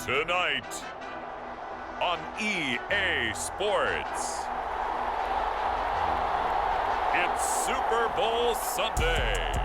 Tonight on EA Sports, it's Super Bowl Sunday.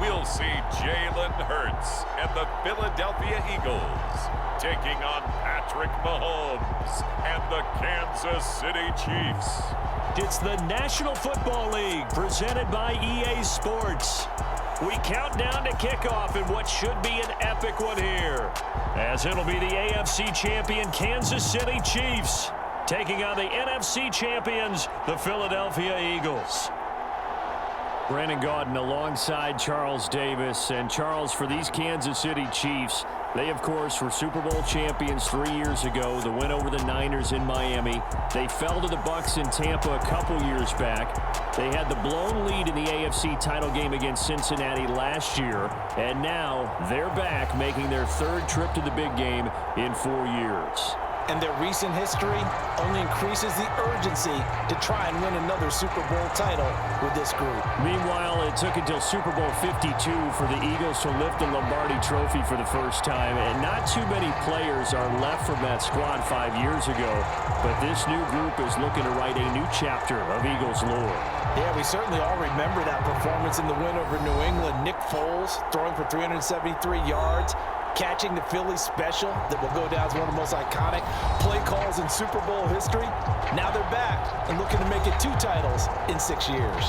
We'll see Jalen Hurts and the Philadelphia Eagles taking on Patrick Mahomes and the Kansas City Chiefs. It's the National Football League presented by EA Sports. We count down to kickoff in what should be an epic one here, as it'll be the AFC champion Kansas City Chiefs taking on the NFC champions, the Philadelphia Eagles. Brandon Gaudin alongside Charles Davis. And Charles, for these Kansas City Chiefs, they, of course, were Super Bowl champions 3 years ago. The win over the Niners in Miami. They fell to the Bucs in Tampa a couple years back. They had the blown lead in the AFC title game against Cincinnati last year. And now they're back, making their third trip to the big game in 4 years. And their recent history only increases the urgency to try and win another Super Bowl title with this group. Meanwhile, it took until Super Bowl 52 for the Eagles to lift the Lombardi Trophy for the first time. And not too many players are left from that squad 5 years ago. But this new group is looking to write a new chapter of Eagles lore. Yeah, we certainly all remember that performance in the win over New England. Nick Foles throwing for 373 yards. Catching the Philly special that will go down as one of the most iconic play calls in Super Bowl history. Now they're back and looking to make it 2 titles in 6 years.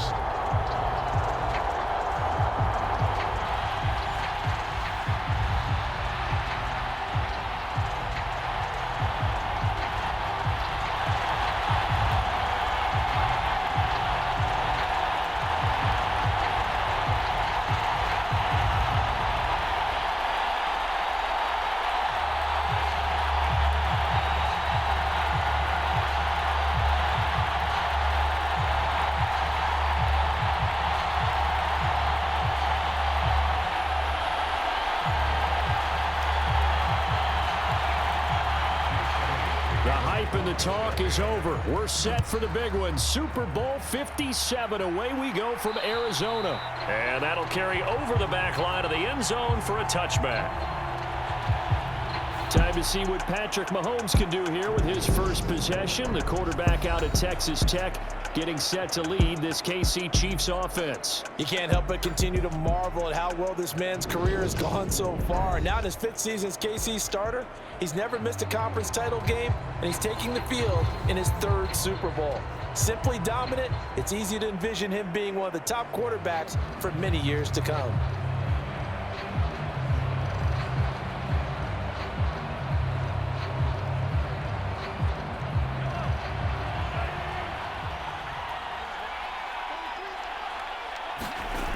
And the talk is over. We're set for the big one. Super Bowl 57. Away we go from Arizona. And that'll carry over the back line of the end zone for a touchback. Time to see what Patrick Mahomes can do here with his first possession. The quarterback out of Texas Tech getting set to lead this KC Chiefs offense. You can't help but continue to marvel at how well this man's career has gone so far. Now in his 5th season as KC starter, he's never missed a conference title game, and he's taking the field in his 3rd Super Bowl. Simply dominant, it's easy to envision him being one of the top quarterbacks for many years to come.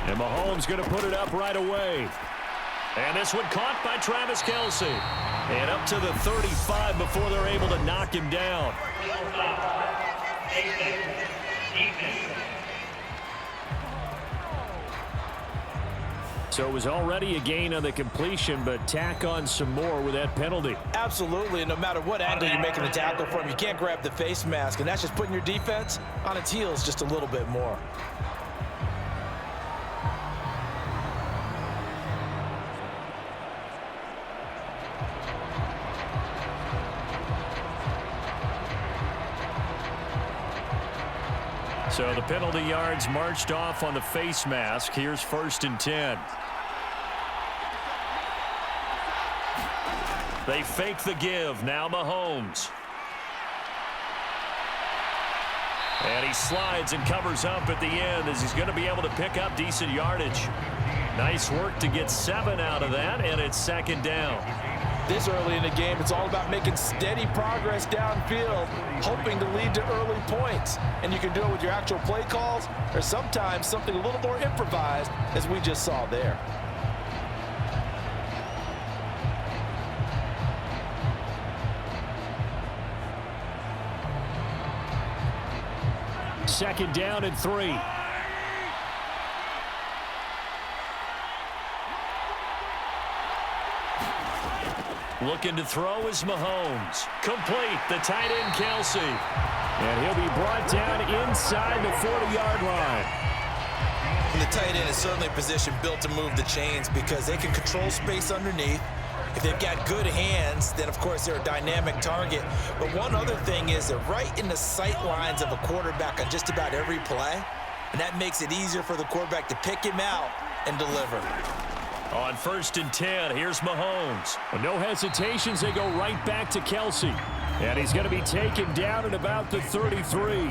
And Mahomes going to put it up right away. And this one caught by Travis Kelce. And up to the 35 before they're able to knock him down. So it was already a gain on the completion, but tack on some more with that penalty. Absolutely, and no matter what angle you're making the tackle from, you can't grab the face mask, and that's just putting your defense on its heels just a little bit more. So the penalty yards marched off on the face mask. Here's 1st and 10. They fake the give. Now Mahomes. And he slides and covers up at the end as he's going to be able to pick up decent yardage. Nice work to get 7 out of that, and it's 2nd down. This early in the game, it's all about making steady progress downfield, hoping to lead to early points. And you can do it with your actual play calls, or sometimes something a little more improvised, as we just saw there. 2nd down and 3. Looking to throw is Mahomes. Complete, the tight end Kelsey. And he'll be brought down inside the 40-yard line. And the tight end is certainly a position built to move the chains because they can control space underneath. If they've got good hands, then of course they're a dynamic target. But one other thing is they're right in the sight lines of a quarterback on just about every play. And that makes it easier for the quarterback to pick him out and deliver. On 1st and 10, here's Mahomes. With no hesitations, they go right back to Kelsey. And he's going to be taken down at about the 33.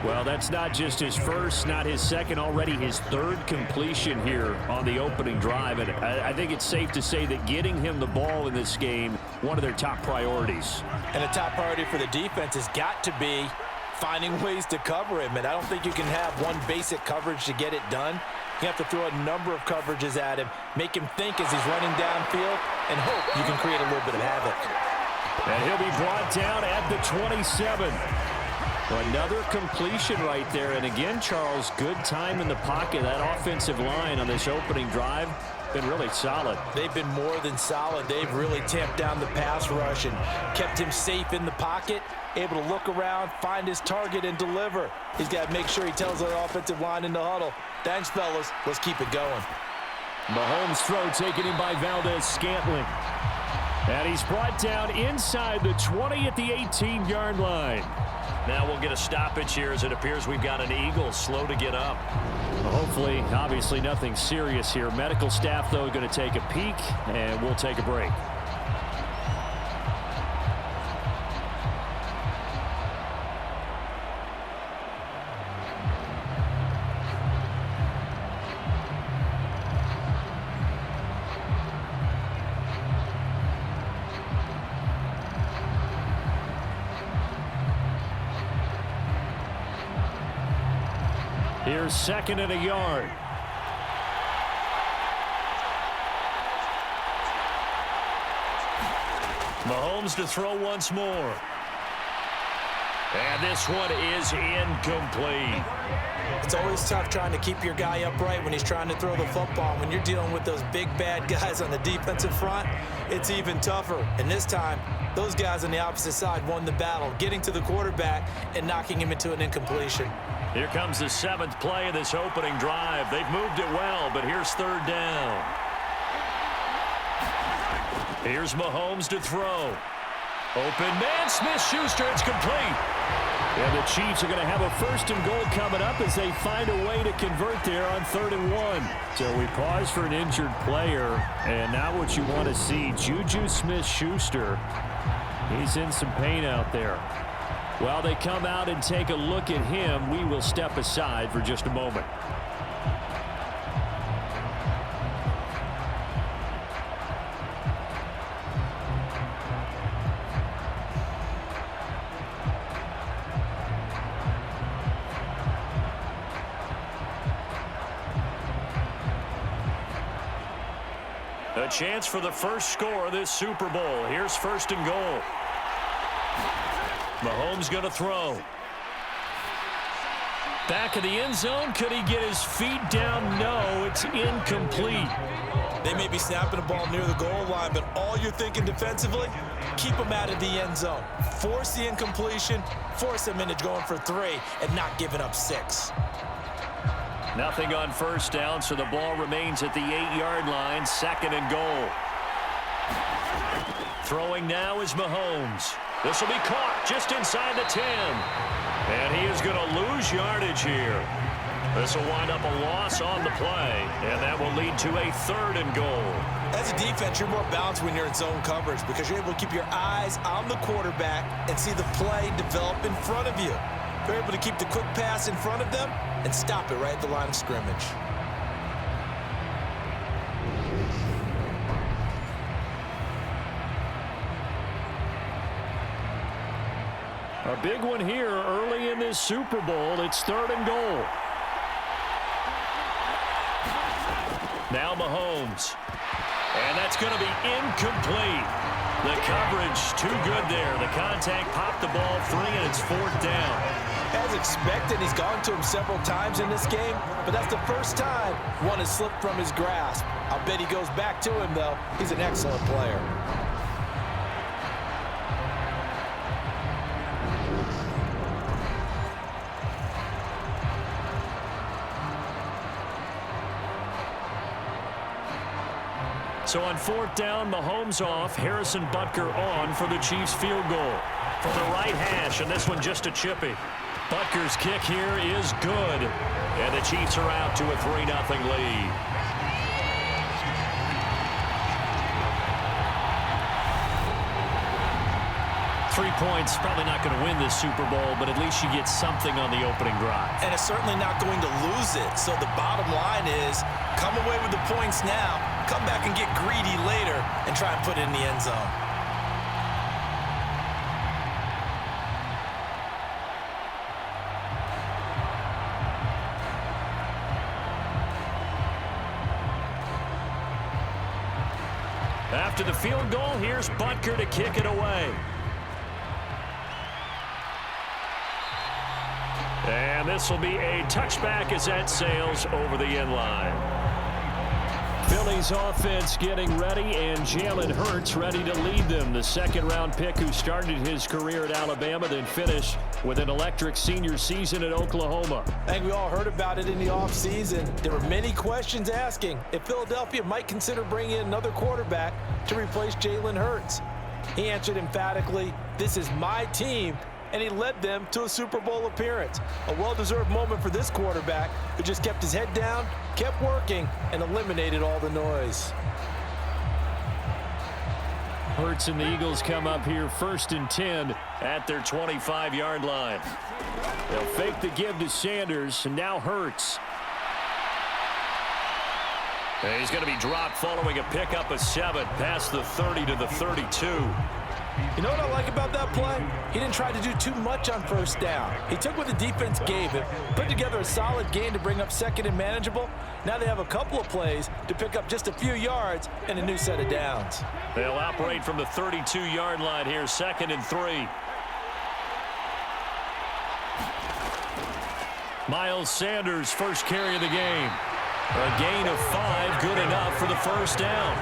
Well, that's not just his first, not his second, already his 3rd completion here on the opening drive. And I think it's safe to say that getting him the ball in this game, one of their top priorities. And the top priority for the defense has got to be finding ways to cover him. And I don't think you can have one basic coverage to get it done. You have to throw a number of coverages at him, make him think as he's running downfield, and hope you can create a little bit of havoc. And he'll be brought down at the 27. Another completion right there. And again, Charles, good time in the pocket. That offensive line on this opening drive been really solid. They've been more than solid. They've really tamped down the pass rush and kept him safe in the pocket, able to look around, find his target, and deliver. He's got to make sure he tells the offensive line in the huddle, thanks, fellas. Let's keep it going. Mahomes' throw taken in by Valdez-Scantling. And he's brought down inside the 20 at the 18-yard line. Now we'll get a stoppage here as it appears we've got an Eagle slow to get up. Hopefully, obviously nothing serious here. Medical staff, though, going to take a peek, and we'll take a break. Here's 2nd and a yard. Mahomes to throw once more. And this one is incomplete. It's always tough trying to keep your guy upright when he's trying to throw the football. When you're dealing with those big, bad guys on the defensive front, it's even tougher. And this time, those guys on the opposite side won the battle, getting to the quarterback and knocking him into an incompletion. Here comes the 7th play of this opening drive. They've moved it well, but here's 3rd down. Here's Mahomes to throw. Open man, Smith-Schuster, it's complete. And the Chiefs are going to have a 1st and goal coming up as they find a way to convert there on 3rd and 1. So we pause for an injured player, and now what you want to see, Juju Smith-Schuster. He's in some pain out there. While they come out and take a look at him, we will step aside for just a moment. A chance for the first score of this Super Bowl. Here's 1st and goal. Mahomes going to throw. Back of the end zone. Could he get his feet down? No, it's incomplete. They may be snapping the ball near the goal line, but all you're thinking defensively, keep them out of the end zone. Force the incompletion, force them into going for 3, and not giving up 6. Nothing on 1st down, so the ball remains at the 8-yard line. 2nd and goal. Throwing now is Mahomes. This will be caught just inside the 10. And he is going to lose yardage here. This will wind up a loss on the play, and that will lead to a 3rd and goal. As a defense, you're more balanced when you're in zone coverage because you're able to keep your eyes on the quarterback and see the play develop in front of you. You're able to keep the quick pass in front of them and stop it right at the line of scrimmage. A big one here early in this Super Bowl. It's 3rd and goal. Now Mahomes. And that's going to be incomplete. The coverage too good there. The contact popped the ball free, and it's 4th down. As expected, he's gone to him several times in this game, but that's the first time one has slipped from his grasp. I'll bet he goes back to him, though. He's an excellent player. So on fourth down, Mahomes off, Harrison Butker on for the Chiefs field goal. From the right hash, and this one just a chippy. Butker's kick here is good. And the Chiefs are out to a 3-0 lead. Three points, probably not going to win this Super Bowl, but at least you get something on the opening drive. And it's certainly not going to lose it. So the bottom line is, come away with the points now, come back and get greedy later, and try and put it in the end zone. After the field goal, here's Butker to kick it away. And this will be a touchback as that sails over the end line. Philly's offense getting ready, and Jalen Hurts ready to lead them. The second-round pick who started his career at Alabama, then finished with an electric senior season at Oklahoma. I think we all heard about it in the offseason. There were many questions asking if Philadelphia might consider bringing in another quarterback to replace Jalen Hurts. He answered emphatically, "This is my team," and he led them to a Super Bowl appearance. A well-deserved moment for this quarterback who just kept his head down, kept working, and eliminated all the noise. Hurts and the Eagles come up here 1st and 10 at their 25-yard line. They'll fake the give to Sanders, and now Hurts. And he's going to be dropped following a pickup of 7 past the 30 to the 32. You know what I like about that play? He didn't try to do too much on first down. He took what the defense gave him, put together a solid gain to bring up second and manageable. Now they have a couple of plays to pick up just a few yards and a new set of downs. They'll operate from the 32-yard line here, 2nd and 3. Miles Sanders, first carry of the game. A gain of 5, good enough for the first down.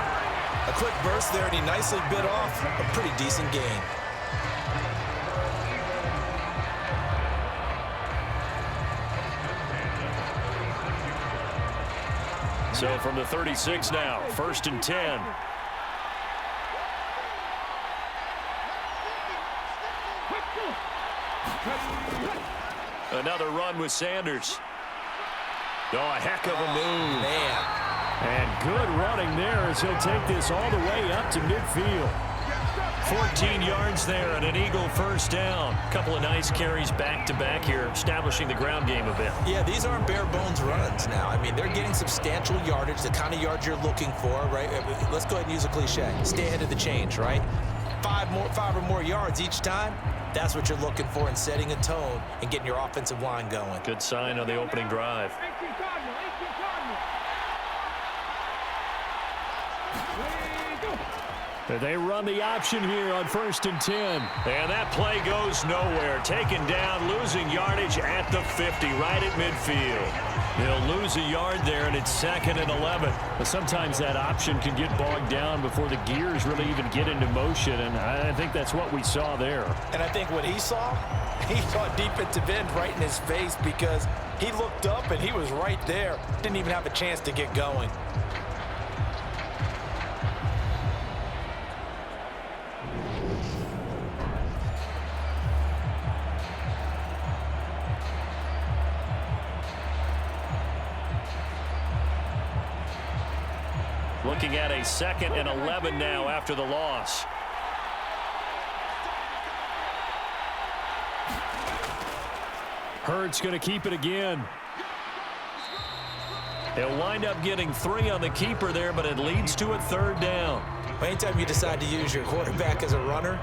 A quick burst there, and he nicely bit off a pretty decent gain. So from the 36 now, 1st and 10. Another run with Sanders. Oh, a heck of a move. Man. And good running there as he'll take this all the way up to midfield. 14 yards there and an Eagle first down. A couple of nice carries back-to-back here, establishing the ground game a bit. Yeah, these aren't bare-bones runs now. I mean, they're getting substantial yardage, the kind of yards you're looking for, right? Let's go ahead and use a cliche. Stay ahead of the change, right? 5 or more yards each time. That's what you're looking for in setting a tone and getting your offensive line going. Good sign on the opening drive. They run the option here on 1st and 10. And that play goes nowhere. Taken down, losing yardage at the 50, right at midfield. They'll lose a yard there, and it's 2nd and 11. But sometimes that option can get bogged down before the gears really even get into motion, and I think that's what we saw there. And I think what he saw defensive end right in his face because he looked up and he was right there. Didn't even have a chance to get going. Looking at a 2nd and 11 now after the loss. Hurts going to keep it again. He'll wind up getting 3 on the keeper there, but it leads to a 3rd down. Anytime you decide to use your quarterback as a runner,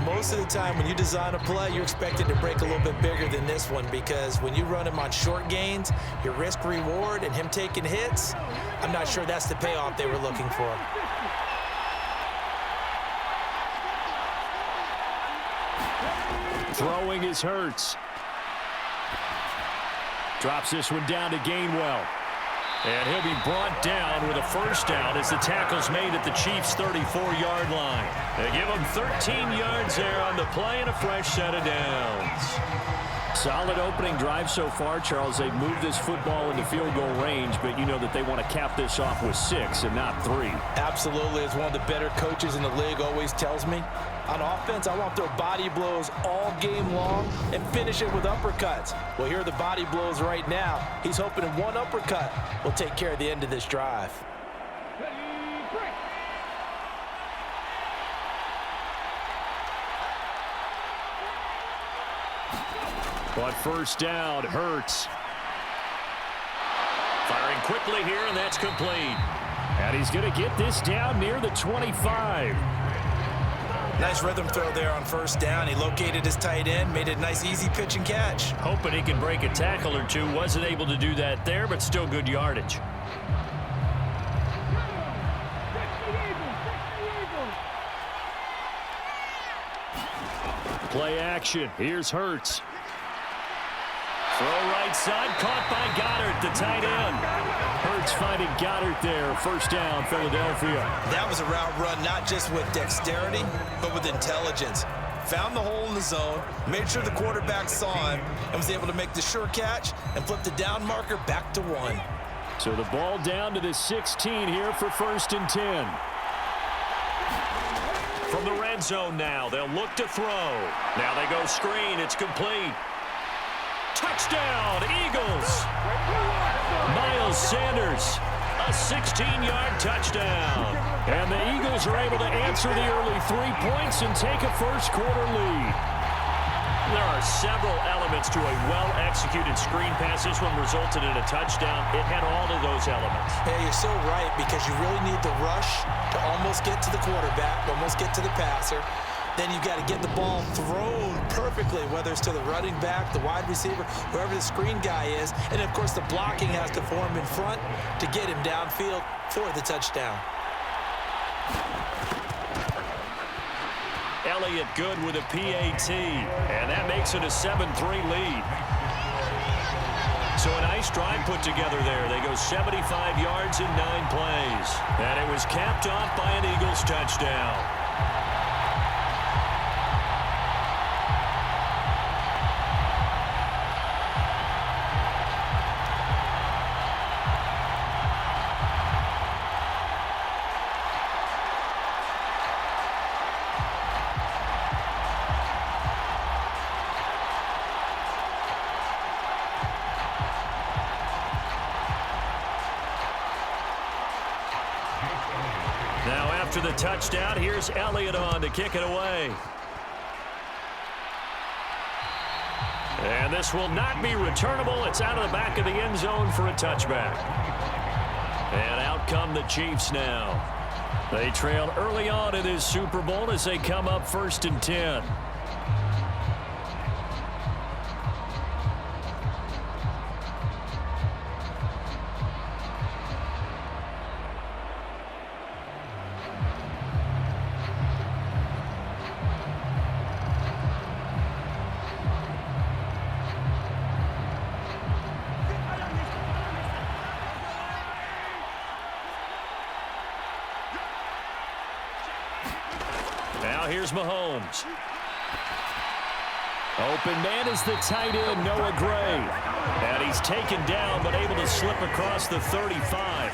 most of the time when you design a play, you're expected to break a little bit bigger than this one because when you run him on short gains, your risk-reward and him taking hits, I'm not sure that's the payoff they were looking for. Throwing is Hurts. Drops this one down to Gainwell. And he'll be brought down with a first down as the tackle's made at the Chiefs' 34-yard line. They give him 13 yards there on the play and a fresh set of downs. Solid opening drive so far, Charles. They've moved this football into field goal range, but you know that they want to cap this off with 6 and not 3. Absolutely. As one of the better coaches in the league always tells me, on offense, I want their body blows all game long and finish it with uppercuts. Well, here are the body blows right now. He's hoping in one uppercut will take care of the end of this drive. But first down, Hurts. Firing quickly here, and that's complete. And he's going to get this down near the 25. Nice rhythm throw there on first down. He located his tight end, made it a nice easy pitch and catch. Hoping he can break a tackle or two. Wasn't able to do that there, but still good yardage. Play action. Here's Hurts. Throw right side, caught by Goddard, the tight end. Hurts finding Goddard there. First down, Philadelphia. That was a route run not just with dexterity, but with intelligence. Found the hole in the zone, made sure the quarterback saw him, and was able to make the sure catch and flip the down marker back to 1. So the ball down to the 16 here for first and 10. From the red zone now, they'll look to throw. Now they go screen, it's complete. Touchdown, Eagles! Miles Sanders, a 16-yard touchdown. And the Eagles are able to answer the early 3 points and take a first-quarter lead. There are several elements to a well-executed screen pass. This one resulted in a touchdown. It had all of those elements. Hey, you're so right, because you really need the rush to almost get to the quarterback, almost get to the passer. Then you've got to get the ball thrown perfectly, whether it's to the running back, the wide receiver, whoever the screen guy is. And, of course, the blocking has to form in front to get him downfield for the touchdown. Elliott good with a PAT, and that makes it a 7-3 lead. So a nice drive put together there. They go 75 yards in 9 plays. And it was capped off by an Eagles touchdown. Now after the touchdown, here's Elliott on to kick it away. And this will not be returnable. It's out of the back of the end zone for a touchback. And out come the Chiefs now. They trailed early on in this Super Bowl as they come up first and 10. Now here's Mahomes. Open man is the tight end, Noah Gray. And he's taken down, but able to slip across the 35.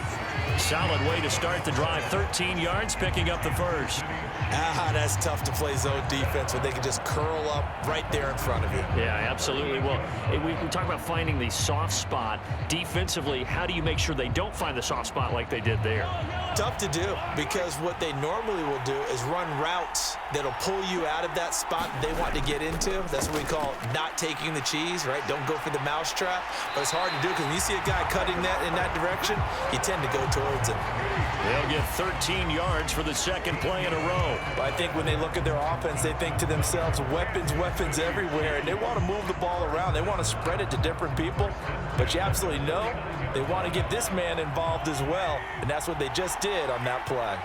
Solid way to start the drive. 13 yards, picking up the first. That's tough to play zone defense when they can just curl up right there in front of you. Yeah, absolutely. Well, we talk about finding the soft spot. Defensively, how do you make sure they don't find the soft spot like they did there? Tough to do, because what they normally will do is run routes that'll pull you out of that spot they want to get into. That's what we call not taking the cheese, right? Don't go for the mousetrap. But it's hard to do, because when you see a guy cutting that in that direction, you tend to go towards it. They'll get 13 yards for the second play in a row. But I think when they look at their offense, they think to themselves, weapons, weapons everywhere, and they want to move the ball around. They want to spread it to different people. But you absolutely know they want to get this man involved as well, and that's what they just did on that play.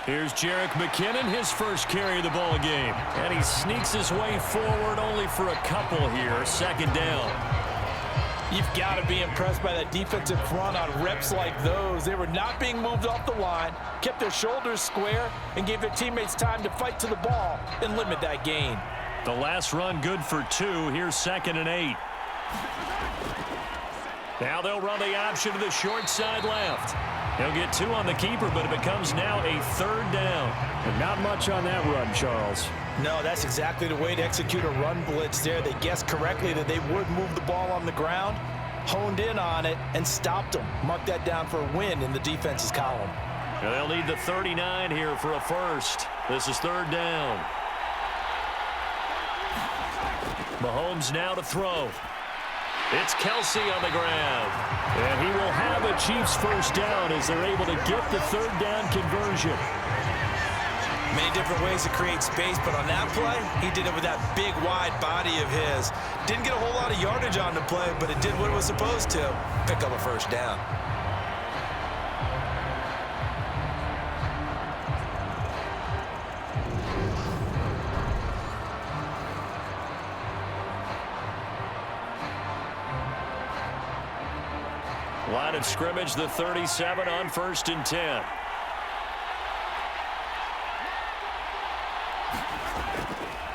Here's Jerick McKinnon, his first carry of the ball game. And he sneaks his way forward only for a couple here. Second down. You've got to be impressed by that defensive front on reps like those. They were not being moved off the line, kept their shoulders square, and gave their teammates time to fight to the ball and limit that gain. The last run good for 2. Here's 2nd and 8. Now they'll run the option to the short side left. He'll get 2 on the keeper, but it becomes now a 3rd down. And not much on that run, Charles. No, that's exactly the way to execute a run blitz there. They guessed correctly that they would move the ball on the ground, honed in on it, and stopped them. Mark that down for a win in the defense's column. Now they'll need the 39 here for a first. This is 3rd down. Mahomes now to throw. It's Kelsey on the ground. And he will have a Chiefs first down as they're able to get the 3rd down conversion. Many different ways to create space, but on that play, he did it with that big, wide body of his. Didn't get a whole lot of yardage on the play, but it did what it was supposed to. Pick up a first down. Line of scrimmage, the 37 on 1st and 10.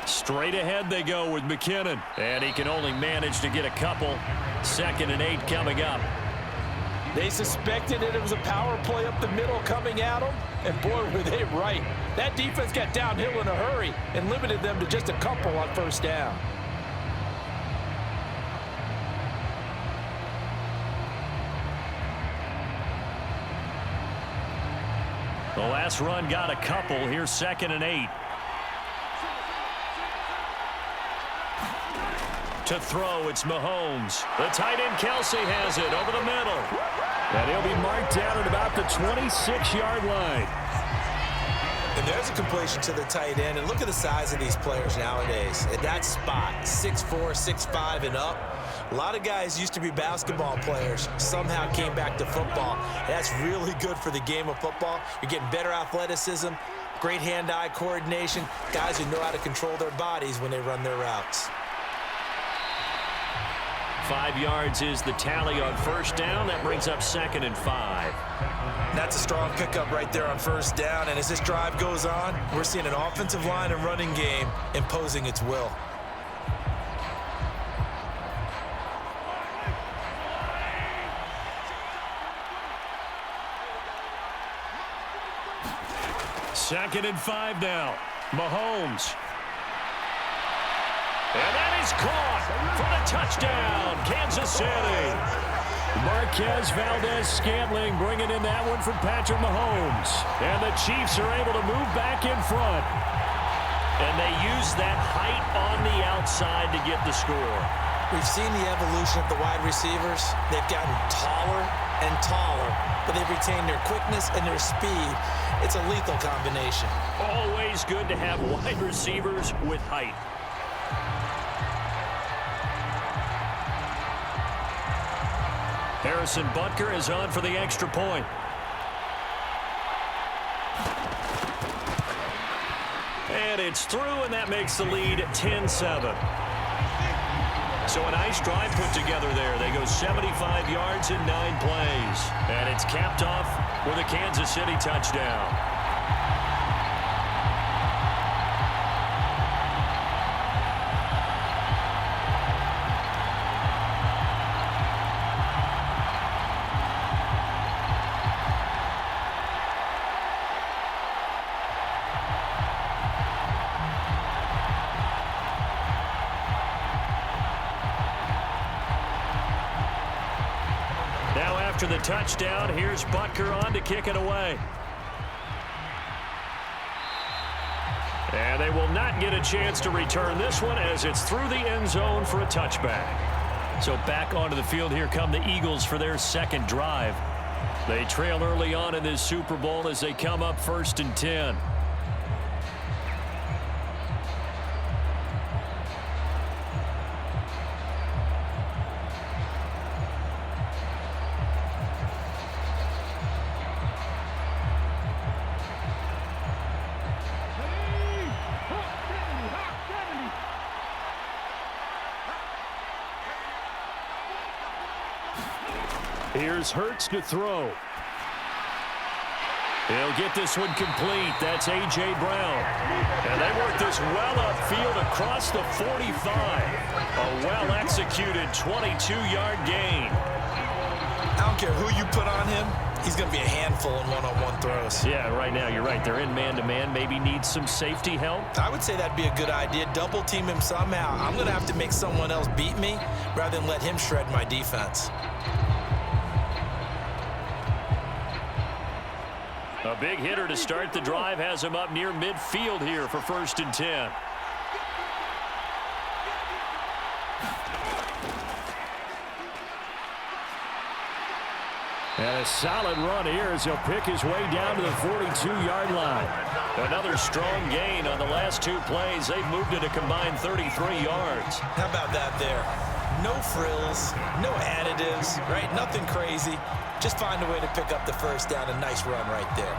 Straight ahead they go with McKinnon. And he can only manage to get a couple. 2nd and 8 coming up. They suspected it was a power play up the middle coming at them, and boy, were they right. That defense got downhill in a hurry and limited them to just a couple on 1st down. The last run got a couple. Here's 2nd and 8. To throw, it's Mahomes. The tight end Kelsey has it over the middle. And he'll be marked down at about the 26-yard line. And there's a completion to the tight end. And look at the size of these players nowadays. At that spot, 6'4", 6'5", and up. A lot of guys used to be basketball players, somehow came back to football. That's really good for the game of football. You're getting better athleticism, great hand-eye coordination, guys who know how to control their bodies when they run their routes. 5 yards is the tally on 1st down. That brings up 2nd and 5. That's a strong pickup right there on 1st down. And as this drive goes on, we're seeing an offensive line and running game imposing its will. Second and 5 now. Mahomes. And that is caught for the touchdown, Kansas City. Marquez Valdez-Scantling bringing in that one for Patrick Mahomes. And the Chiefs are able to move back in front. And they use that height on the outside to get the score. We've seen the evolution of the wide receivers. They've gotten taller and taller, but they've retained their quickness and their speed. It's a lethal combination. Always good to have wide receivers with height. Harrison Butker is on for the extra point. And it's through, and that makes the lead 10-7. So a nice drive put together there. They go 75 yards in 9 plays. And it's capped off with a Kansas City touchdown. After the touchdown, here's Butker on to kick it away. And they will not get a chance to return this one as it's through the end zone for a touchback. So back onto the field, here come the Eagles for their second drive. They trail early on in this Super Bowl as they come up 1st and 10. Here's Hurts to throw. He'll get this one complete. That's A.J. Brown. And they work this well upfield across the 45. A well-executed 22-yard gain. I don't care who you put on him. He's going to be a handful in one-on-one throws. Yeah, right now you're right. They're in man-to-man. Maybe needs some safety help. I would say that'd be a good idea. Double team him somehow. I'm going to have to make someone else beat me rather than let him shred my defense. A big hitter to start the drive has him up near midfield here for 1st and 10. And a solid run here as he'll pick his way down to the 42-yard line. Another strong gain on the last 2 plays. They've moved it a combined 33 yards. How about that there? No frills, no additives, right? Nothing crazy. Just find a way to pick up the first down. A nice run right there.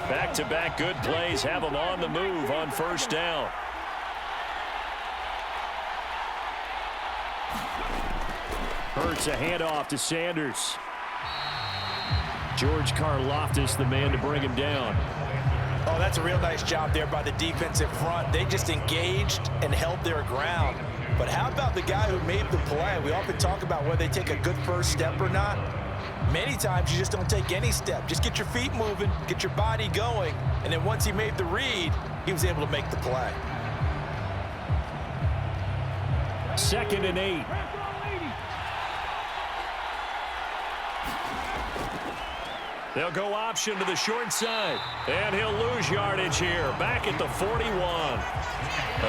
Back-to-back good plays have them on the move on 1st down. Hurts a handoff to Sanders. George Karlaftis, the man to bring him down. Oh, that's a real nice job there by the defensive front. They just engaged and held their ground. But how about the guy who made the play? We often talk about whether they take a good first step or not. Many times you just don't take any step. Just get your feet moving, get your body going, and then once he made the read, he was able to make the play. 2nd and 8. They'll go option to the short side. And he'll lose yardage here. Back at the 41.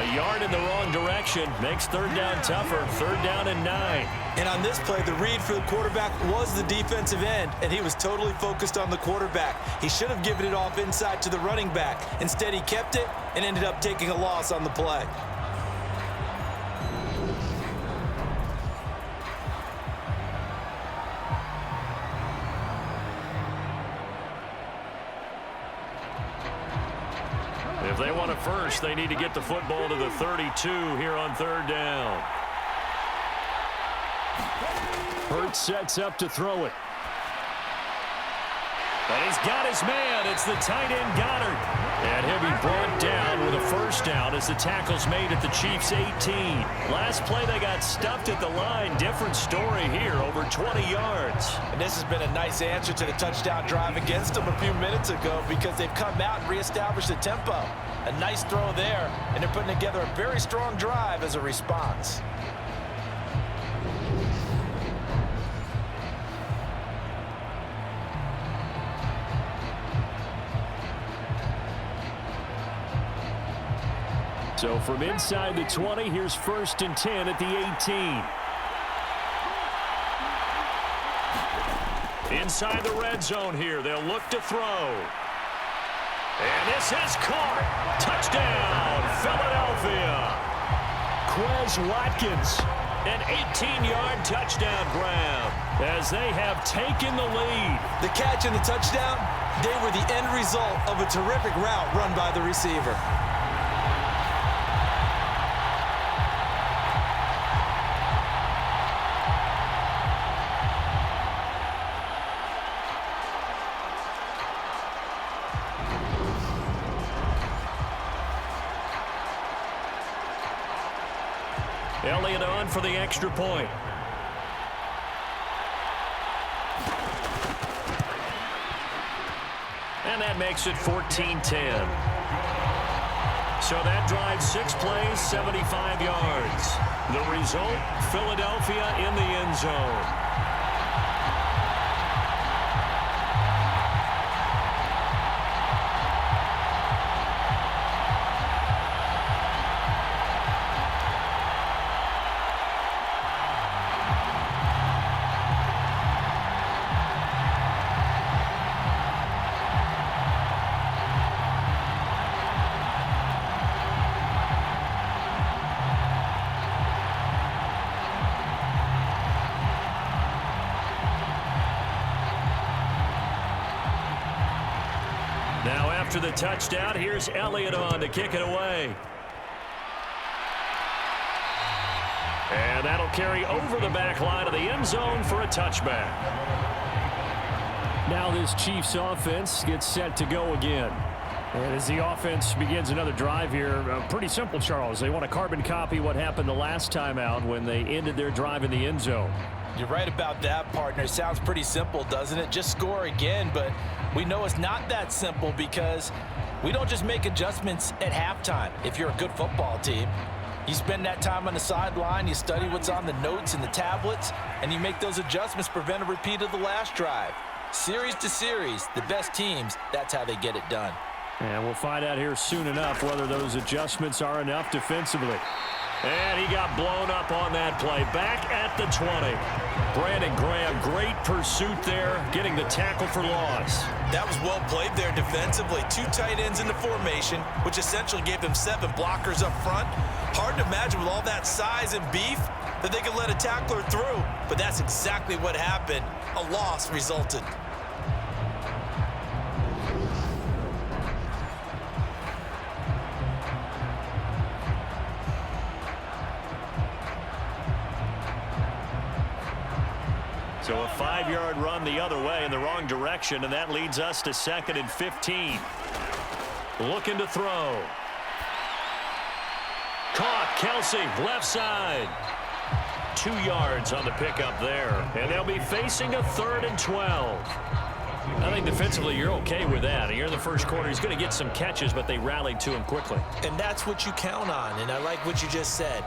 A yard in the wrong direction. Makes 3rd down tougher. 3rd down and 9. And on this play, the read for the quarterback was the defensive end, and he was totally focused on the quarterback. He should have given it off inside to the running back. Instead, he kept it and ended up taking a loss on the play. If they want a first, they need to get the football to the 32 here on 3rd down. Hurts sets up to throw it. And he's got his man. It's the tight end Goddard. And he'll be brought down with a 1st down as the tackle's made at the Chiefs' 18. Last play they got stuffed at the line. Different story here, over 20 yards. And this has been a nice answer to the touchdown drive against them a few minutes ago because they've come out and reestablished the tempo. A nice throw there, and they're putting together a very strong drive as a response. So from inside the 20, here's 1st and 10 at the 18. Inside the red zone here, they'll look to throw. And this is caught. Touchdown, Philadelphia. Quez Watkins. An 18-yard touchdown grab as they have taken the lead. The catch and the touchdown, they were the end result of a terrific route run by the receiver. Elliott on for the extra point. And that makes it 14-10. So that drives 6 plays, 75 yards. The result, Philadelphia in the end zone. after the touchdown. Here's Elliott on to kick it away. And that'll carry over the back line of the end zone for a touchback. Now this Chiefs offense gets set to go again. And as the offense begins another drive here, pretty simple, Charles. They want to carbon copy what happened the last time out when they ended their drive in the end zone. You're right about that, partner. It sounds pretty simple, doesn't it? Just score again, but we know it's not that simple because we don't just make adjustments at halftime. If you're a good football team, you spend that time on the sideline, you study what's on the notes and the tablets, and you make those adjustments to prevent a repeat of the last drive. Series to series, the best teams, that's how they get it done. And we'll find out here soon enough whether those adjustments are enough defensively. And he got blown up on that play. Back at the 20. Brandon Graham, great pursuit there, getting the tackle for loss. That was well played there defensively. 2 tight ends in the formation, which essentially gave them 7 blockers up front. Hard to imagine with all that size and beef that they could let a tackler through, but that's exactly what happened. A loss resulted. So a 5-yard run the other way in the wrong direction, and that leads us to 2nd and 15. Looking to throw. Caught, Kelsey, left side. 2 yards on the pickup there. And they'll be facing a 3rd and 12. I think defensively you're okay with that. Here in the first quarter, he's going to get some catches, but they rallied to him quickly. And that's what you count on, and I like what you just said.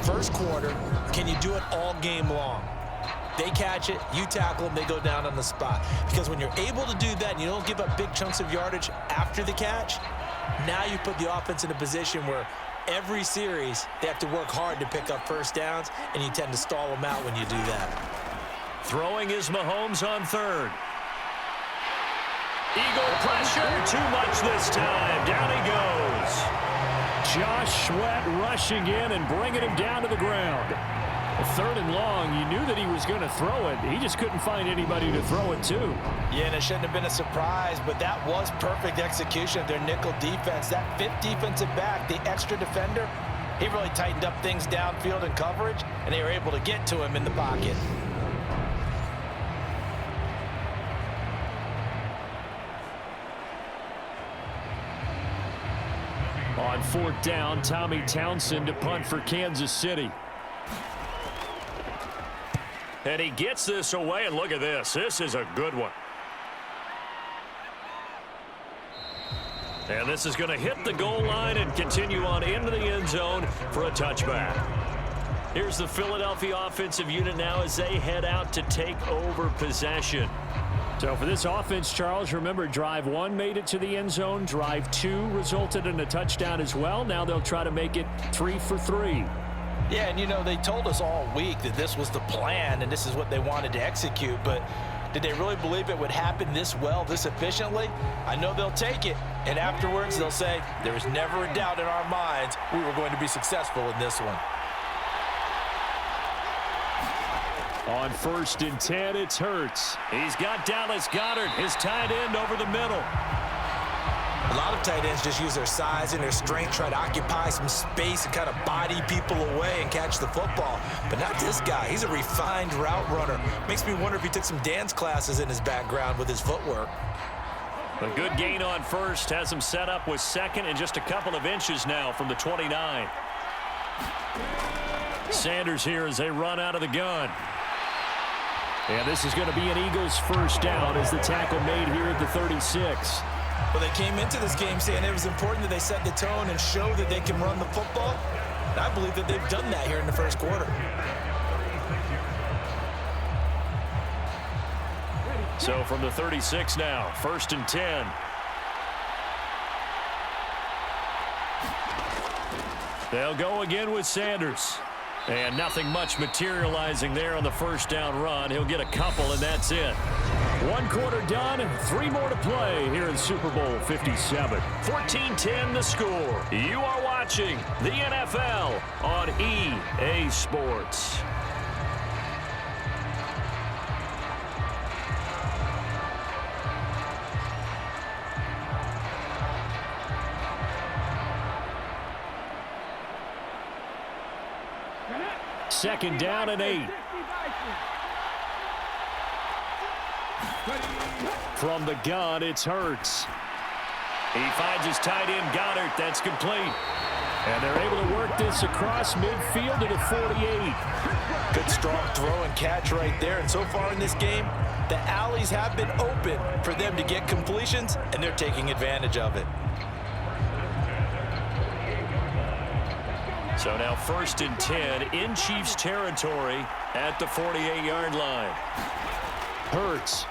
First quarter, can you do it all game long? They catch it, you tackle them, they go down on the spot. Because when you're able to do that and you don't give up big chunks of yardage after the catch, now you put the offense in a position where every series they have to work hard to pick up first downs, and you tend to stall them out when you do that. Throwing is Mahomes on 3rd. Eagle pressure, too much this time. Down he goes. Josh Sweat rushing in and bringing him down to the ground. 3rd and long, you knew that he was going to throw it. He just couldn't find anybody to throw it to. Yeah, and it shouldn't have been a surprise, but that was perfect execution of their nickel defense. That 5th defensive back, the extra defender, he really tightened up things downfield in coverage, and they were able to get to him in the pocket. On 4th down, Tommy Townsend to punt for Kansas City. And he gets this away, and look at this. This is a good one. And this is going to hit the goal line and continue on into the end zone for a touchback. Here's the Philadelphia offensive unit now as they head out to take over possession. So for this offense, Charles, remember drive 1 made it to the end zone. Drive 2 resulted in a touchdown as well. Now they'll try to make it 3 for 3. Yeah, and you know, they told us all week that this was the plan and this is what they wanted to execute, but did they really believe it would happen this well, this efficiently? I know they'll take it, and afterwards they'll say, there was never a doubt in our minds we were going to be successful in this one. On 1st and 10, it's Hurts. He's got Dallas Goedert, his tight end, over the middle. A lot of tight ends just use their size and their strength, try to occupy some space and kind of body people away and catch the football. But not this guy. He's a refined route runner. Makes me wonder if he took some dance classes in his background with his footwork. A good gain on 1st. Has him set up with 2nd and just a couple of inches now from the 29. Sanders here as they run out of the gun. And this is going to be an Eagles first down as the tackle made here at the 36. Well, they came into this game saying it was important that they set the tone and show that they can run the football. And I believe that they've done that here in the first quarter. So from the 36 now, 1st and 10. They'll go again with Sanders. And nothing much materializing there on the first down run. He'll get a couple, and that's it. 1 quarter done, 3 more to play here in Super Bowl 57. 14-10 the score. You are watching the NFL on EA Sports. 2nd down and 8. From the gun, it's Hurts. He finds his tight end, Goddard. That's complete. And they're able to work this across midfield to the 48. Good strong throw and catch right there. And so far in this game, the alleys have been open for them to get completions, and they're taking advantage of it. So now 1st and 10 in Chiefs territory at the 48-yard line. Hurts.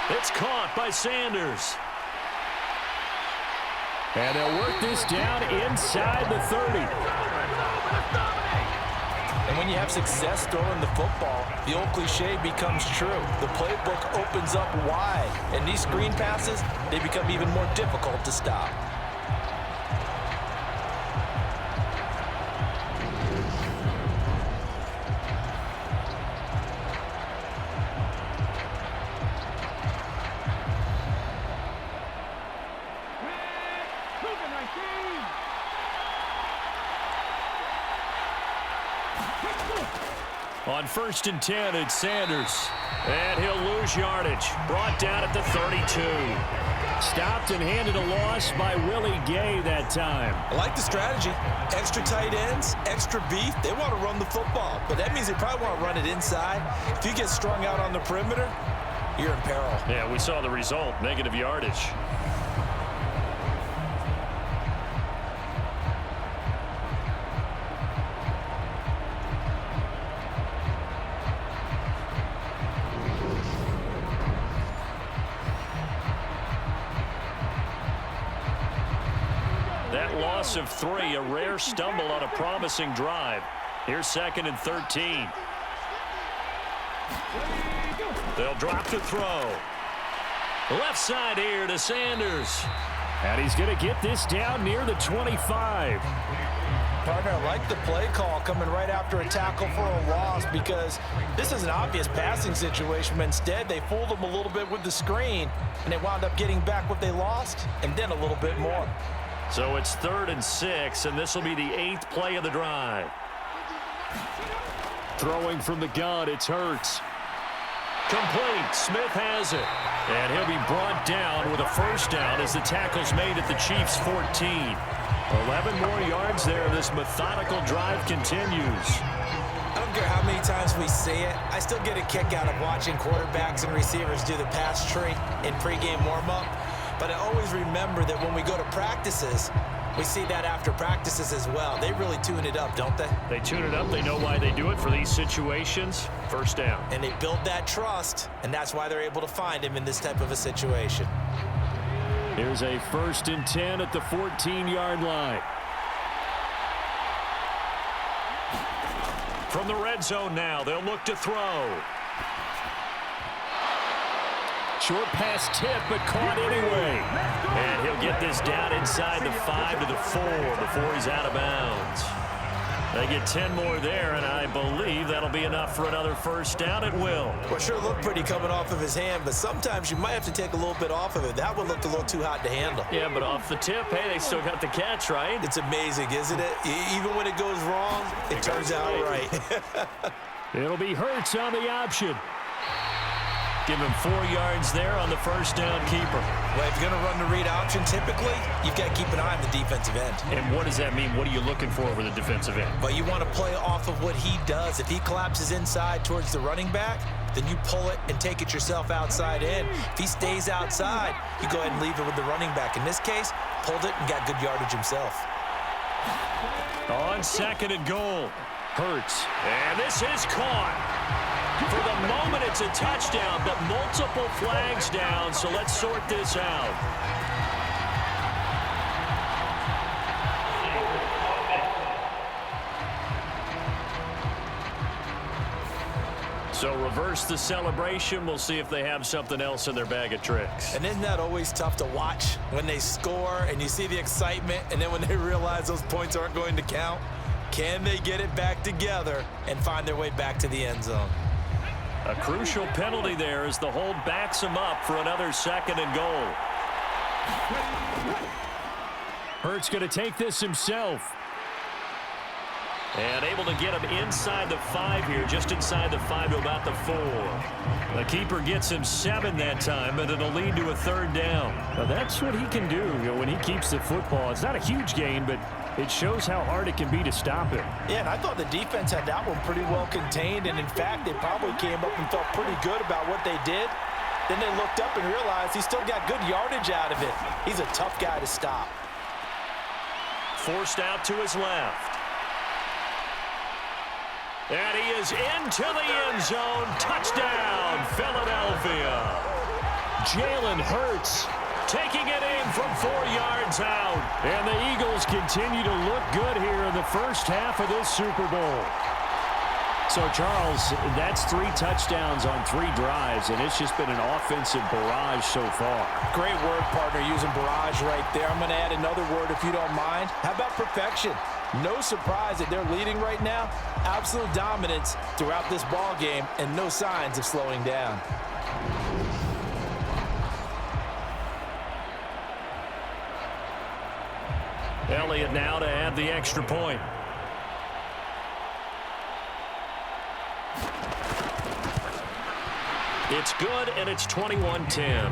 It's caught by Sanders. And they'll work this down inside the 30. And when you have success throwing the football, the old cliche becomes true. The playbook opens up wide, and these screen passes, they become even more difficult to stop. On 1st and 10, it's Sanders. And he'll lose yardage. Brought down at the 32. Stopped and handed a loss by Willie Gay that time. I like the strategy. Extra tight ends, extra beef. They want to run the football, but that means they probably want to run it inside. If you get strung out on the perimeter, you're in peril. Yeah, we saw the result. Negative yardage. Loss of 3, a rare stumble on a promising drive. Here's 2nd and 13. They'll drop the throw. Left side here to Sanders. And he's going to get this down near the 25. Partner, I like the play call coming right after a tackle for a loss, because this is an obvious passing situation, but instead they fooled them a little bit with the screen, and they wound up getting back what they lost and then a little bit more. So it's 3rd and 6, and this will be the 8th play of the drive. Throwing from the gun, it's Hurts. Complete. Smith has it. And he'll be brought down with a 1st down as the tackle's made at the Chiefs' 14. 11 more yards there. This methodical drive continues. I don't care how many times we say it, I still get a kick out of watching quarterbacks and receivers do the pass tree in pregame warm-up. But I always remember that when we go to practices, we see that after practices as well. They really tune it up, don't they? They tune it up. They know why they do it for these situations. 1st down. And they build that trust, and that's why they're able to find him in this type of a situation. Here's a 1st and 10 at the 14-yard line. From the red zone now, they'll look to throw. Short pass tip, but caught anyway. And he'll get this down inside the 5 to the 4 before he's out of bounds. They get 10 more there, and I believe that'll be enough for another 1st down. It will. Well, sure looked pretty coming off of his hand, but sometimes you might have to take a little bit off of it. That one looked a little too hot to handle. Yeah, but off the tip, hey, they still got the catch, right? It's amazing, isn't it? Even when it goes wrong, it turns out right. It'll be Hurts on the option. Give him 4 yards there on the 1st down keeper. Well, if you're going to run the read option, typically, you've got to keep an eye on the defensive end. And what does that mean? What are you looking for over the defensive end? But you want to play off of what he does. If he collapses inside towards the running back, then you pull it and take it yourself outside in. If he stays outside, you go ahead and leave it with the running back. In this case, pulled it and got good yardage himself. On 2nd and goal, Hurts. And this is caught. For the moment, it's a touchdown, but multiple flags down, so let's sort this out. So reverse the celebration. We'll see if they have something else in their bag of tricks. And isn't that always tough to watch when they score and you see the excitement, and then when they realize those points aren't going to count? Can they get it back together and find their way back to the end zone? A crucial penalty there as the hold backs him up for another 2nd and goal. Hurts going to take this himself. And able to get him inside the 5 here, just inside the 5 to about the 4. The keeper gets him 7 that time, but it'll lead to a 3rd down. Now that's what he can do, when he keeps the football. It's not a huge gain, but it shows how hard it can be to stop him. Yeah, and I thought the defense had that one pretty well contained, and in fact, they probably came up and felt pretty good about what they did. Then they looked up and realized he still got good yardage out of it. He's a tough guy to stop. Forced out to his left. And he is into the end zone. Touchdown, Philadelphia. Jalen Hurts Taking it in from 4 yards out. And the Eagles continue to look good here in the first half of this Super Bowl. So, Charles, that's 3 touchdowns on 3 drives, and it's just been an offensive barrage so far. Great word, partner, using barrage right there. I'm going to add another word if you don't mind. How about perfection? No surprise that they're leading right now. Absolute dominance throughout this ball game and no signs of slowing down. Elliott now to add the extra point. It's good, and it's 21-10.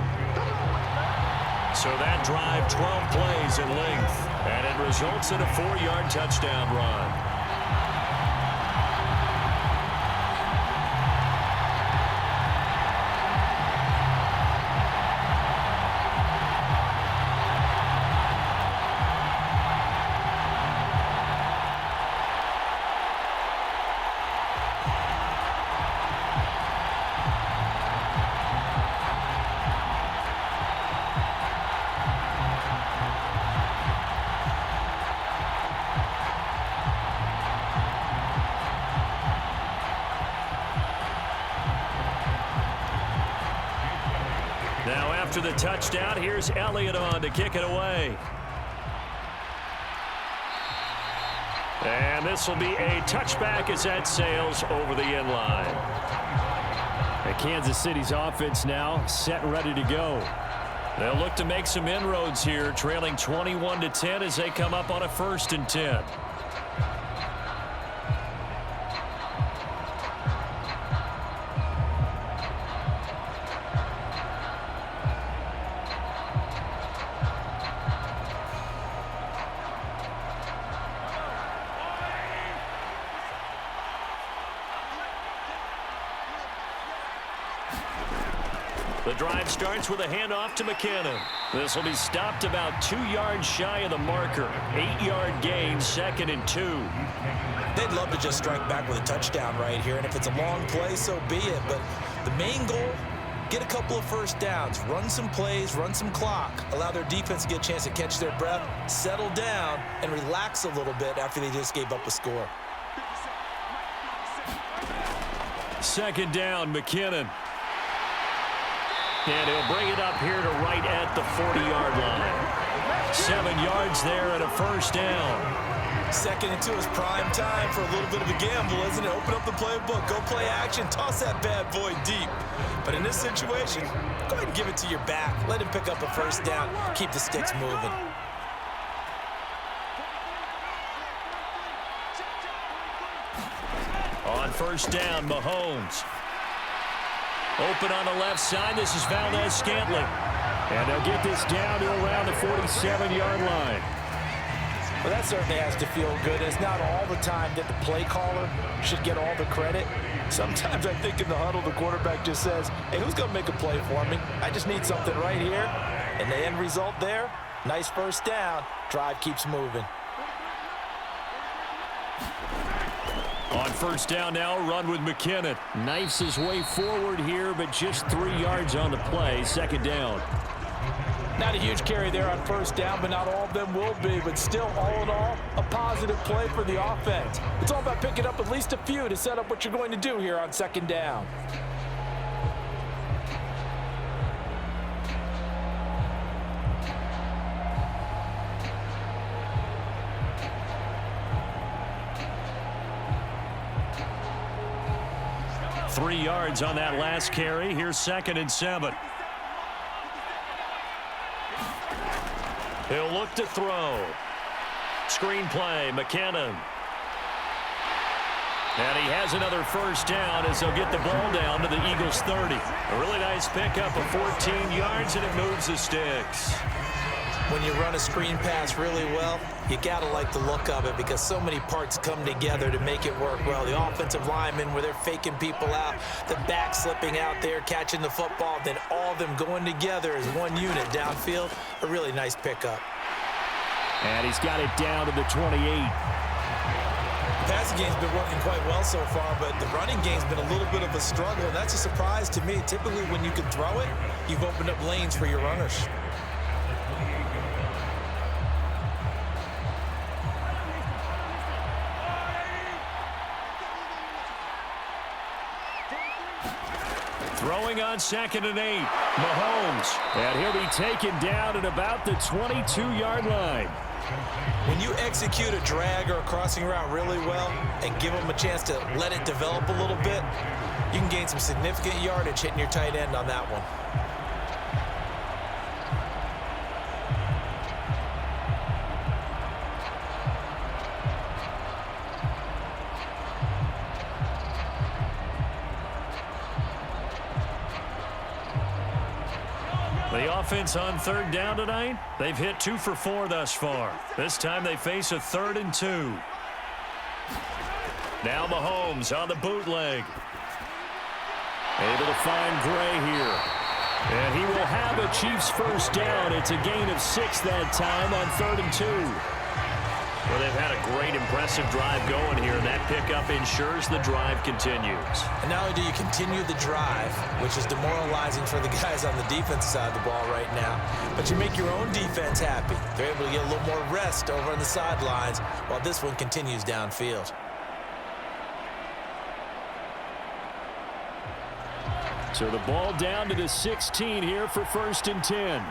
So that drive, 12 plays in length, and it results in a 4-yard touchdown run. Now after the touchdown, here's Elliott on to kick it away. And this will be a touchback as that sails over the end line. And Kansas City's offense now set and ready to go. They'll look to make some inroads here, trailing 21-10 as they come up on a 1st and 10. The drive starts with a handoff to McKinnon. This will be stopped about 2 yards shy of the marker. 8-yard gain, 2nd and 2. They'd love to just strike back with a touchdown right here, and if it's a long play, so be it. But the main goal, get a couple of first downs, run some plays, run some clock, allow their defense to get a chance to catch their breath, settle down, and relax a little bit after they just gave up a score. 2nd down, McKinnon. And he'll bring it up here to right at the 40-yard line. 7 yards there and a 1st down. 2nd and 2 is prime time for a little bit of a gamble, isn't it? Open up the playbook, go play action, toss that bad boy deep. But in this situation, go ahead and give it to your back. Let him pick up a 1st down, keep the sticks moving. On 1st down, Mahomes. Open on the left side. This is Valdez-Scantling. And they'll get this down to around the 47-yard line. Well, that certainly has to feel good. It's not all the time that the play caller should get all the credit. Sometimes I think in the huddle, the quarterback just says, hey, who's going to make a play for me? I just need something right here. And the end result there, nice 1st down. Drive keeps moving. On 1st down now, run with McKinnon. Knifes his way forward here, but just 3 yards on the play. 2nd down. Not a huge carry there on 1st down, but not all of them will be. But still, all in all, a positive play for the offense. It's all about picking up at least a few to set up what you're going to do here on 2nd down. Three yards on that last carry. Here's 2nd and 7. He'll look to throw. Screen play, McKinnon. And he has another first down as they'll get the ball down to the Eagles' 30. A really nice pickup of 14 yards, and it moves the sticks. When you run a screen pass really well, you got to like the look of it because so many parts come together to make it work well. The offensive linemen, where they're faking people out, the back slipping out there, catching the football, then all of them going together as one unit downfield. A really nice pickup. And he's got it down to the 28. The passing game's been working quite well so far, but the running game's been a little bit of a struggle, and that's a surprise to me. Typically, when you can throw it, you've opened up lanes for your runners. Throwing on 2nd and 8. Mahomes. And he'll be taken down at about the 22-yard line. When you execute a drag or a crossing route really well and give them a chance to let it develop a little bit, you can gain some significant yardage hitting your tight end on that one. The offense on 3rd down tonight, they've hit 2 for 4 thus far. This time they face a 3rd and 2. Now Mahomes on the bootleg. Able to find Gray here. And he will have a Chiefs first down. It's a gain of 6 that time on 3rd and 2. Well, they've had a great, impressive drive going here, and that pickup ensures the drive continues. And not only do you continue the drive, which is demoralizing for the guys on the defense side of the ball right now, but you make your own defense happy. They're able to get a little more rest over on the sidelines while this one continues downfield. So the ball down to the 16 here for 1st and 10.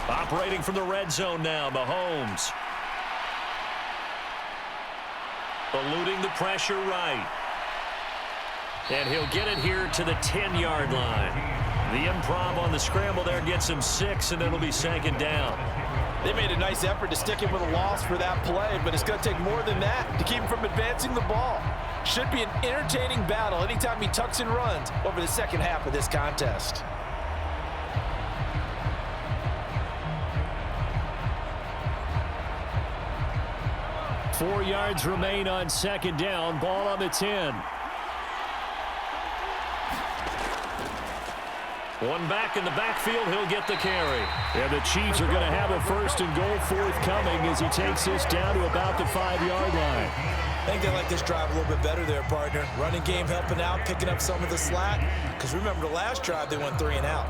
Operating from the red zone now, Mahomes. Eluding the pressure right. And he'll get it here to the 10-yard line. The improv on the scramble there gets him 6, and it'll be 2nd down. They made a nice effort to stick him with a loss for that play, but it's going to take more than that to keep him from advancing the ball. Should be an entertaining battle anytime he tucks and runs over the second half of this contest. 4 yards remain on 2nd down. Ball on the 10. One back in the backfield. He'll get the carry. And the Chiefs are going to have a 1st and goal forthcoming as he takes this down to about the 5-yard line. I think they like this drive a little bit better there, partner. Running game helping out, picking up some of the slack. Because remember, the last drive, they went 3 and out.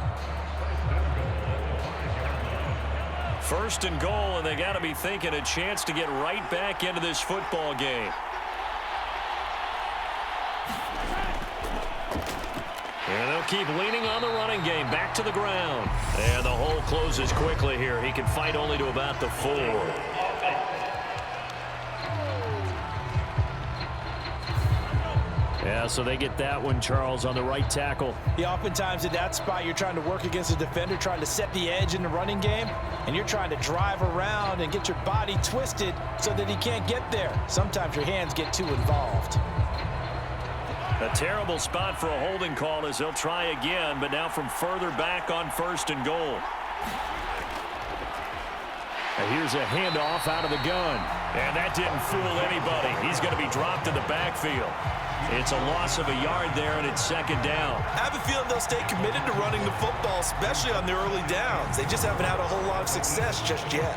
1st and goal, and they got to be thinking a chance to get right back into this football game. And they'll keep leaning on the running game. Back to the ground. And the hole closes quickly here. He can fight only to about the 4. Yeah, so they get that one, Charles, on the right tackle. Yeah, oftentimes at that spot, you're trying to work against a defender, trying to set the edge in the running game, and you're trying to drive around and get your body twisted so that he can't get there. Sometimes your hands get too involved. A terrible spot for a holding call as they'll try again, but now from further back on 1st and goal. And here's a handoff out of the gun. And that didn't fool anybody. He's going to be dropped in the backfield. It's a loss of a yard there, and it's 2nd down. I have a feeling they'll stay committed to running the football, especially on their early downs. They just haven't had a whole lot of success just yet.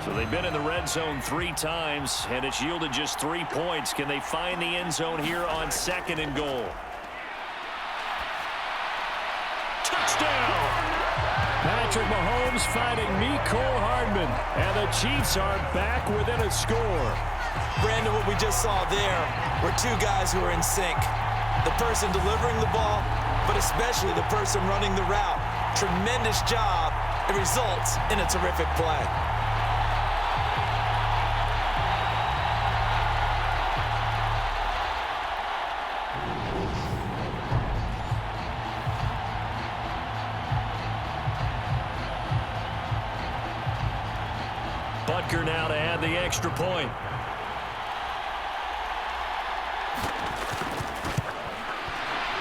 So they've been in the red zone 3 times, and it's yielded just 3 points. Can they find the end zone here on 2nd and goal? Touchdown! Patrick Mahomes finding Mecole Hardman, and the Chiefs are back within a score. Brandon, what we just saw there were 2 guys who are in sync. The person delivering the ball, but especially the person running the route. Tremendous job it results in a terrific play. Butker now to add the extra point.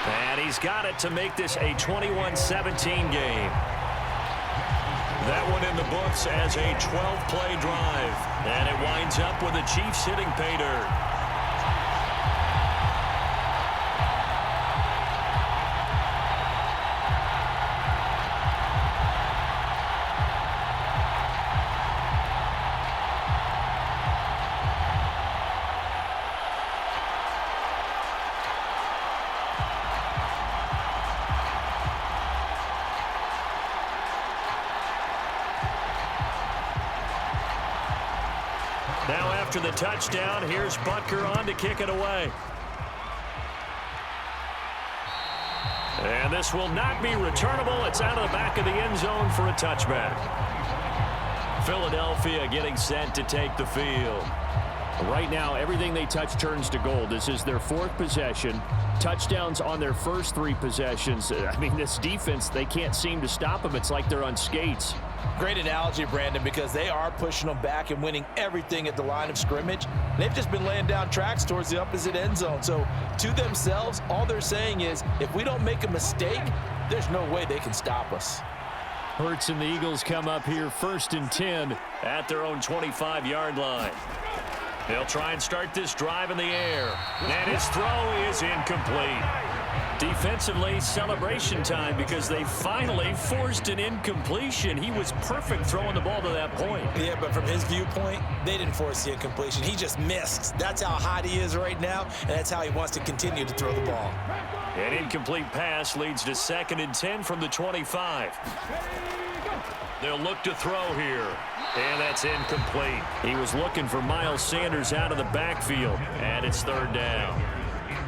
And he's got it to make this a 21-17 game. That one in the books as a 12-play drive. And it winds up with the Chiefs hitting pay dirt. Now after the touchdown, here's Butker on to kick it away. And this will not be returnable. It's out of the back of the end zone for a touchback. Philadelphia getting set to take the field. Right now, everything they touch turns to gold. This is their fourth possession. Touchdowns on their first three possessions. I mean, this defense, they can't seem to stop them. It's like they're on skates. Great analogy, Brandon, because they are pushing them back and winning everything at the line of scrimmage. They've just been laying down tracks towards the opposite end zone. So to themselves, all they're saying is, if we don't make a mistake, there's no way they can stop us. Hurts and the Eagles come up here 1st and 10 at their own 25-yard line. They'll try and start this drive in the air. And his throw is incomplete. Defensively, celebration time because they finally forced an incompletion. He was perfect throwing the ball to that point. Yeah, but from his viewpoint, they didn't force the incompletion. He just missed. That's how hot he is right now, and that's how he wants to continue to throw the ball. An incomplete pass leads to 2nd and 10 from the 25. They'll look to throw here. And that's incomplete. He was looking for Miles Sanders out of the backfield, and it's 3rd down.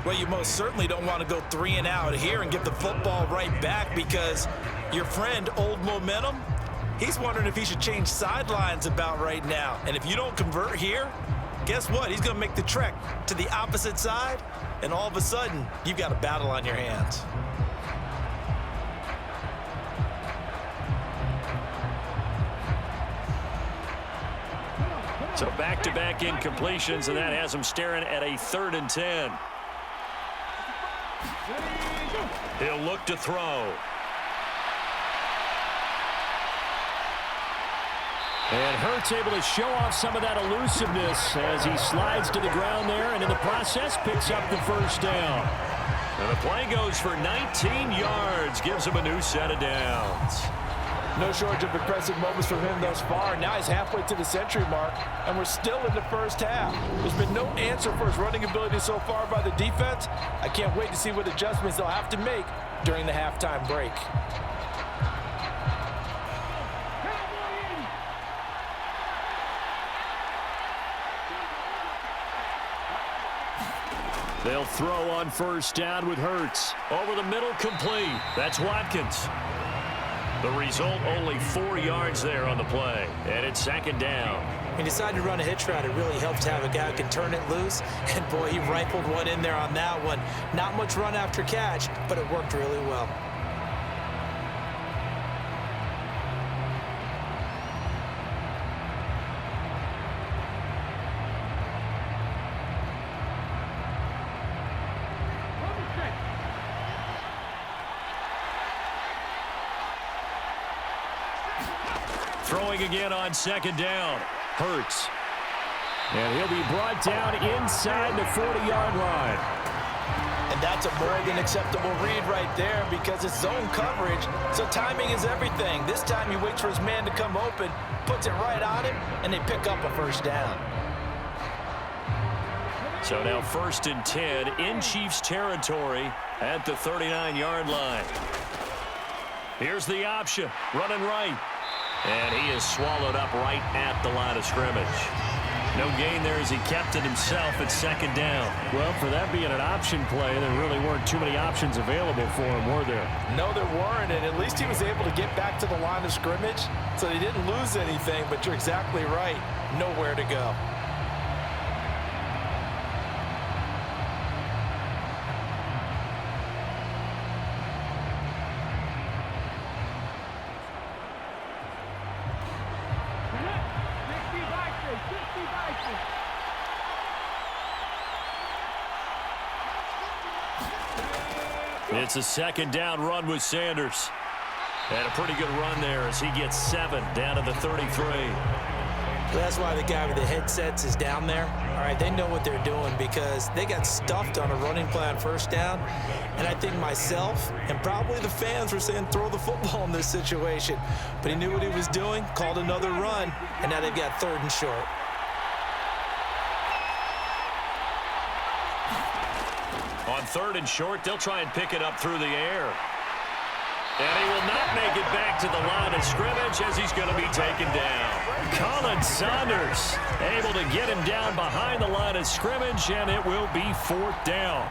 Well, you most certainly don't want to go 3 and out here and give the football right back because your friend, Old Momentum, he's wondering if he should change sidelines about right now. And if you don't convert here, guess what? He's going to make the trek to the opposite side, and all of a sudden, you've got a battle on your hands. So back-to-back incompletions, and that has him staring at a 3rd and 10. He'll look to throw. And Hurts able to show off some of that elusiveness as he slides to the ground there, and in the process picks up the 1st down. And the play goes for 19 yards, gives him a new set of downs. No shortage of impressive moments from him thus far. Now he's halfway to the century mark, and we're still in the first half. There's been no answer for his running ability so far by the defense. I can't wait to see what adjustments they'll have to make during the halftime break. They'll throw on 1st down with Hurts. Over the middle, complete. That's Watkins. The result, only 4 yards there on the play. And it's 2nd down. He decided to run a hitch route. It really helped to have a guy who can turn it loose. And, boy, he rifled one in there on that one. Not much run after catch, but it worked really well. Throwing again on 2nd down. Hurts. And he'll be brought down inside the 40-yard line. And that's a more than acceptable read right there because it's zone coverage, so timing is everything. This time he waits for his man to come open, puts it right on him, and they pick up a 1st down. So now 1st and 10 in Chiefs territory at the 39-yard line. Here's the option, running right. And he is swallowed up right at the line of scrimmage. No gain there as he kept it himself at second down. Well, for that being an option play, there really weren't too many options available for him, were there? No, there weren't, and at least he was able to get back to the line of scrimmage, so he didn't lose anything, but you're exactly right. Nowhere to go. It's a second down run with Sanders. And a pretty good run there as he gets 7 down to the 33. That's why the guy with the headsets is down there. All right, they know what they're doing because they got stuffed on a running play on first down. And I think myself and probably the fans were saying throw the football in this situation. But he knew what he was doing, called another run, and now they've got 3rd and short. On 3rd and short, they'll try and pick it up through the air. And he will not make it back to the line of scrimmage as he's going to be taken down. Colin Saunders able to get him down behind the line of scrimmage, and it will be 4th down.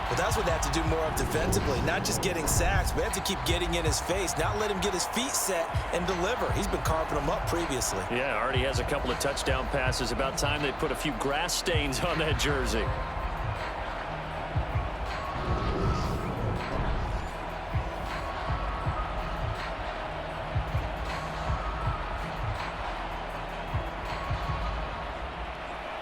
Well, that's what they have to do more of defensively, not just getting sacks, but have to keep getting in his face, not let him get his feet set and deliver. He's been carving them up previously. Yeah, already has a couple of touchdown passes. About time they put a few grass stains on that jersey.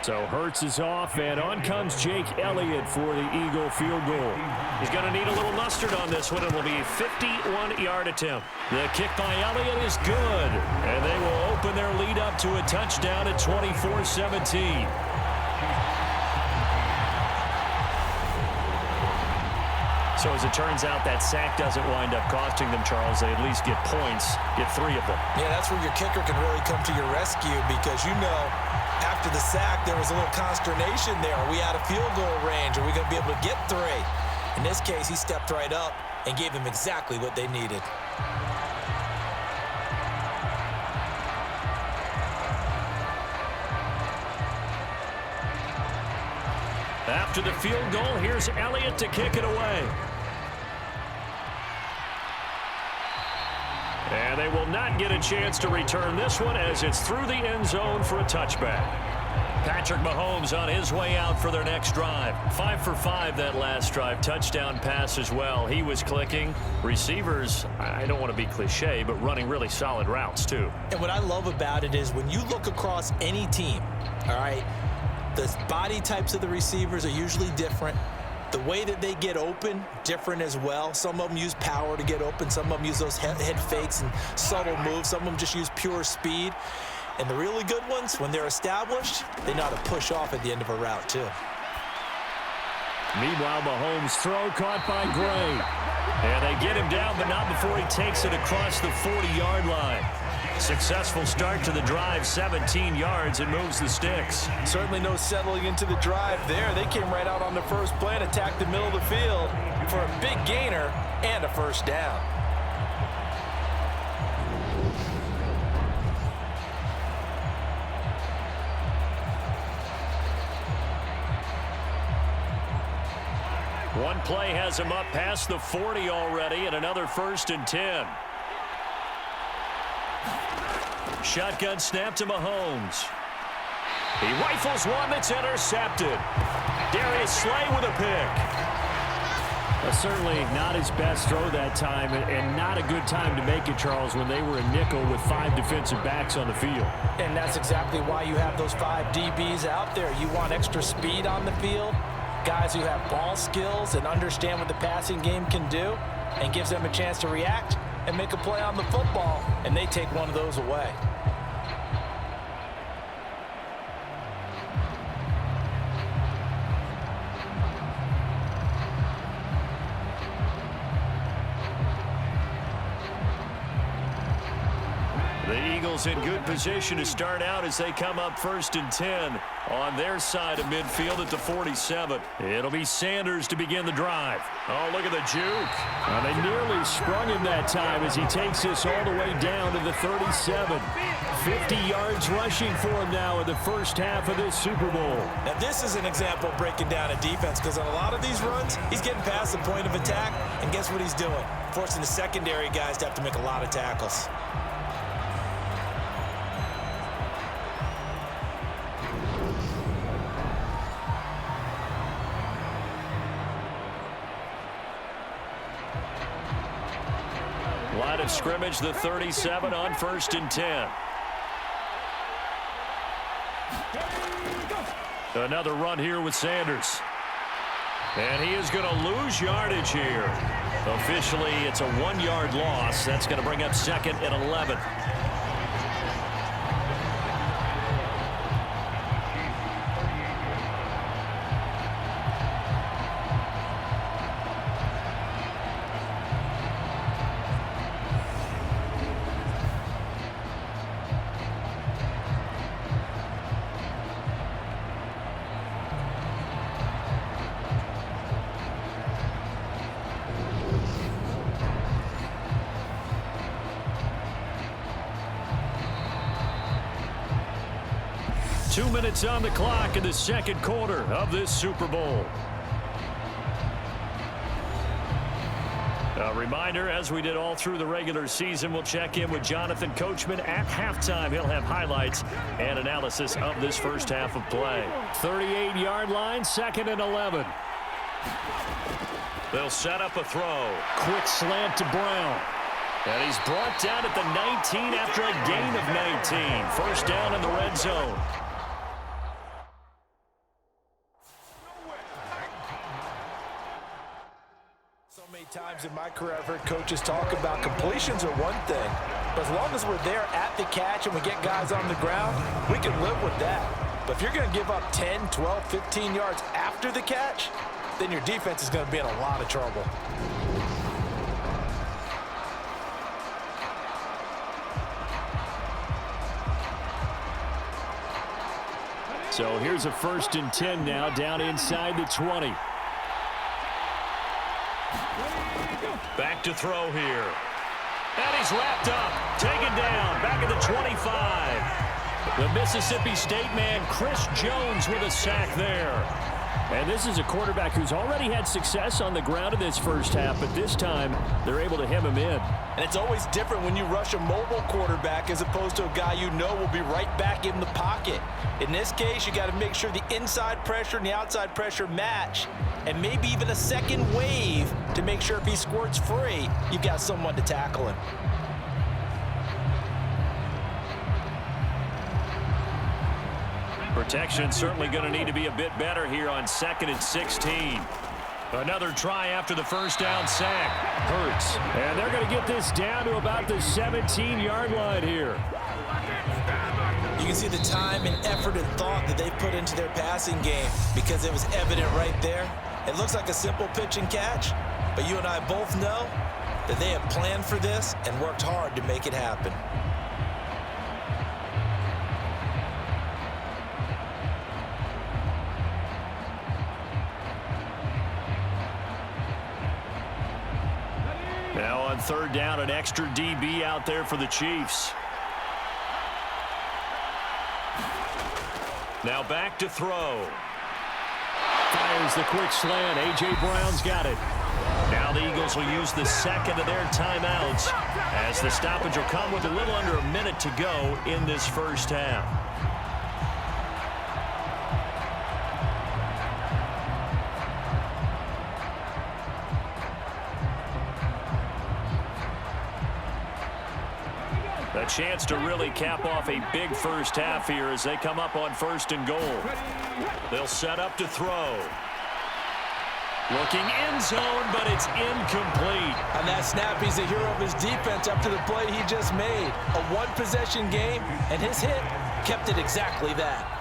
So Hurts is off, and on comes Jake Elliott for the Eagle field goal. He's going to need a little mustard on this one. It will be a 51-yard attempt. The kick by Elliott is good, and they will open their lead up to a touchdown at 24-17. So as it turns out, that sack doesn't wind up costing them, Charles. They at least get points, get 3 of them. Yeah, that's where your kicker can really come to your rescue because, you know, after the sack, there was a little consternation there. Are we out of field goal range? Are we going to be able to get 3? In this case, he stepped right up and gave them exactly what they needed. After the field goal, here's Elliott to kick it away. And they will not get a chance to return this one as it's through the end zone for a touchback. Patrick Mahomes on his way out for their next drive. 5 for 5 that last drive. Touchdown pass as well. He was clicking. Receivers, I don't want to be cliche, but running really solid routes too. And what I love about it is when you look across any team, all right, the body types of the receivers are usually different. The way that they get open, different as well. Some of them use power to get open. Some of them use those head fakes and subtle moves. Some of them just use pure speed. And the really good ones, when they're established, they know how to push off at the end of a route, too. Meanwhile, Mahomes' throw caught by Gray. And they get him down, but not before he takes it across the 40-yard line. Successful start to the drive, 17 yards, and moves the sticks. Certainly no settling into the drive there. They came right out on the first play and attacked the middle of the field for a big gainer and a first down. One play has him up past the 40 already, and another 1st and 10. Shotgun snap to Mahomes. He rifles one that's intercepted. Darius Slay with a pick. Certainly not his best throw that time, and not a good time to make it, Charles, when they were a nickel with 5 defensive backs on the field. And that's exactly why you have those 5 DBs out there. You want extra speed on the field, guys who have ball skills and understand what the passing game can do, and gives them a chance to react and make a play on the football, and they take one of those away. The Eagles Eagles in good position to start out as they come up 1st and 10 on their side of midfield at the 47. It'll be Sanders to begin the drive. Oh, look at the juke. Well, they nearly sprung him that time as he takes this all the way down to the 37. 50 yards rushing for him now in the first half of this Super Bowl. Now, this is an example of breaking down a defense, because on a lot of these runs, he's getting past the point of attack, and guess what he's doing? Forcing the secondary guys to have to make a lot of tackles. Line of scrimmage, the 37 on 1st and 10. Another run here with Sanders. And he is going to lose yardage here. Officially, it's a 1-yard loss. That's going to bring up 2nd and 11. Two minutes on the clock in the second quarter of this Super Bowl. A reminder, as we did all through the regular season, we'll check in with Jonathan Coachman at halftime. He'll have highlights and analysis of this first half of play. 38-yard line, 2nd and 11. They'll set up a throw. Quick slant to Brown. And he's brought down at the 19 after a gain of 19. First down in the red zone. Times in my career I've heard coaches talk about completions are one thing, but as long as we're there at the catch and we get guys on the ground, we can live with that. But if you're going to give up 10, 12, 15 yards after the catch, then your defense is going to be in a lot of trouble. So here's a 1st and 10 now, down inside the 20. Back to throw here. And he's wrapped up. Taken down. Back at the 25. The Mississippi State man, Chris Jones, with a sack there. And this is a quarterback who's already had success on the ground in this first half, but this time they're able to hem him in. And it's always different when you rush a mobile quarterback as opposed to a guy you know will be right back in the pocket. In this case, you got to make sure the inside pressure and the outside pressure match, and maybe even a second wave to make sure if he squirts free, you've got someone to tackle him. Protection certainly going to need to be a bit better here on 2nd and 16. Another try after the first down sack. Hurts. And they're going to get this down to about the 17-yard line here. You can see the time and effort and thought that they put into their passing game because it was evident right there. It looks like a simple pitch and catch, but you and I both know that they have planned for this and worked hard to make it happen. Now on 3rd down, an extra DB out there for the Chiefs. Now back to throw. Fires the quick slant. A.J. Brown's got it. Now the Eagles will use the second of their timeouts as the stoppage will come with a little under a minute to go in this first half. A chance to really cap off a big first half here as they come up on 1st and goal. They'll set up to throw. Looking end zone, but it's incomplete. On that snap, he's the hero of his defense up to the play he just made. A one-possession game, and his hit kept it exactly that.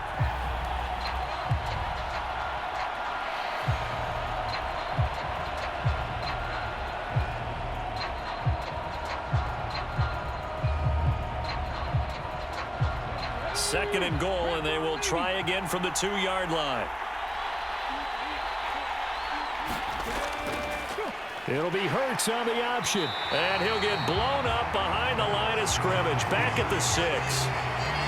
2nd and goal, and they will try again from the 2-yard line. It'll be Hurts on the option. And he'll get blown up behind the line of scrimmage, back at the 6.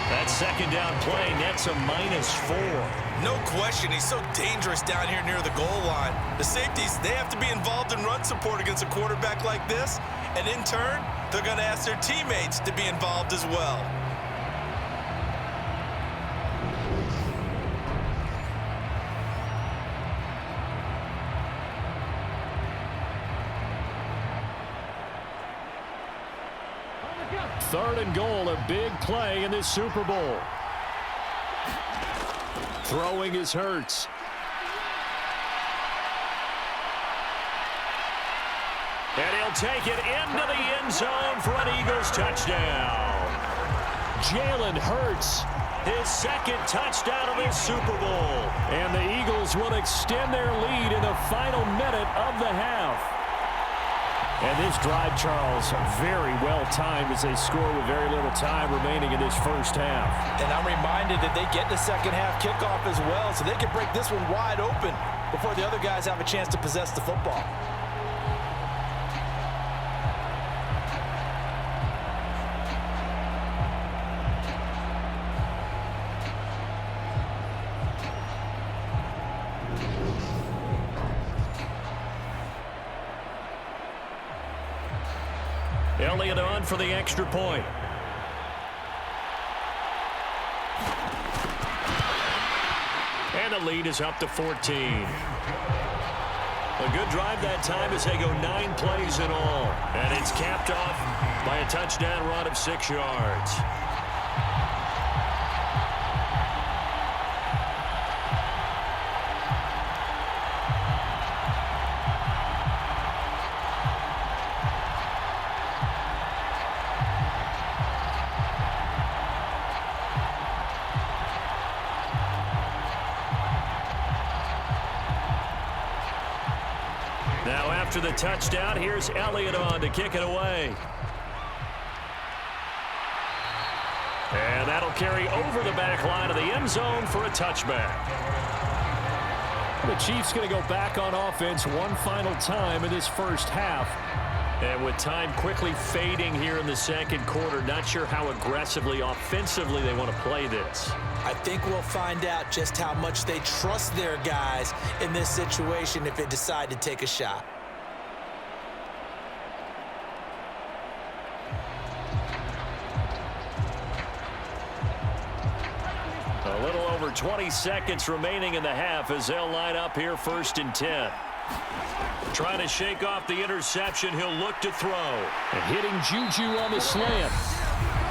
That 2nd down play nets a -4. No question, he's so dangerous down here near the goal line. The safeties, they have to be involved in run support against a quarterback like this, and in turn, they're going to ask their teammates to be involved as well. Third and goal, a big play in this Super Bowl. Throwing is Hurts. And he'll take it into the end zone for an Eagles touchdown. Jalen Hurts. His 2nd touchdown of this Super Bowl. And the Eagles will extend their lead in the final minute of the half. And this drive, Charles, very well timed as they score with very little time remaining in this first half. And I'm reminded that they get the second half kickoff as well, so they can break this one wide open before the other guys have a chance to possess the football. Elliott on for the extra point. And the lead is up to 14. A good drive that time as they go 9 plays in all. And it's capped off by a touchdown run of 6 yards. Now after the touchdown, here's Elliott on to kick it away. And that'll carry over the back line of the end zone for a touchback. The Chiefs going to go back on offense one final time in this first half. And with time quickly fading here in the 2nd quarter, not sure how aggressively, offensively they want to play this. I think we'll find out just how much they trust their guys in this situation if they decide to take a shot. A little over 20 seconds remaining in the half as they'll line up here 1st and 10. Trying to shake off the interception, he'll look to throw. And hitting Juju on the slant.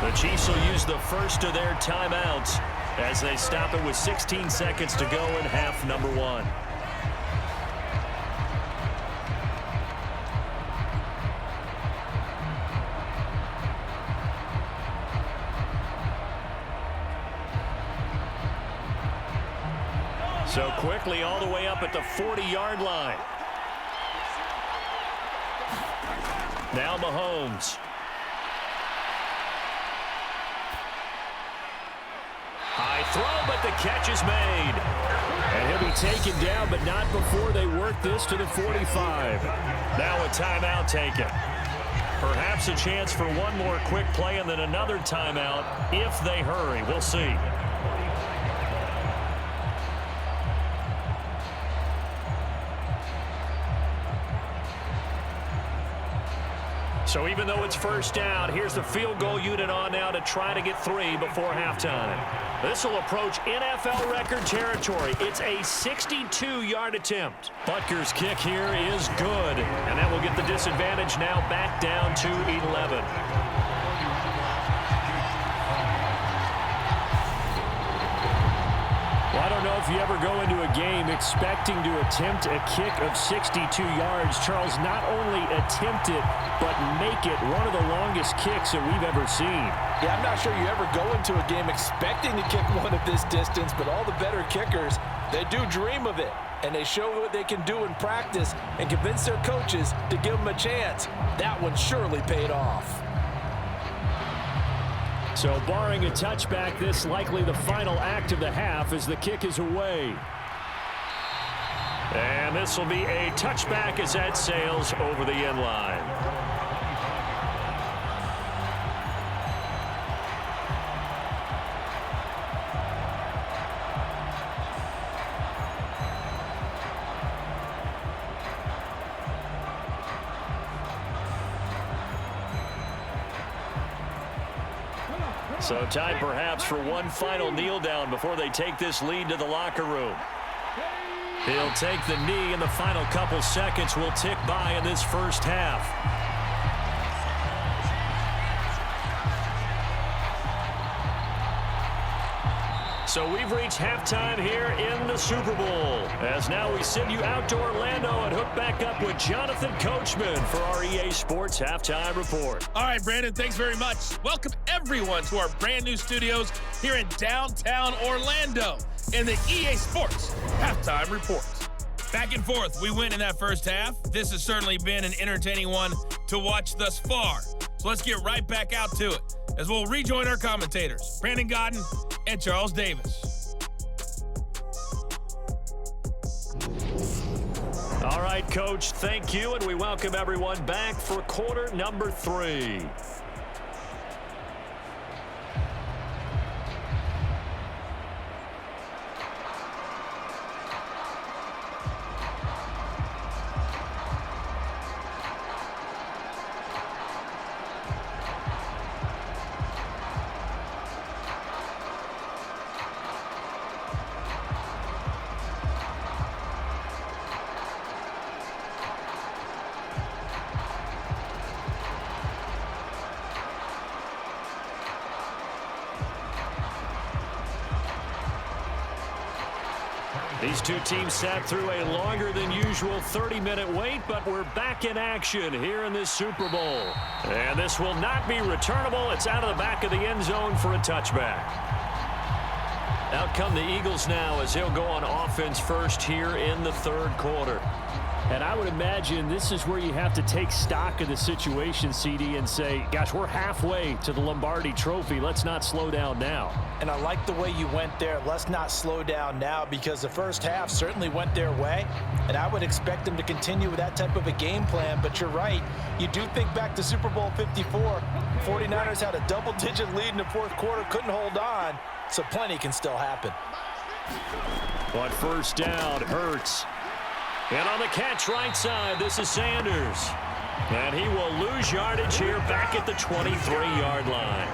The Chiefs will use the first of their timeouts as they stop it with 16 seconds to go in half number 1. So quickly all the way up at the 40-yard line. Now Mahomes. High throw, but the catch is made. And he'll be taken down, but not before they work this to the 45. Now a timeout taken. Perhaps a chance for one more quick play and then another timeout if they hurry. We'll see. So even though it's first down, here's the field goal unit on now to try to get 3 before halftime. This will approach NFL record territory. It's a 62-yard attempt. Butker's kick here is good, and that will get the disadvantage now back down to 11. Well, I don't know if you ever go into a game expecting to attempt a kick of 62 yards. Charles, not only attempt it, but make it one of the longest kicks that we've ever seen. Yeah, I'm not sure you ever go into a game expecting to kick one of this distance, but all the better kickers, they do dream of it. And they show what they can do in practice and convince their coaches to give them a chance. That one surely paid off. So barring a touchback, this likely the final act of the half as the kick is away. And this will be a touchback as that sails over the end line. So time perhaps for one final kneel down before they take this lead to the locker room. He'll take the knee, and the final couple seconds will tick by in this first half. So we've reached halftime here in the Super Bowl. As now we send you out to Orlando and hook back up with Jonathan Coachman for our EA Sports Halftime Report. All right, Brandon, thanks very much. Welcome everyone to our brand new studios here in downtown Orlando in the EA Sports Halftime Report. Back and forth, we win in that first half. This has certainly been an entertaining one to watch thus far. So let's get right back out to it as we'll rejoin our commentators, Brandon Godden and Charles Davis. All right, Coach, thank you, and we welcome everyone back for quarter number 3. These two teams sat through a longer than usual 30-minute wait, but we're back in action here in this Super Bowl. And this will not be returnable. It's out of the back of the end zone for a touchback. Out come the Eagles now as they'll go on offense first here in the third quarter. And I would imagine this is where you have to take stock of the situation, CD, and say, gosh, we're halfway to the Lombardi Trophy. Let's not slow down now. And I like the way you went there. Let's not slow down now, because the first half certainly went their way. And I would expect them to continue with that type of a game plan. But you're right. You do think back to Super Bowl 54. 49ers had a double-digit lead in the fourth quarter, couldn't hold on. So plenty can still happen. But first down, Hurts. And on the catch right side, this is Sanders. And he will lose yardage here back at the 23-yard line.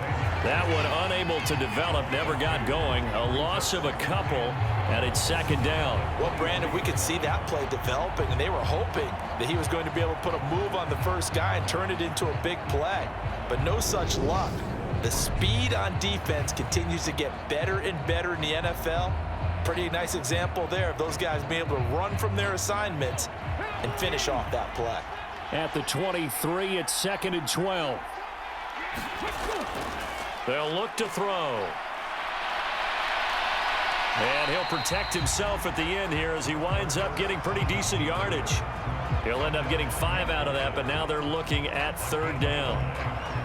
That one unable to develop, never got going. A loss of a couple, and it's second down. Well, Brandon, we could see that play developing, and they were hoping that he was going to be able to put a move on the first guy and turn it into a big play. But no such luck. The speed on defense continues to get better and better in the NFL. Pretty nice example there of those guys being able to run from their assignments and finish off that play. At the 23, it's second and 12. They'll look to throw. And he'll protect himself at the end here as he winds up getting pretty decent yardage. He'll end up getting 5 out of that, but now they're looking at third down.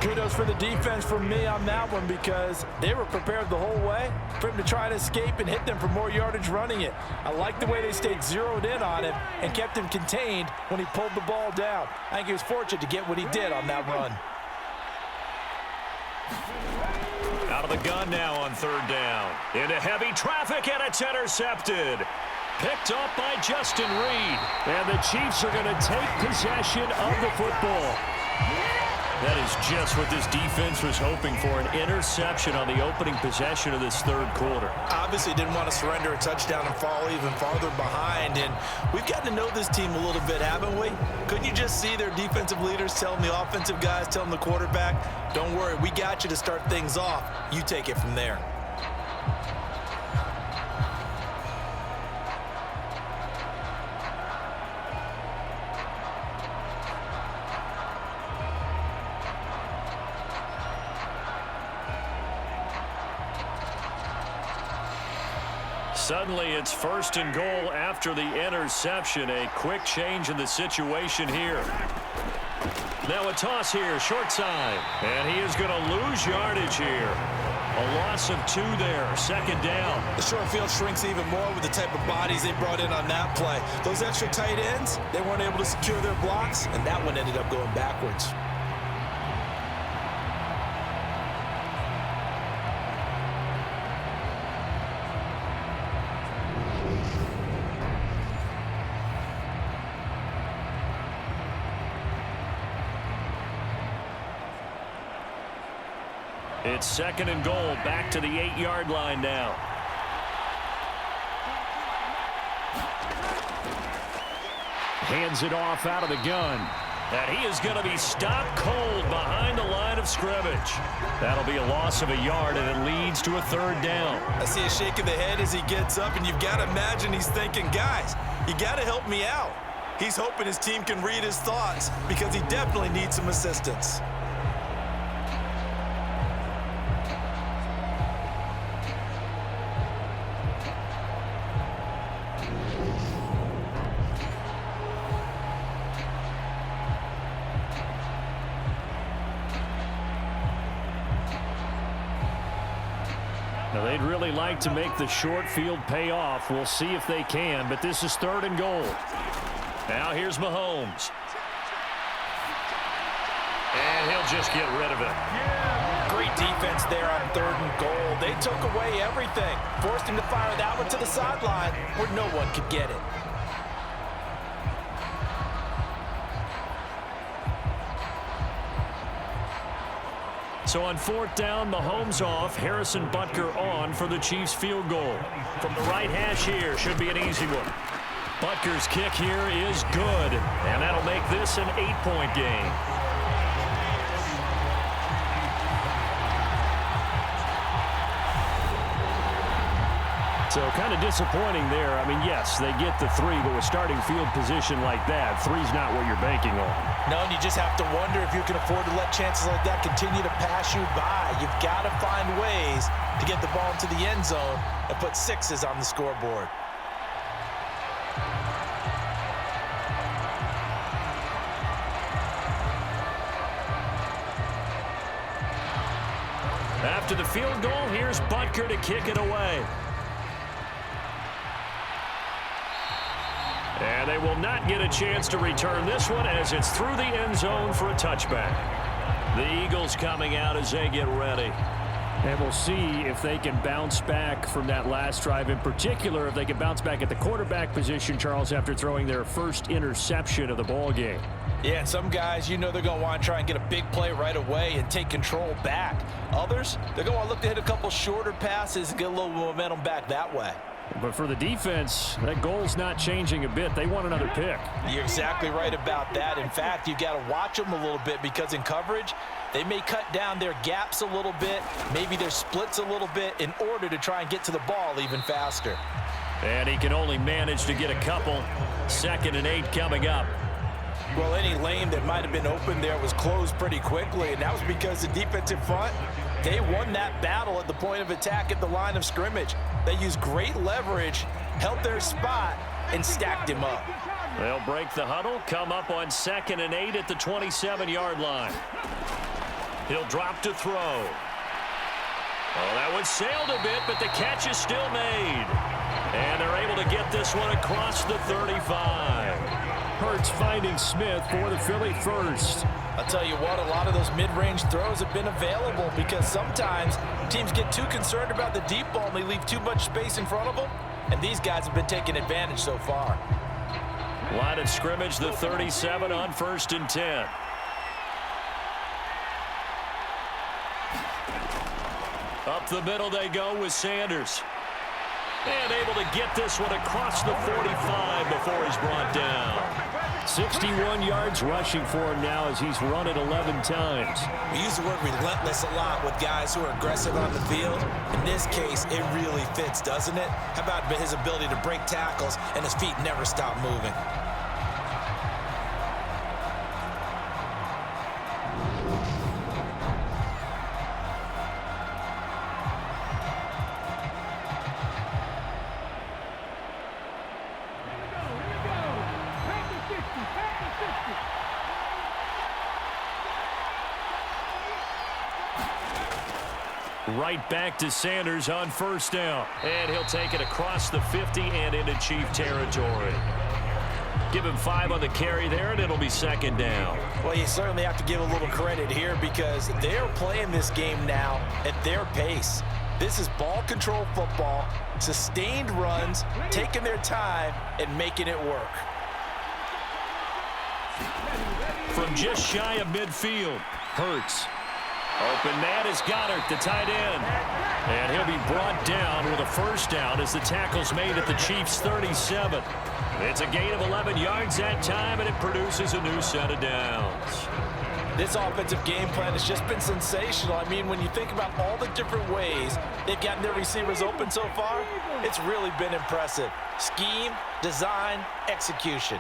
Kudos for the defense from me on that one, because they were prepared the whole way for him to try and escape and hit them for more yardage running it. I like the way they stayed zeroed in on him and kept him contained when he pulled the ball down. I think he was fortunate to get what he did on that run. Out of the gun now on third down. Into heavy traffic, and it's intercepted. Picked up by Justin Reed. And the Chiefs are going to take possession of the football. That is just what this defense was hoping for, an interception on the opening possession of this third quarter. Obviously didn't want to surrender a touchdown and fall even farther behind, and we've gotten to know this team a little bit, haven't we? Couldn't you just see their defensive leaders telling the offensive guys, telling the quarterback, don't worry, we got you to start things off. You take it from there. Suddenly, it's first and goal after the interception. A quick change in the situation here. Now a toss here, short side. And he is going to lose yardage here. A loss of 2 there, second down. The short field shrinks even more with the type of bodies they brought in on that play. Those extra tight ends, they weren't able to secure their blocks, and that one ended up going backwards. It's second and goal, back to the 8-yard line now. Hands it off out of the gun. And he is going to be stopped cold behind the line of scrimmage. That'll be a loss of a yard, and it leads to a third down. I see a shake of the head as he gets up, and you've got to imagine he's thinking, guys, you got to help me out. He's hoping his team can read his thoughts because he definitely needs some assistance. Now, they'd really like to make the short field pay off. We'll see if they can, but this is third and goal. Now here's Mahomes. And he'll just get rid of it. Great defense there on third and goal. They took away everything. Forced him to fire that one to the sideline where no one could get it. So on fourth down, Mahomes off, Harrison Butker on for the Chiefs field goal. From the right hash here, should be an easy one. Butker's kick here is good, and that'll make this an 8-point game. So kind of disappointing there. I mean, yes, they get the 3, but with starting field position like that, 3's not what you're banking on. No, and you just have to wonder if you can afford to let chances like that continue to pass you by. You've got to find ways to get the ball into the end zone and put 6s on the scoreboard. After the field goal, here's Butker to kick it away. And they will not get a chance to return this one as it's through the end zone for a touchback. The Eagles coming out as they get ready. And we'll see if they can bounce back from that last drive. In particular, if they can bounce back at the quarterback position, Charles, after throwing their first interception of the ball game. Yeah, and some guys, you know they're going to want to try and get a big play right away and take control back. Others, they're going to want to look to hit a couple shorter passes and get a little momentum back that way. But for the defense, that goal's not changing a bit. They want another pick. You're exactly right about that. In fact, you've got to watch them a little bit because in coverage, they may cut down their gaps a little bit, maybe their splits a little bit in order to try and get to the ball even faster. And he can only manage to get a couple. 2nd and 8 coming up. Well, any lane that might have been open there was closed pretty quickly, and that was because the defensive front, they won that battle at the point of attack at the line of scrimmage. They used great leverage, held their spot, and stacked him up. They'll break the huddle, come up on 2nd and 8 at the 27-yard line. He'll drop to throw. Oh, that one sailed a bit, but the catch is still made. And they're able to get this one across the 35. Hurts finding Smith for the Philly first. I'll tell you what, a lot of those mid-range throws have been available because sometimes teams get too concerned about the deep ball and they leave too much space in front of them, and these guys have been taking advantage so far. Line of scrimmage, the 37 on 1st and 10. Up the middle they go with Sanders. And able to get this one across the 45 before he's brought down. 61 yards rushing for him now as he's run it 11 times. We use the word relentless a lot with guys who are aggressive on the field. In this case, it really fits, doesn't it? How about his ability to break tackles and his feet never stop moving? right back to Sanders on first down. And he'll take it across the 50 and into Chief territory. Give him 5 on the carry there, and it'll be second down. Well, you certainly have to give a little credit here because they're playing this game now at their pace. This is ball control football, sustained runs, taking their time and making it work. From just shy of midfield, Hurts. Open man is Goddard, the tight end. And he'll be brought down with a first down as the tackle's made at the Chiefs' 37. It's a gain of 11 yards that time, and it produces a new set of downs. This offensive game plan has just been sensational. I mean, when you think about all the different ways they've gotten their receivers open so far, it's really been impressive. Scheme, design, execution.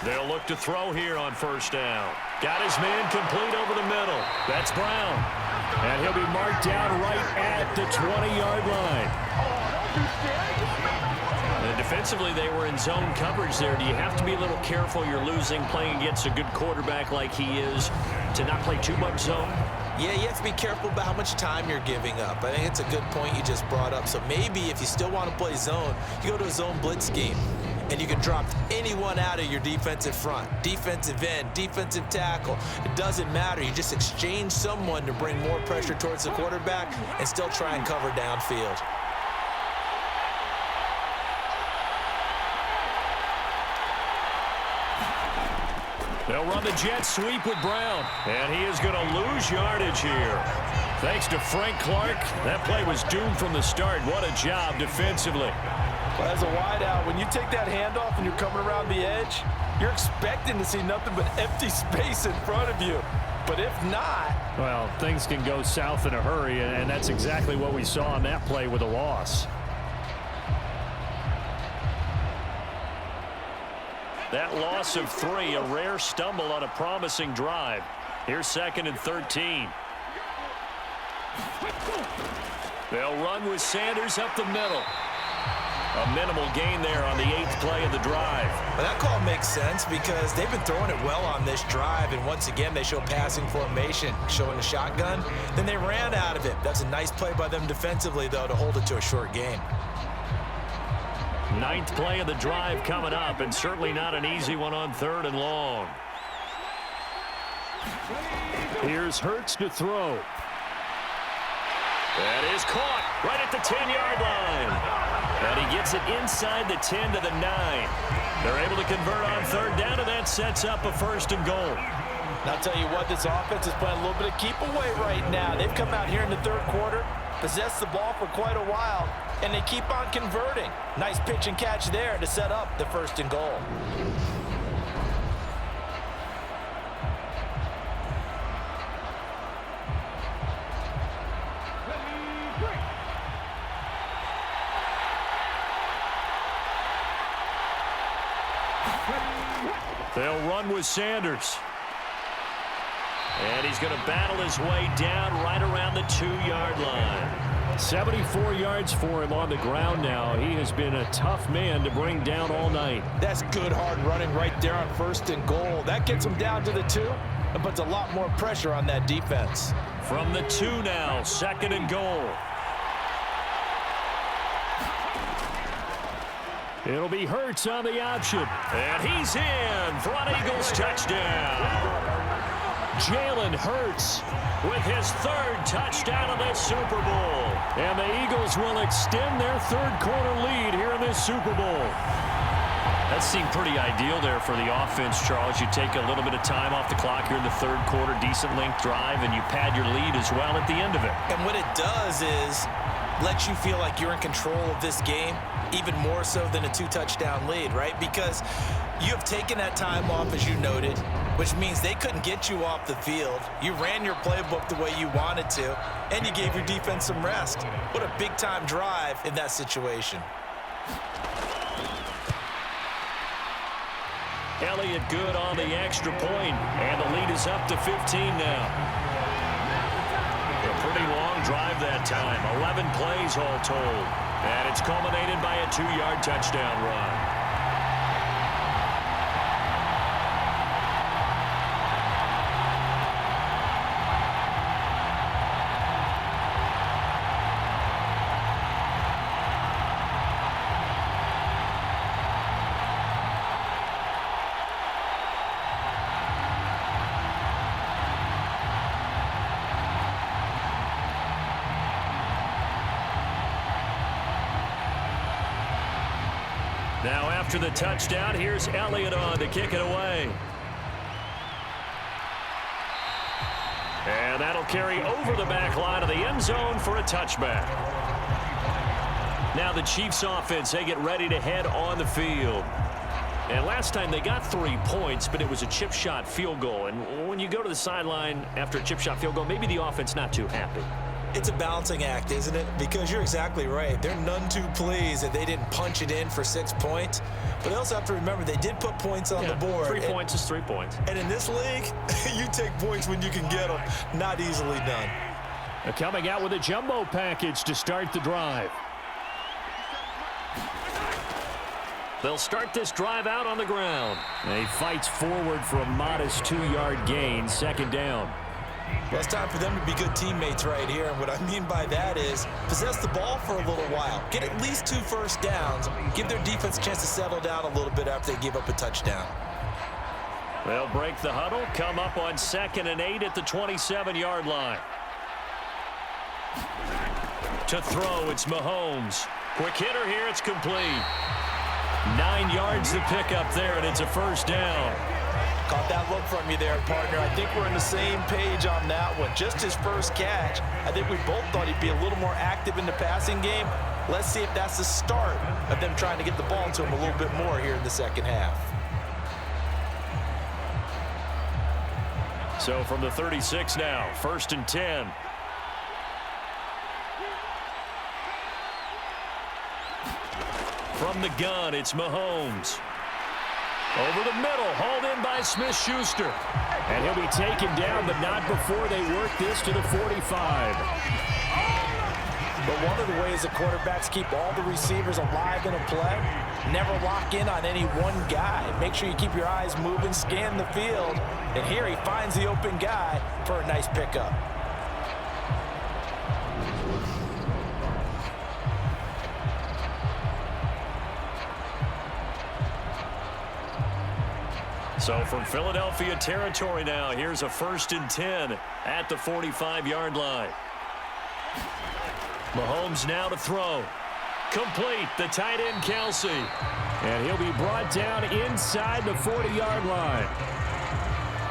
They'll look to throw here on first down. Got his man complete over the middle. That's Brown. And he'll be marked down right at the 20-yard line. And defensively, they were in zone coverage there. Do you have to be a little careful? You're losing, playing against a good quarterback like he is, to not play too much zone? Yeah, you have to be careful about how much time you're giving up. I think it's a good point you just brought up. So maybe if you still want to play zone, you go to a zone blitz scheme. And you can drop anyone out of your defensive front, defensive end, defensive tackle. It doesn't matter. You just exchange someone to bring more pressure towards the quarterback and still try and cover downfield. They'll run the jet sweep with Brown. And he is going to lose yardage here. Thanks to Frank Clark, that play was doomed from the start. What a job defensively. Well, as a wideout, when you take that handoff and you're coming around the edge, you're expecting to see nothing but empty space in front of you. But if not... Well, things can go south in a hurry, and that's exactly what we saw on that play with a loss. That loss of 3, a rare stumble on a promising drive. Here's 2nd and 13. They'll run with Sanders up the middle. A minimal gain there on the 8th play of the drive. Well, that call makes sense because they've been throwing it well on this drive, and once again they show passing formation, showing a shotgun. Then they ran out of it. That's a nice play by them defensively, though, to hold it to a short gain. 9th play of the drive coming up, and certainly not an easy one on 3rd and long. Here's Hurts to throw. That is caught right at the 10-yard line. And he gets it inside the 10 to the 9. They're able to convert on 3rd down, and that sets up a 1st and goal. And I'll tell you what, this offense is playing a little bit of keep away right now. They've come out here in the 3rd quarter, possessed the ball for quite a while, and they keep on converting. Nice pitch and catch there to set up the 1st and goal. They'll run with Sanders. And he's going to battle his way down right around the 2-yard line. 74 yards for him on the ground now. He has been a tough man to bring down all night. That's good hard running right there on 1st and goal. That gets him down to the 2 and puts a lot more pressure on that defense. From the 2 now, 2nd and goal. It'll be Hurts on the option. And he's in for an Eagles touchdown. Jalen Hurts with his 3rd touchdown of this Super Bowl. And the Eagles will extend their 3rd quarter lead here in this Super Bowl. That seemed pretty ideal there for the offense, Charles. You take a little bit of time off the clock here in the 3rd quarter, decent length drive, and you pad your lead as well at the end of it. And what it does is let you feel like you're in control of this game, even more so than a 2-touchdown lead, right? Because you have taken that time off, as you noted, which means they couldn't get you off the field. You ran your playbook the way you wanted to, and you gave your defense some rest. What a big-time drive in that situation. Elliott good on the extra point, and the lead is up to 15 now. A pretty long drive that time, 11 plays all told. And it's culminated by a 2-yard touchdown run. Now after the touchdown, here's Elliott on to kick it away. And that'll carry over the back line of the end zone for a touchback. Now the Chiefs offense, they get ready to head on the field. And last time they got 3 points, but it was a chip shot field goal. And when you go to the sideline after a chip shot field goal, maybe the offense not too happy. It's a balancing act, isn't it? Because you're exactly right. They're none too pleased that they didn't punch it in for 6 points. But they also have to remember they did put points on the board. 3 points is 3 points. And in this league, you take points when you can get them. Not easily done. They're coming out with a jumbo package to start the drive. They'll start this drive out on the ground. He fights forward for a modest 2-yard gain, second down. Well, it's time for them to be good teammates right here. And what I mean by that is possess the ball for a little while. Get at least 2 first downs. Give their defense a chance to settle down a little bit after they give up a touchdown. They'll break the huddle, come up on 2nd and 8 at the 27-yard line. To throw, it's Mahomes. Quick hitter here, it's complete. 9 yards to pick up there, and it's a first down. Caught that look from you there, partner. I think we're on the same page on that one. Just his first catch. I think we both thought he'd be a little more active in the passing game. Let's see if that's the start of them trying to get the ball to him a little bit more here in the second half. So from the 36 now, 1st and 10. From the gun, it's Mahomes. Over the middle, hauled in by Smith-Schuster. And he'll be taken down, but not before they work this to the 45. But one of the ways the quarterbacks keep all the receivers alive in a play, never lock in on any one guy. Make sure you keep your eyes moving, scan the field. And here he finds the open guy for a nice pickup. So from Philadelphia territory now, here's a 1st and 10 at the 45-yard line. Mahomes now to throw. Complete, the tight end Kelsey. And he'll be brought down inside the 40-yard line.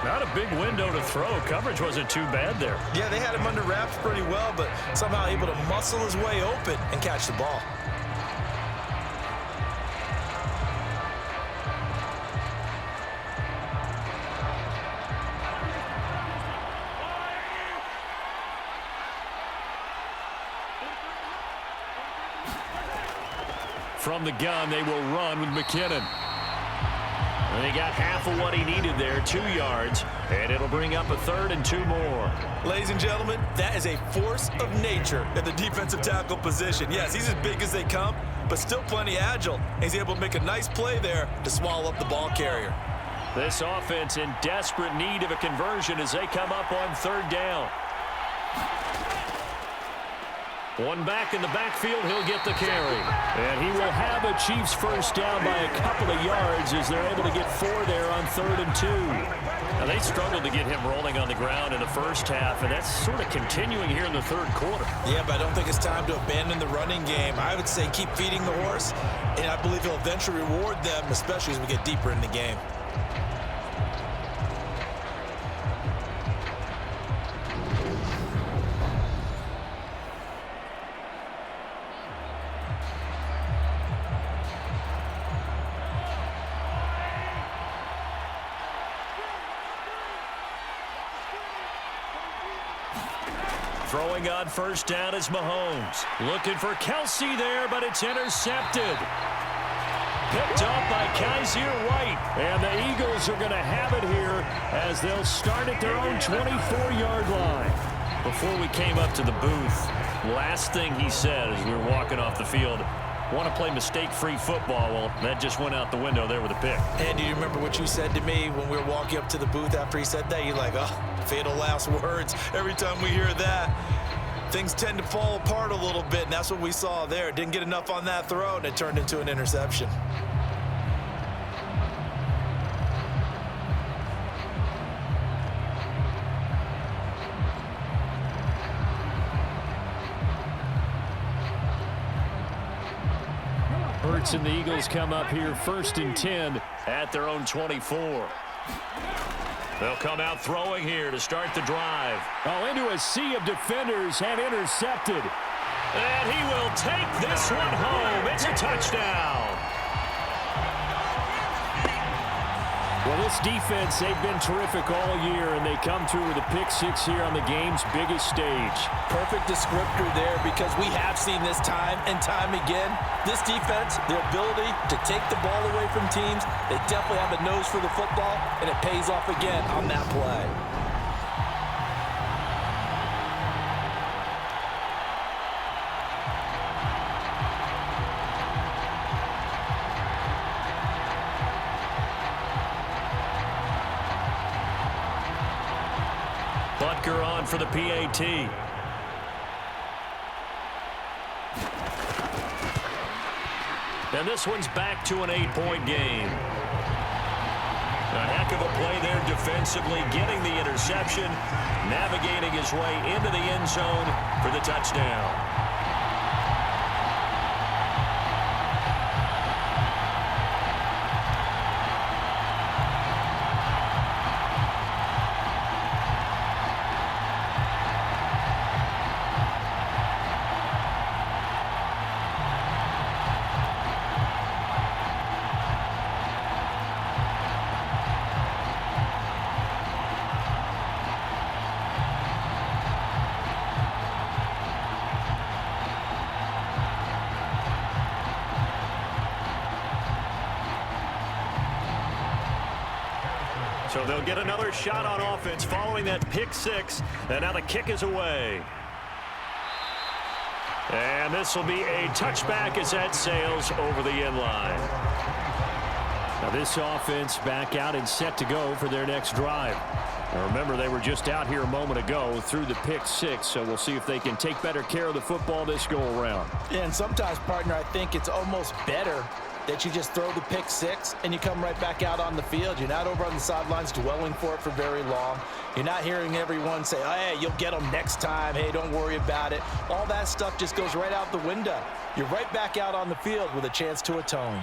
Not a big window to throw. Coverage wasn't too bad there. Yeah, they had him under wraps pretty well, but somehow able to muscle his way open and catch the ball. From the gun, they will run with McKinnon. And they got half of what he needed there, 2 yards, and it'll bring up a 3rd and 2 more. Ladies and gentlemen, that is a force of nature at the defensive tackle position. Yes, he's as big as they come, but still plenty agile. He's able to make a nice play there to swallow up the ball carrier. This offense in desperate need of a conversion as they come up on 3rd down. One back in the backfield, he'll get the carry. And he will have a Chiefs first down by a couple of yards as they're able to get 4 there on 3rd and 2. Now they struggled to get him rolling on the ground in the first half, and that's sort of continuing here in the 3rd quarter. Yeah, but I don't think it's time to abandon the running game. I would say keep feeding the horse, and I believe he'll eventually reward them, especially as we get deeper in the game. Throwing on first down is Mahomes. Looking for Kelsey there, but it's intercepted. Picked up by Kaiser White. And the Eagles are going to have it here as they'll start at their own 24-yard line. Before we came up to the booth, last thing he said as we were walking off the field, want to play mistake-free football. Well, that just went out the window there with a pick. And do you remember what you said to me when we were walking up to the booth after he said that? You're like, oh, fatal last words. Every time we hear that, things tend to fall apart a little bit, and that's what we saw there. Didn't get enough on that throw, and it turned into an interception. Hurts and the Eagles come up here 1st and 10 at their own 24. They'll come out throwing here to start the drive. Oh, into a sea of defenders and intercepted. And he will take this one home. It's a touchdown. Well, this defense, they've been terrific all year, and they come through with a pick six here on the game's biggest stage. Perfect descriptor there, because we have seen this time and time again. This defense, their ability to take the ball away from teams, they definitely have a nose for the football, and it pays off again on that play. Butker on for the PAT. And this one's back to an 8-point game. A heck of a play there defensively, getting the interception, navigating his way into the end zone for the touchdown. So they'll get another shot on offense following that pick six. And now the kick is away. And this will be a touchback as that sails over the end line. Now this offense back out and set to go for their next drive. Now remember, they were just out here a moment ago through the pick six, so we'll see if they can take better care of the football this go around. Yeah, and sometimes, partner, I think it's almost better that you just throw the pick six and you come right back out on the field. You're not over on the sidelines dwelling for it for very long. You're not hearing everyone say, oh, hey, you'll get them next time. Hey, don't worry about it. All that stuff just goes right out the window. You're right back out on the field with a chance to atone.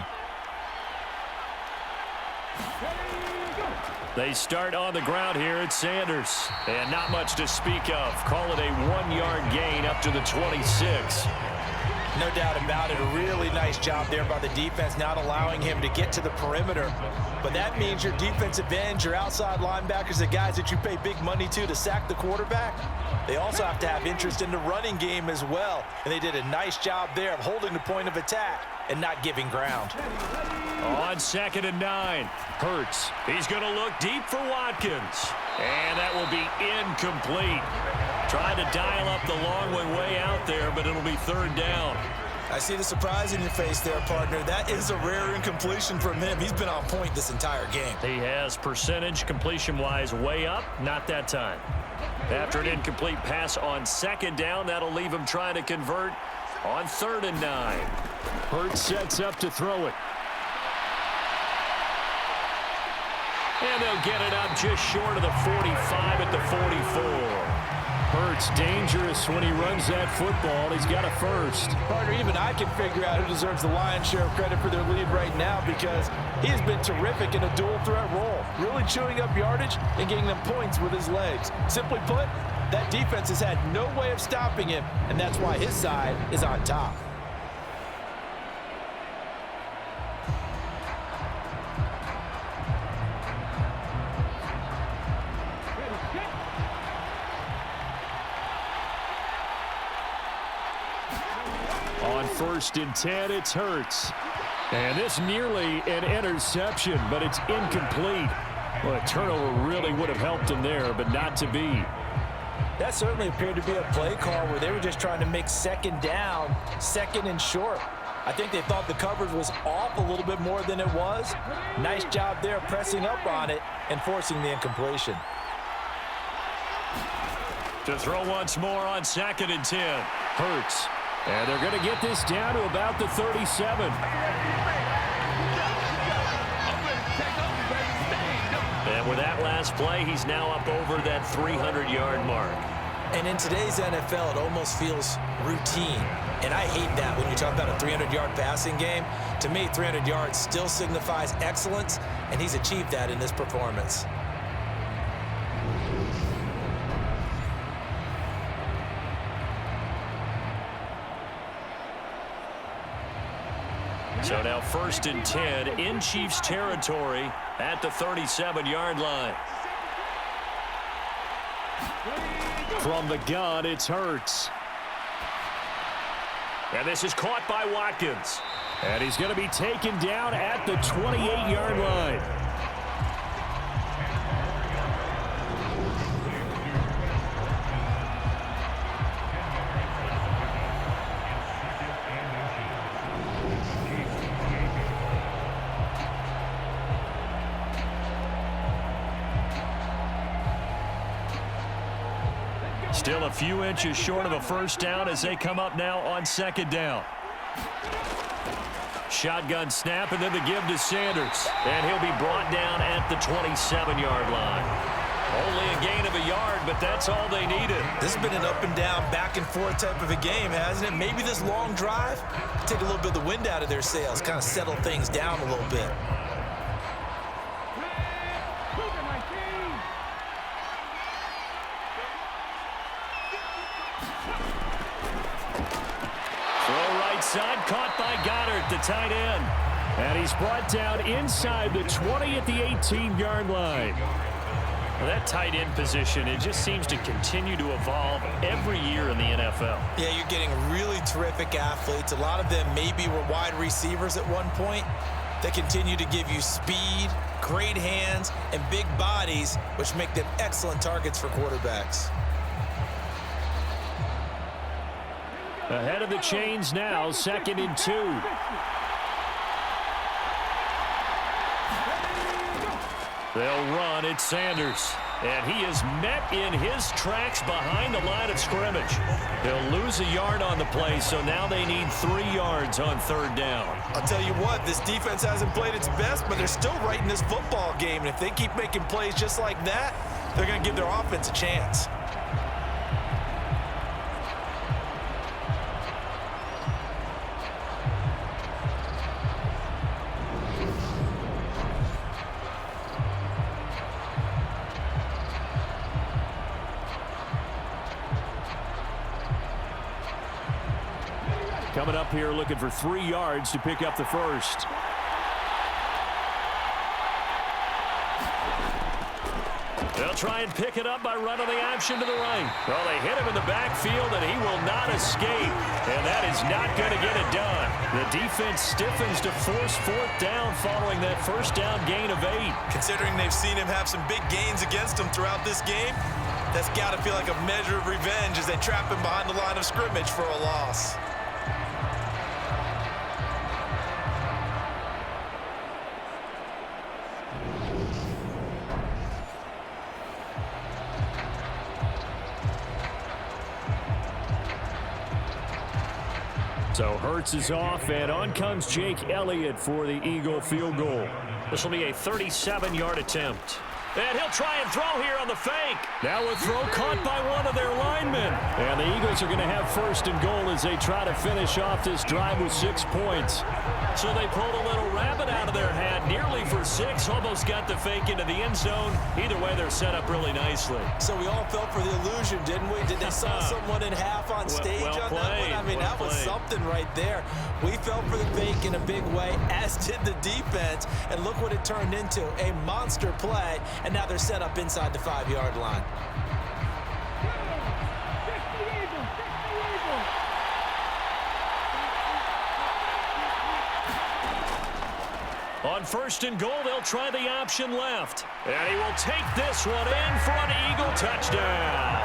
They start on the ground here at Sanders. And not much to speak of. Call it a 1-yard gain up to the 26. No doubt about it. A really nice job there by the defense, not allowing him to get to the perimeter. But that means your defensive ends, your outside linebackers, the guys that you pay big money to sack the quarterback, they also have to have interest in the running game as well. And they did a nice job there of holding the point of attack and not giving ground. On 2nd and 9, Hurts. He's going to look deep for Watkins. And that will be incomplete. Trying to dial up the long one way out there, but it'll be 3rd down. I see the surprise in your face there, partner. That is a rare incompletion from him. He's been on point this entire game. He has percentage completion-wise way up, not that time. After an incomplete pass on 2nd down, that'll leave him trying to convert on 3rd and 9. Hurts sets up to throw it. And they'll get it up just short of the 45 at the 44. Hurts dangerous when he runs that football. He's got a first. Partner, even I can figure out who deserves the lion's share of credit for their lead right now, because he has been terrific in a dual threat role, really chewing up yardage and getting them points with his legs. Simply put, that defense has had no way of stopping him, and that's why his side is on top. On 1st and 10, it's Hurts. And this nearly an interception, but it's incomplete. Well, a turnover really would have helped him there, but not to be. That certainly appeared to be a play call where they were just trying to make 2nd down, 2nd and short. I think they thought the coverage was off a little bit more than it was. Nice job there pressing up on it and forcing the incompletion. To throw once more on 2nd and 10. Hurts. And they're going to get this down to about the 37. And with that last play, he's now up over that 300-yard mark. And in today's NFL, it almost feels routine. And I hate that when you talk about a 300-yard passing game. To me, 300 yards still signifies excellence, and he's achieved that in this performance. So now 1st and 10 in Chiefs territory at the 37-yard line. From the gun, it's Hurts. And this is caught by Watkins. And he's going to be taken down at the 28-yard line. Still a few inches short of a first down as they come up now on 2nd down. Shotgun snap and then the give to Sanders. And he'll be brought down at the 27-yard line. Only a gain of a yard, but that's all they needed. This has been an up and down, back and forth type of a game, hasn't it? Maybe this long drive take a little bit of the wind out of their sails, kind of settle things down a little bit. Side caught by Goddard, the tight end. And he's brought down inside the 20 at the 18-yard line. Well, that tight end position, it just seems to continue to evolve every year in the NFL. Yeah, you're getting really terrific athletes. A lot of them maybe were wide receivers at one point. They continue to give you speed, great hands, and big bodies, which make them excellent targets for quarterbacks. Ahead of the chains now, 2nd and 2. They'll run at Sanders. And he is met in his tracks behind the line of scrimmage. He'll lose a yard on the play, so now they need 3 yards on 3rd down. I'll tell you what, this defense hasn't played its best, but they're still right in this football game. And if they keep making plays just like that, they're going to give their offense a chance. Coming up here looking for 3 yards to pick up the first. They'll try and pick it up by running the option to the right. Well, they hit him in the backfield, and he will not escape. And that is not going to get it done. The defense stiffens to force 4th down following that first down gain of 8. Considering they've seen him have some big gains against them throughout this game, that's got to feel like a measure of revenge as they trap him behind the line of scrimmage for a loss. So Hurts is off, and on comes Jake Elliott for the Eagle field goal. This will be a 37-yard attempt. And he'll try and throw here on the fake. Now a throw caught by one of their linemen. And the Eagles are going to have 1st and goal as they try to finish off this drive with 6 points. So they pulled a little rabbit out of their hat, nearly for 6, almost got the fake into the end zone. Either way, they're set up really nicely. So we all fell for the illusion, didn't we? Did they saw someone in half on stage on that one? I mean, that was something right there. We fell for the fake in a big way, as did the defense. And look what it turned into, a monster play. And now they're set up inside the 5-yard line. On 1st and goal, they'll try the option left. And he will take this one in for an Eagle touchdown.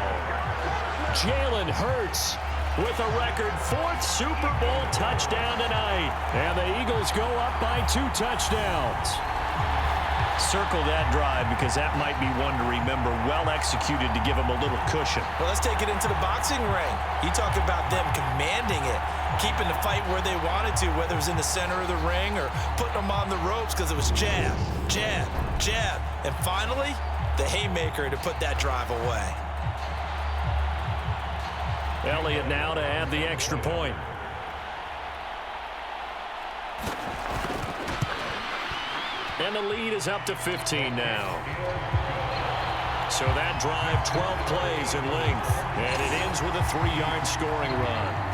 Jalen Hurts with a record 4th Super Bowl touchdown tonight. And the Eagles go up by 2 touchdowns. Circle that drive because that might be one to remember. Well executed to give them a little cushion. Well, let's take it into the boxing ring. You talk about them commanding it, keeping the fight where they wanted to, whether it was in the center of the ring or putting them on the ropes because it was jab, jab, jab. And finally, the haymaker to put that drive away. Elliott now to add the extra point. And the lead is up to 15 now. So that drive, 12 plays in length. And it ends with a 3-yard scoring run.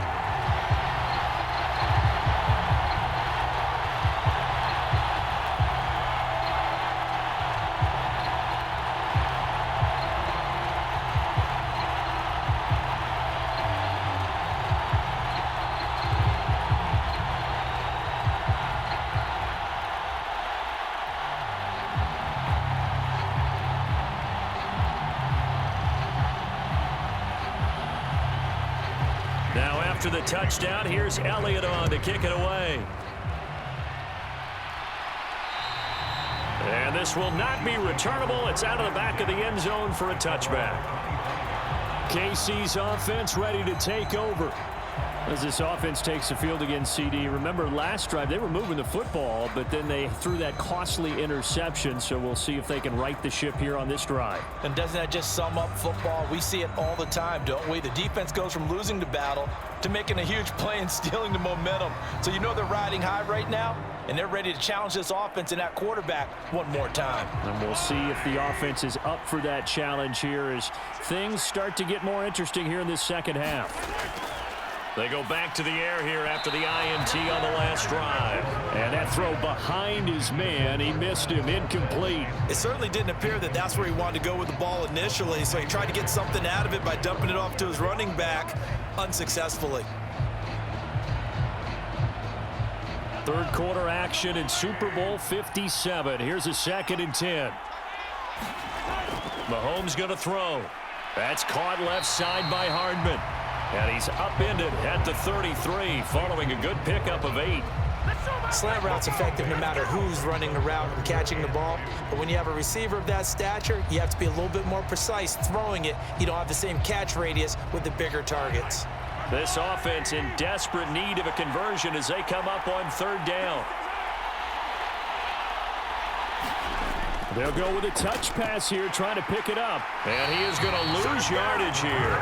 Now after the touchdown, here's Elliott on to kick it away. And this will not be returnable. It's out of the back of the end zone for a touchback. KC's offense ready to take over. As this offense takes the field against CD, remember last drive they were moving the football, but then they threw that costly interception, so we'll see if they can right the ship here on this drive. And doesn't that just sum up football? We see it all the time, don't we? The defense goes from losing the battle to making a huge play and stealing the momentum. So you know they're riding high right now, and they're ready to challenge this offense and that quarterback one more time. And we'll see if the offense is up for that challenge here as things start to get more interesting here in this second half. They go back to the air here after the INT on the last drive. And that throw behind his man, he missed him, incomplete. It certainly didn't appear that that's where he wanted to go with the ball initially, so he tried to get something out of it by dumping it off to his running back unsuccessfully. Third quarter action in Super Bowl 57. Here's a 2nd and 10. Mahomes going to throw. That's caught left side by Hardman. And he's upended at the 33 following a good pickup of 8. Slant route's effective no matter who's running the route and catching the ball. But when you have a receiver of that stature, you have to be a little bit more precise throwing it. You don't have the same catch radius with the bigger targets. This offense in desperate need of a conversion as they come up on 3rd down. They'll go with a touch pass here, trying to pick it up. And he is going to lose yardage here.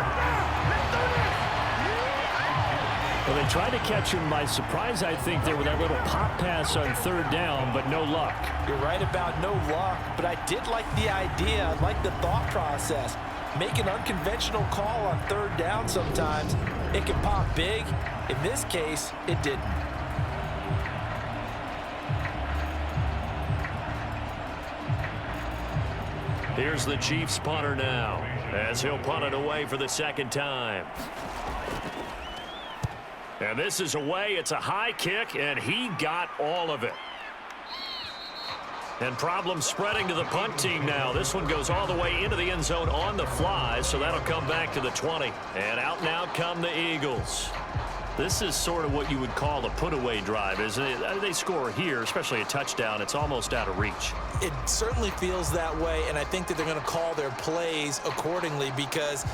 Well, they tried to catch him by surprise, I think, there with that little pop pass on 3rd down, but no luck. You're right about no luck, but I did like the idea. I like the thought process. Make an unconventional call on 3rd down sometimes. It can pop big. In this case, it didn't. Here's the Chiefs punter now, as he'll punt it away for the 2nd time. And this is away. It's a high kick, and he got all of it. And problems spreading to the punt team now. This one goes all the way into the end zone on the fly, so that'll come back to the 20. And out now come the Eagles. This is sort of what you would call a put-away drive, isn't it? They score here, especially a touchdown. It's almost out of reach. It certainly feels that way, and I think that they're going to call their plays accordingly because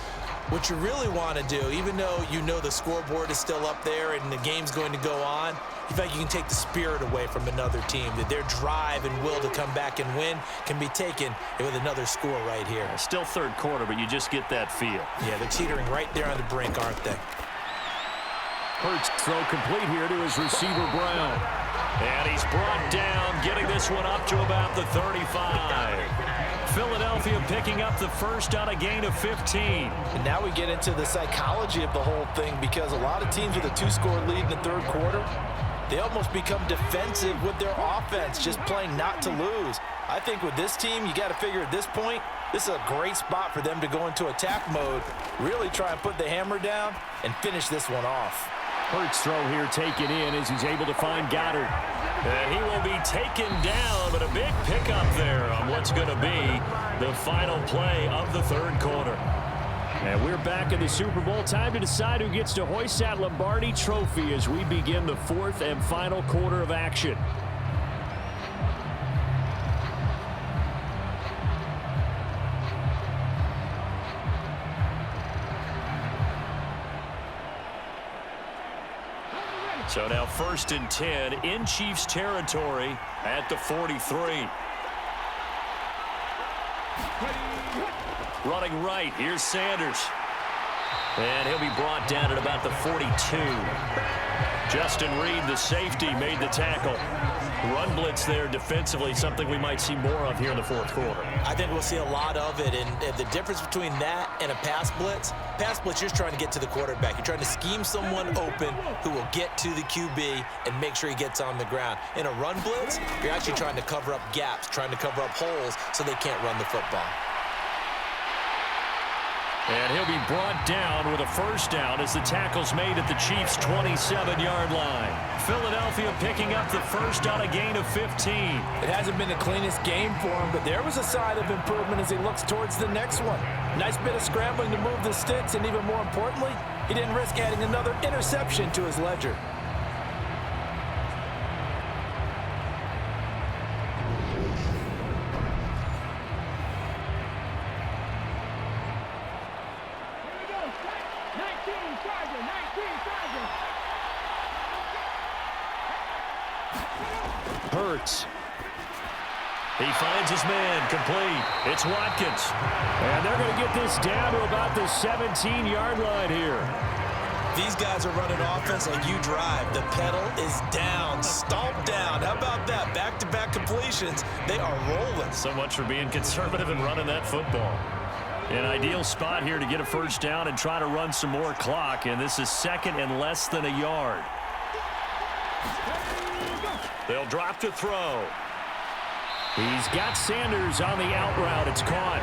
what you really want to do, even though you know the scoreboard is still up there and the game's going to go on, in fact, you can take the spirit away from another team, that their drive and will to come back and win can be taken with another score right here. Still 3rd quarter, but you just get that feel. Yeah, they're teetering right there on the brink, aren't they? Hurts throw complete here to his receiver, Brown. And he's brought down, getting this one up to about the 35. Philadelphia picking up the first on a gain of 15. And now we get into the psychology of the whole thing because a lot of teams with a 2-score lead in the 3rd quarter, they almost become defensive with their offense, just playing not to lose. I think with this team, you got to figure at this point, this is a great spot for them to go into attack mode, really try and put the hammer down and finish this one off. Hurts throw here taken in as he's able to find Goddard. And he will be taken down, but a big pickup there on what's going to be the final play of the 3rd quarter. And we're back in the Super Bowl. Time to decide who gets to hoist that Lombardi trophy as we begin the 4th and final quarter of action. So now 1st and 10 in Chiefs territory at the 43. Running right, here's Sanders. And he'll be brought down at about the 42. Justin Reed, the safety, made the tackle. Run blitz there defensively, something we might see more of here in the fourth quarter. I think we'll see a lot of it, and the difference between that and a pass blitz, you're just trying to get to the quarterback. You're trying to scheme someone open who will get to the QB and make sure he gets on the ground. In a run blitz, you're actually trying to cover up gaps, trying to cover up holes so they can't run the football. And he'll be brought down with a first down as the tackle's made at the Chiefs' 27-yard line. Philadelphia picking up the first on a gain of 15. It hasn't been the cleanest game for him, but there was a sign of improvement as he looks towards the next one. Nice bit of scrambling to move the sticks, and even more importantly, he didn't risk adding another interception to his ledger. Hurts. He finds his man, complete. It's Watkins. And they're going to get this down to about the 17-yard line here. These guys are running offense like you drive. The pedal is down, stomped down. How about that? Back-to-back completions. They are rolling. So much for being conservative and running that football. An ideal spot here to get a first down and try to run some more clock, and this is second and less than a yard. They'll drop to throw. He's got Sanders on the out route. It's caught.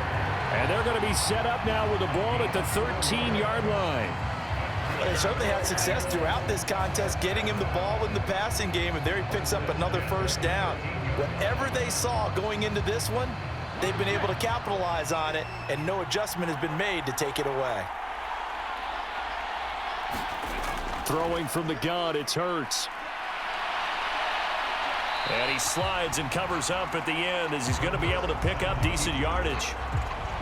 And they're going to be set up now with the ball at the 13-yard line. Well, they certainly had success throughout this contest getting him the ball in the passing game, and there he picks up another first down. Whatever they saw going into this one, they've been able to capitalize on it, and no adjustment has been made to take it away. Throwing from the gun, it's Hurts. And he slides and covers up at the end as he's going to be able to pick up decent yardage.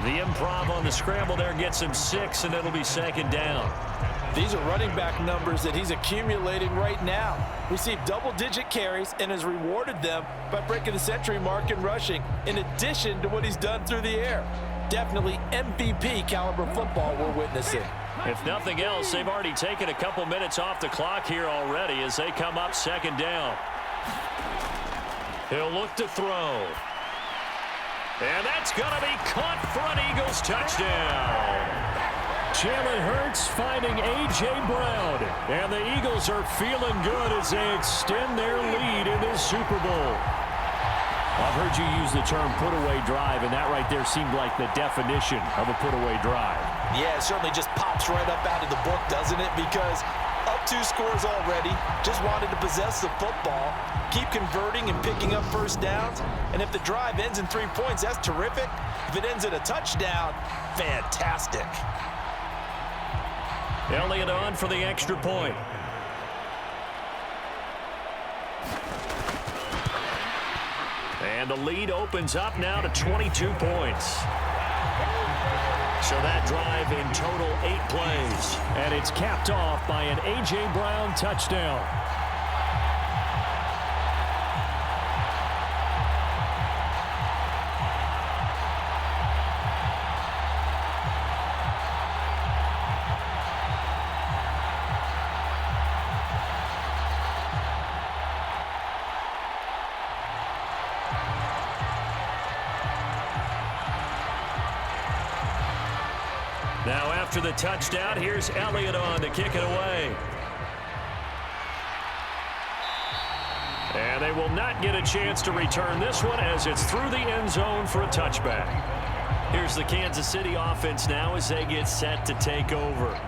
The improv on the scramble there gets him 6, and it'll be second down. These are running back numbers that he's accumulating right now. Received double-digit carries and has rewarded them by breaking the century mark in rushing, in addition to what he's done through the air. Definitely MVP caliber football we're witnessing. If nothing else, they've already taken a couple minutes off the clock here already as they come up second down. He'll look to throw. And that's going to be caught for an Eagles touchdown. Jalen Hurts finding A.J. Brown. And the Eagles are feeling good as they extend their lead in this Super Bowl. I've heard you use the term put-away drive, and that right there seemed like the definition of a put-away drive. Yeah, it certainly just pops right up out of the book, doesn't it? Because up 2 scores already, just wanted to possess the football, keep converting and picking up first downs, and if the drive ends in 3 points, that's terrific. If it ends in a touchdown, fantastic. Elliott on for the extra point. And the lead opens up now to 22 points. So that drive in total 8 plays. And it's capped off by an A.J. Brown touchdown. Now after the touchdown, here's Elliott on to kick it away. And they will not get a chance to return this one as it's through the end zone for a touchback. Here's the Kansas City offense now as they get set to take over.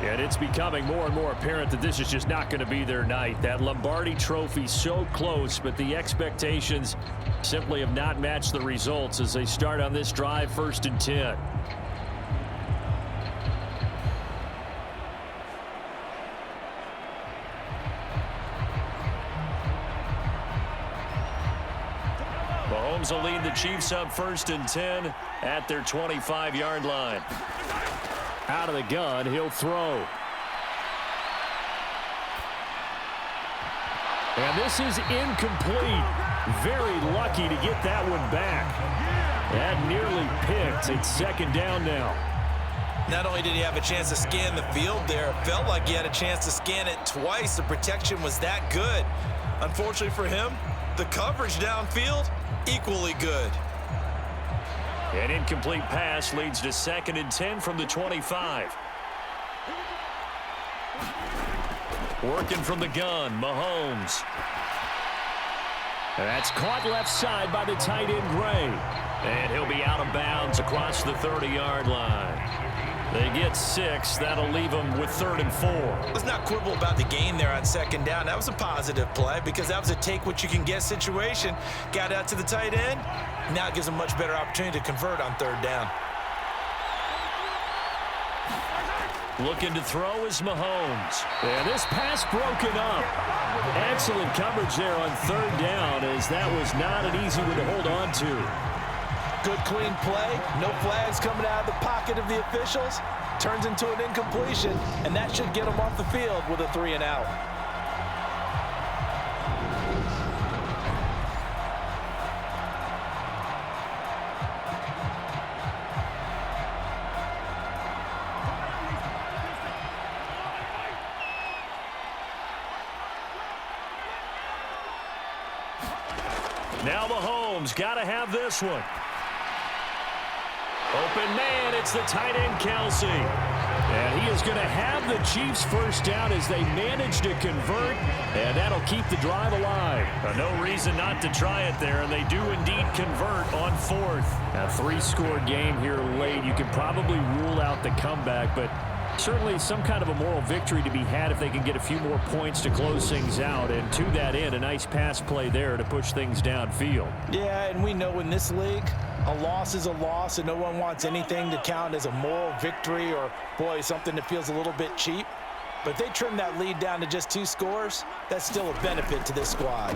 And it's becoming more and more apparent that this is just not going to be their night. That Lombardi trophy so close, but the expectations simply have not matched the results as they start on this drive 1st and 10. Mahomes will lead the Chiefs up 1st and 10 at their 25-yard line. Out of the gun, he'll throw. And this is incomplete. Very lucky to get that one back. That nearly picked. It's second down now. Not only did he have a chance to scan the field there, it felt like he had a chance to scan it twice. The protection was that good. Unfortunately for him, the coverage downfield, equally good. An incomplete pass leads to 2nd and 10 from the 25. Working from the gun, Mahomes. That's caught left side by the tight end, Gray. And he'll be out of bounds across the 30-yard line. They get 6. That'll leave them with 3rd and 4. Let's not quibble about the gain there on 2nd down. That was a positive play because that was a take-what-you-can-get situation. Got out to the tight end. Now it gives them a much better opportunity to convert on 3rd down. Looking to throw is Mahomes. And this pass broken up. Excellent coverage there on 3rd down, as that was not an easy one to hold on to. Good, clean play. No flags coming out of the pocket of the officials. Turns into an incompletion, and that should get them off the field with a 3 and out. Now Mahomes got to have this one. Open man, it's the tight end, Kelsey. And he is going to have the Chiefs first down as they manage to convert, and that'll keep the drive alive. No reason not to try it there, and they do indeed convert on 4th. A 3-score game here late. You can probably rule out the comeback, but certainly some kind of a moral victory to be had if they can get a few more points to close things out. And to that end, a nice pass play there to push things downfield. Yeah, and we know in this league, a loss is a loss, and no one wants anything to count as a moral victory or, boy, something that feels a little bit cheap. But if they trim that lead down to just 2 scores, that's still a benefit to this squad.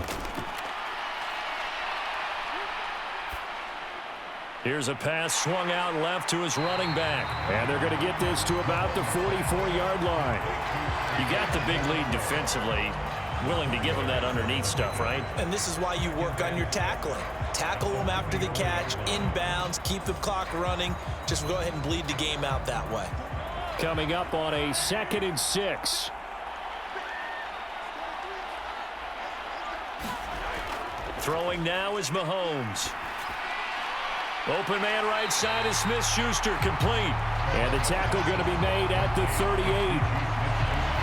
Here's a pass swung out left to his running back. And they're going to get this to about the 44-yard line. You got the big lead defensively. Willing to give them that underneath stuff, right? And this is why you work on your tackling. Tackle them after the catch, inbounds, keep the clock running. Just go ahead and bleed the game out that way. Coming up on a 2nd and 6. Throwing now is Mahomes. Open man right side is Smith-Schuster, complete. And the tackle going to be made at the 38.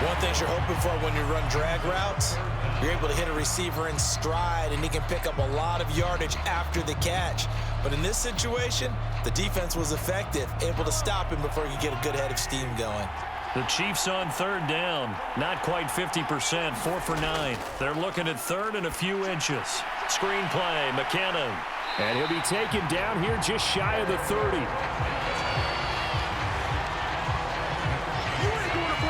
One thing you're hoping for when you run drag routes, you're able to hit a receiver in stride, and he can pick up a lot of yardage after the catch. But in this situation, the defense was effective, able to stop him before he could get a good head of steam going. The Chiefs on 3rd down, not quite 50%, 4 for 9. They're looking at 3rd and a few inches. Screen play, McKinnon. And he'll be taken down here just shy of the 30.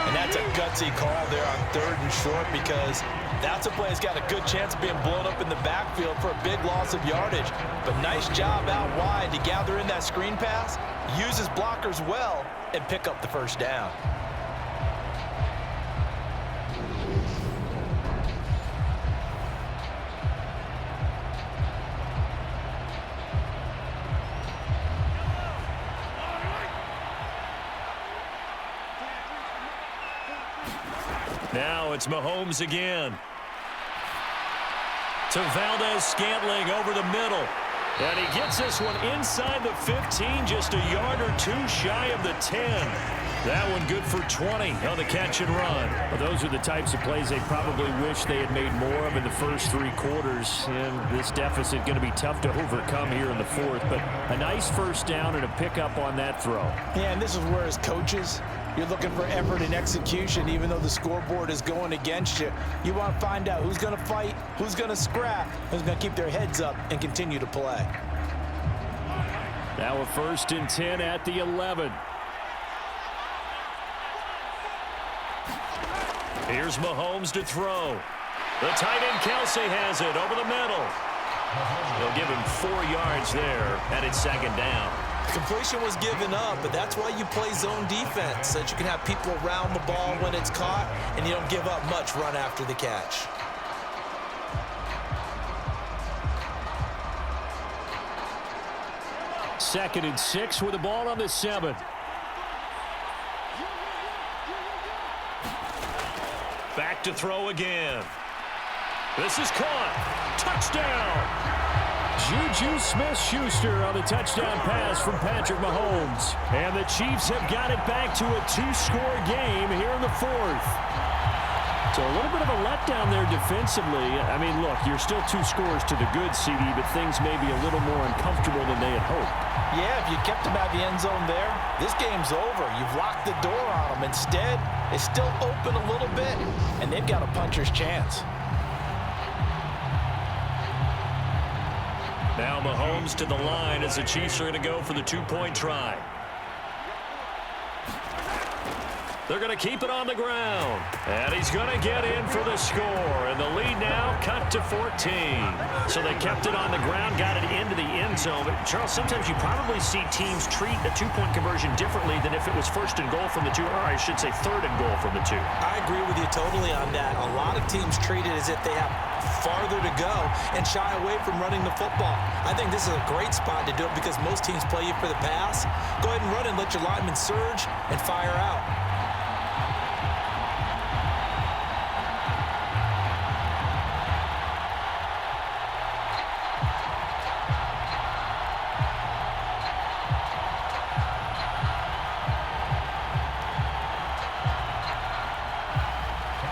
And that's a gutsy call there on 3rd and short, because that's a play that's got a good chance of being blown up in the backfield for a big loss of yardage. But nice job out wide to gather in that screen pass, use his blockers well, and pick up the first down. Now it's Mahomes again. To Valdez-Scantling over the middle. And he gets this one inside the 15, just a yard or 2 shy of the 10. That one good for 20 on the catch and run. Well, those are the types of plays they probably wish they had made more of in the first 3 quarters. And this deficit going to be tough to overcome here in the 4th. But a nice first down and a pickup on that throw. Yeah, and this is where as coaches, you're looking for effort and execution, even though the scoreboard is going against you. You want to find out who's going to fight, who's going to scrap, who's going to keep their heads up and continue to play. Now a 1st and 10 at the 11. Here's Mahomes to throw. The tight end Kelsey has it over the middle. They'll give him 4 yards there, and it's 2nd down. Completion was given up, but that's why you play zone defense, so that you can have people around the ball when it's caught, and you don't give up much run after the catch. Second and 6 with the ball on the 7. back to throw again. This is caught. Touchdown. Juju Smith-Schuster on the touchdown pass from Patrick Mahomes. And the Chiefs have got it back to a 2-score game here in the fourth. So a little bit of a letdown there defensively. I mean, look, you're still 2 scores to the good, CD, but things may be a little more uncomfortable than they had hoped. Yeah, if you kept him out of the end zone there, this game's over. You've locked the door on him. Instead, it's still open a little bit, and they've got a puncher's chance. Now Mahomes to the line as the Chiefs are going to go for the 2-point try. They're going to keep it on the ground. And he's going to get in for the score. And the lead now cut to 14. So they kept it on the ground, got it into the end zone. But, Charles, sometimes you probably see teams treat a 2-point conversion differently than if it was first and goal from the 2, or I should say third and goal from the 2. I agree with you totally on that. A lot of teams treat it as if they have farther to go and shy away from running the football. I think this is a great spot to do it because most teams play you for the pass. Go ahead and run and let your linemen surge and fire out.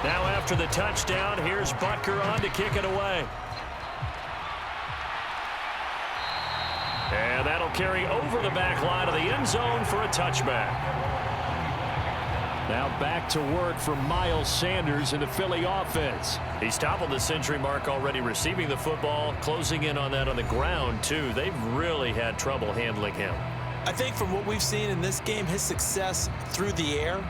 Now after the touchdown, here's Butker on to kick it away. And that'll carry over the back line of the end zone for a touchback. Now back to work for Miles Sanders in the Philly offense. He's toppled the century mark already receiving the football, closing in on that on the ground too. They've really had trouble handling him. I think from what we've seen in this game, his success through the air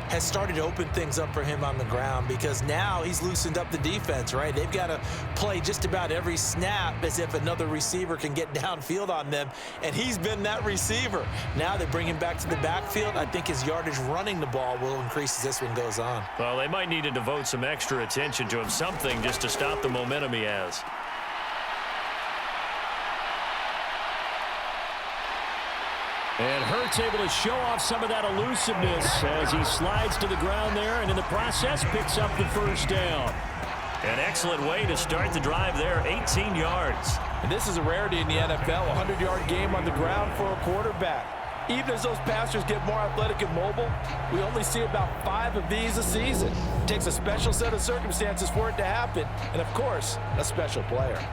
has started to open things up for him on the ground because now he's loosened up the defense, right? They've got to play just about every snap as if another receiver can get downfield on them, and he's been that receiver. Now they bring him back to the backfield. I think his yardage running the ball will increase as this one goes on. Well, they might need to devote some extra attention to him, something just to stop the momentum he has. And Hurts able to show off some of that elusiveness as he slides to the ground there and in the process picks up the first down. An excellent way to start the drive there, 18 yards. And this is a rarity in the NFL, a 100-yard game on the ground for a quarterback. Even as those passers get more athletic and mobile, we only see about 5 of these a season. It takes a special set of circumstances for it to happen, and of course, a special player.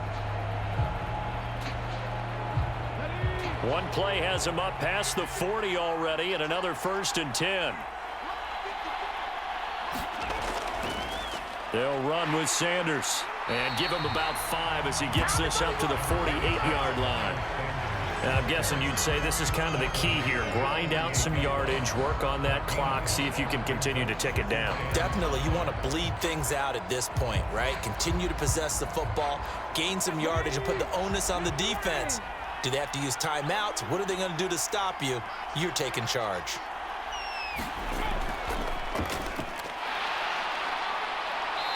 One play has him up past the 40 already, and another 1st and 10. They'll run with Sanders and give him about 5 as he gets this up to the 48-yard line. Now, I'm guessing you'd say this is kind of the key here. Grind out some yardage, work on that clock, see if you can continue to tick it down. Definitely, you want to bleed things out at this point, right? Continue to possess the football, gain some yardage, and put the onus on the defense. Do they have to use timeouts? What are they going to do to stop you? You're taking charge.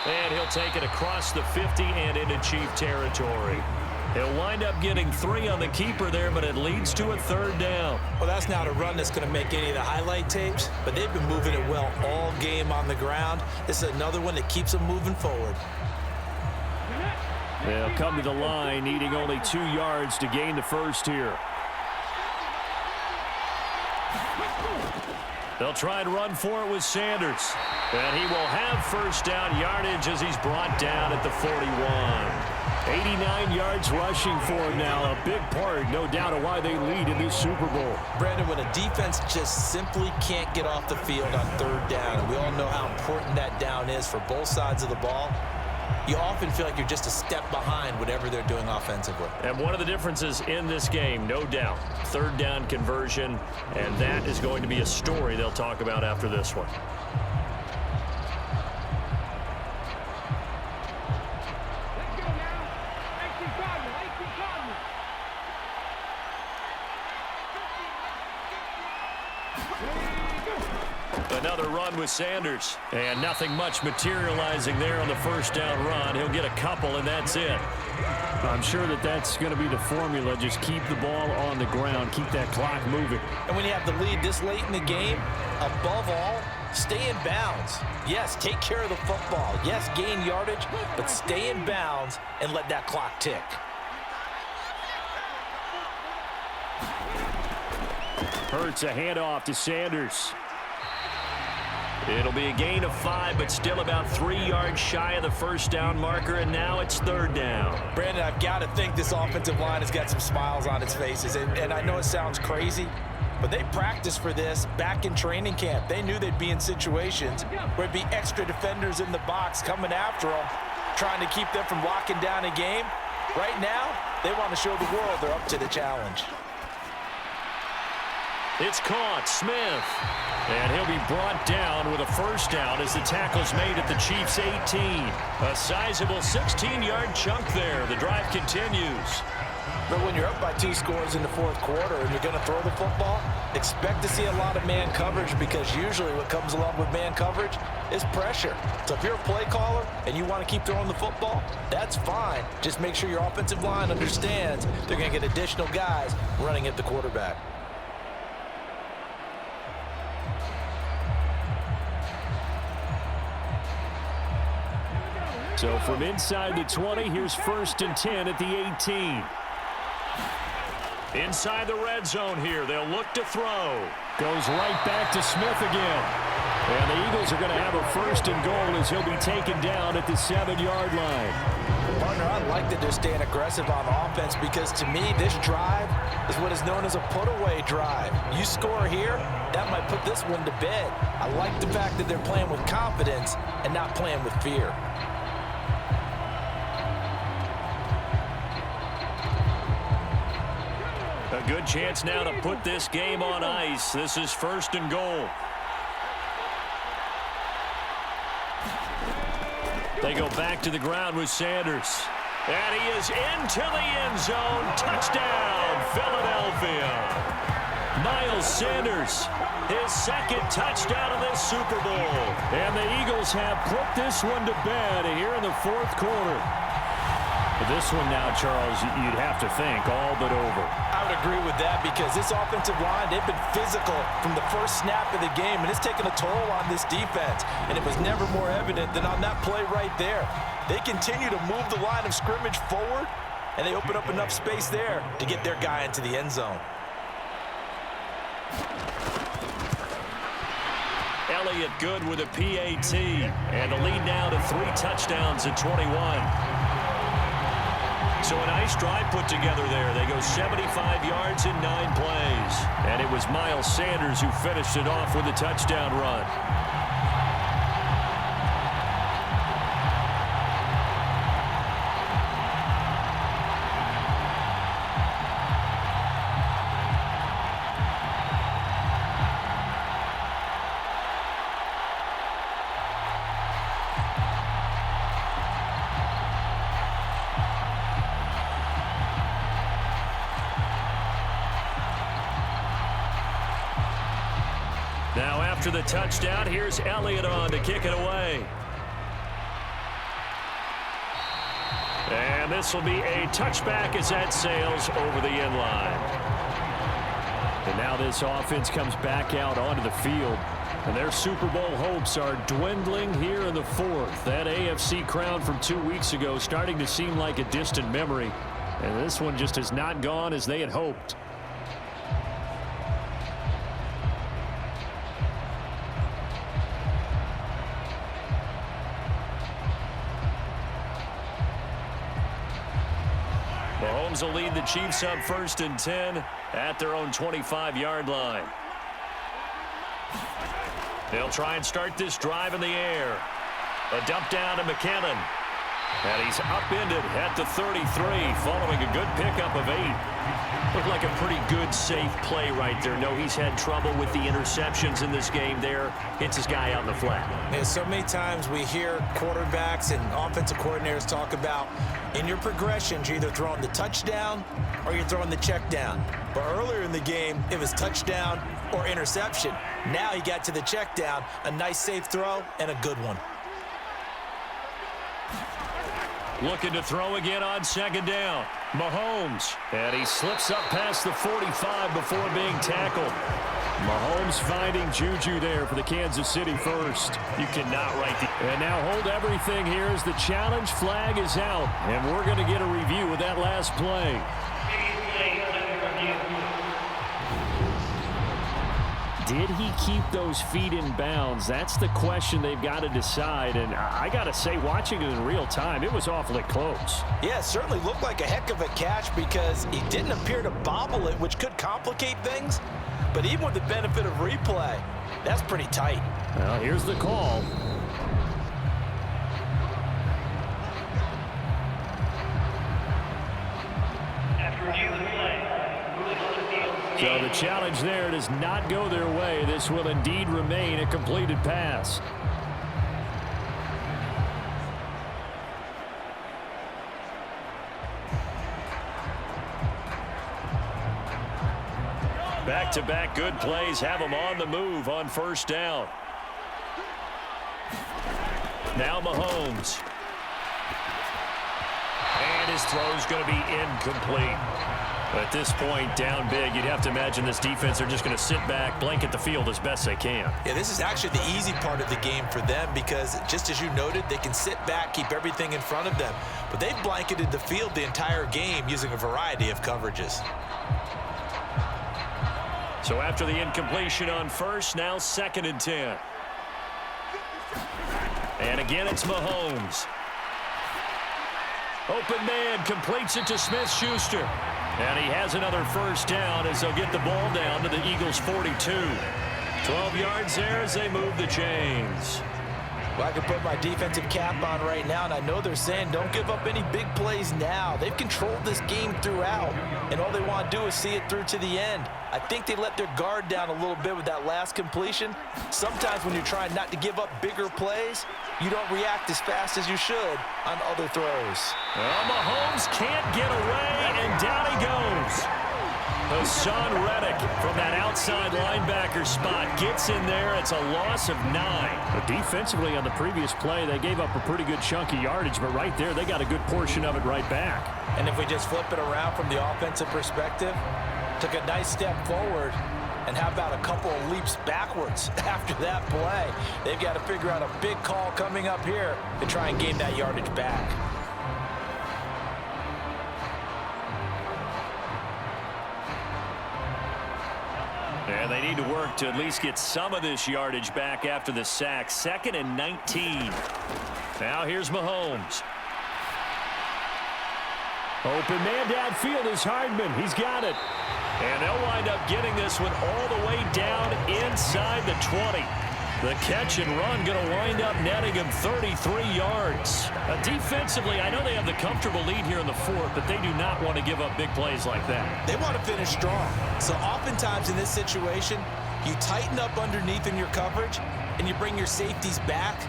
And he'll take it across the 50 and into Chief territory. He'll wind up getting 3 on the keeper there, but it leads to a 3rd down. Well, that's not a run that's going to make any of the highlight tapes, but they've been moving it well all game on the ground. This is another one that keeps them moving forward. They'll come to the line, needing only 2 yards to gain the first here. They'll try and run for it with Sanders. And he will have first down yardage as he's brought down at the 41. 89 yards rushing for him now. A big part, no doubt, of why they lead in this Super Bowl. Brandon, when a defense just simply can't get off the field on 3rd down, and we all know how important that down is for both sides of the ball, you often feel like you're just a step behind whatever they're doing offensively. And one of the differences in this game, no doubt, 3rd down conversion, and that is going to be a story they'll talk about after this one. Another run with Sanders, and nothing much materializing there on the first down run. He'll get a couple, and that's it. I'm sure that that's going to be the formula. Just keep the ball on the ground, keep that clock moving. And when you have the lead this late in the game, above all, Stay in bounds. Yes, take care of the football. Yes, gain yardage, but stay in bounds and let that clock tick. Hurts a handoff to Sanders. It'll be a gain of 5, but still about 3 yards shy of the first down marker, and now it's 3rd down. Brandon, I've got to think this offensive line has got some smiles on its faces, and I know it sounds crazy, but they practiced for this back in training camp. They knew they'd be in situations where it'd be extra defenders in the box coming after them, trying to keep them from locking down a game. Right now, they want to show the world they're up to the challenge. It's caught, Smith. And he'll be brought down with a first down as the tackle's made at the Chiefs' 18. A sizable 16-yard chunk there. The drive continues. But when you're up by 2 scores in the 4th quarter and you're going to throw the football, expect to see a lot of man coverage, because usually what comes along with man coverage is pressure. So if you're a play caller and you want to keep throwing the football, that's fine. Just make sure your offensive line understands they're going to get additional guys running at the quarterback. So from inside the 20, here's 1st and 10 at the 18. Inside the red zone here. They'll look to throw. Goes right back to Smith again. And the Eagles are going to have a 1st and goal as he'll be taken down at the 7-yard line. Partner, I like that they're staying aggressive on offense, because to me, this drive is what is known as a put-away drive. You score here, that might put this one to bed. I like the fact that they're playing with confidence and not playing with fear. A good chance now to put this game on ice. This is 1st and goal. They go back to the ground with Sanders. And he is into the end zone. Touchdown, Philadelphia. Miles Sanders, his 2nd touchdown of this Super Bowl. And the Eagles have put this one to bed here in the 4th quarter. But this one now, Charles, you'd have to think all but over. I would agree with that, because this offensive line, they've been physical from the first snap of the game, and it's taken a toll on this defense. And it was never more evident than on that play right there. They continue to move the line of scrimmage forward, and they open up enough space there to get their guy into the end zone. Elliott good with a PAT, and the lead now to 3 touchdowns at 21. So a nice drive put together there. They go 75 yards in 9 plays. And it was Miles Sanders who finished it off with a touchdown run. Now after the touchdown, here's Elliott on to kick it away. And this will be a touchback as that sails over the end line. And now this offense comes back out onto the field. And their Super Bowl hopes are dwindling here in the 4th. That AFC crown from 2 weeks ago starting to seem like a distant memory. And this one just has not gone as they had hoped. Mahomes will lead the Chiefs up 1st and 10 at their own 25-yard line. They'll try and start this drive in the air. A dump down to McKinnon. And he's upended at the 33 following a good pickup of 8. Looked like a pretty good, safe play right there. No, he's had trouble with the interceptions in this game there. Hits his guy out in the flat. And so many times we hear quarterbacks and offensive coordinators talk about in your progressions, you're either throwing the touchdown or you're throwing the check down. But earlier in the game, it was touchdown or interception. Now he got to the check down, a nice safe throw and a good one. Looking to throw again on 2nd down. Mahomes. And he slips up past the 45 before being tackled. Mahomes finding Juju there for the Kansas City first. You cannot write the... And now hold everything here as the challenge flag is out. And we're going to get a review of that last play. Did he keep those feet in bounds? That's the question they've got to decide. And I got to say, watching it in real time, it was awfully close. Yeah, it certainly looked like a heck of a catch because he didn't appear to bobble it, which could complicate things. But even with the benefit of replay, that's pretty tight. Well, here's the call. So the challenge there does not go their way. This will indeed remain a completed pass. Back-to-back good plays have them on the move on first down. Now Mahomes. And his throw's going to be incomplete. At this point, down big, you'd have to imagine this defense are just going to sit back, blanket the field as best they can. Yeah, this is actually the easy part of the game for them because, just as you noted, they can sit back, keep everything in front of them. But they've blanketed the field the entire game using a variety of coverages. So after the incompletion on first, now 2nd and 10. And again, it's Mahomes. Open man completes it to Smith-Schuster. And he has another first down as they'll get the ball down to the Eagles' 42. 12 yards there as they move the chains. Well, I can put my defensive cap on right now, and I know they're saying don't give up any big plays now. They've controlled this game throughout, and all they want to do is see it through to the end. I think they let their guard down a little bit with that last completion. Sometimes when you're trying not to give up bigger plays, you don't react as fast as you should on other throws. Well, Mahomes can't get away, and down he goes. Hassan Reddick from that outside linebacker spot gets in there. It's a loss of 9. But defensively on the previous play, they gave up a pretty good chunk of yardage, but right there, they got a good portion of it right back. And if we just flip it around from the offensive perspective, took a nice step forward, and how about a couple of leaps backwards after that play? They've got to figure out a big call coming up here to try and gain that yardage back. And they need to work to at least get some of this yardage back after the sack. 2nd and 19. Now here's Mahomes. Open man downfield is Hardman. He's got it. And they'll wind up getting this one all the way down inside the 20. The catch and run going to wind up netting him 33 yards. Defensively, I know they have the comfortable lead here in the 4th, but they do not want to give up big plays like that. They want to finish strong. So oftentimes in this situation, you tighten up underneath in your coverage, and you bring your safeties back.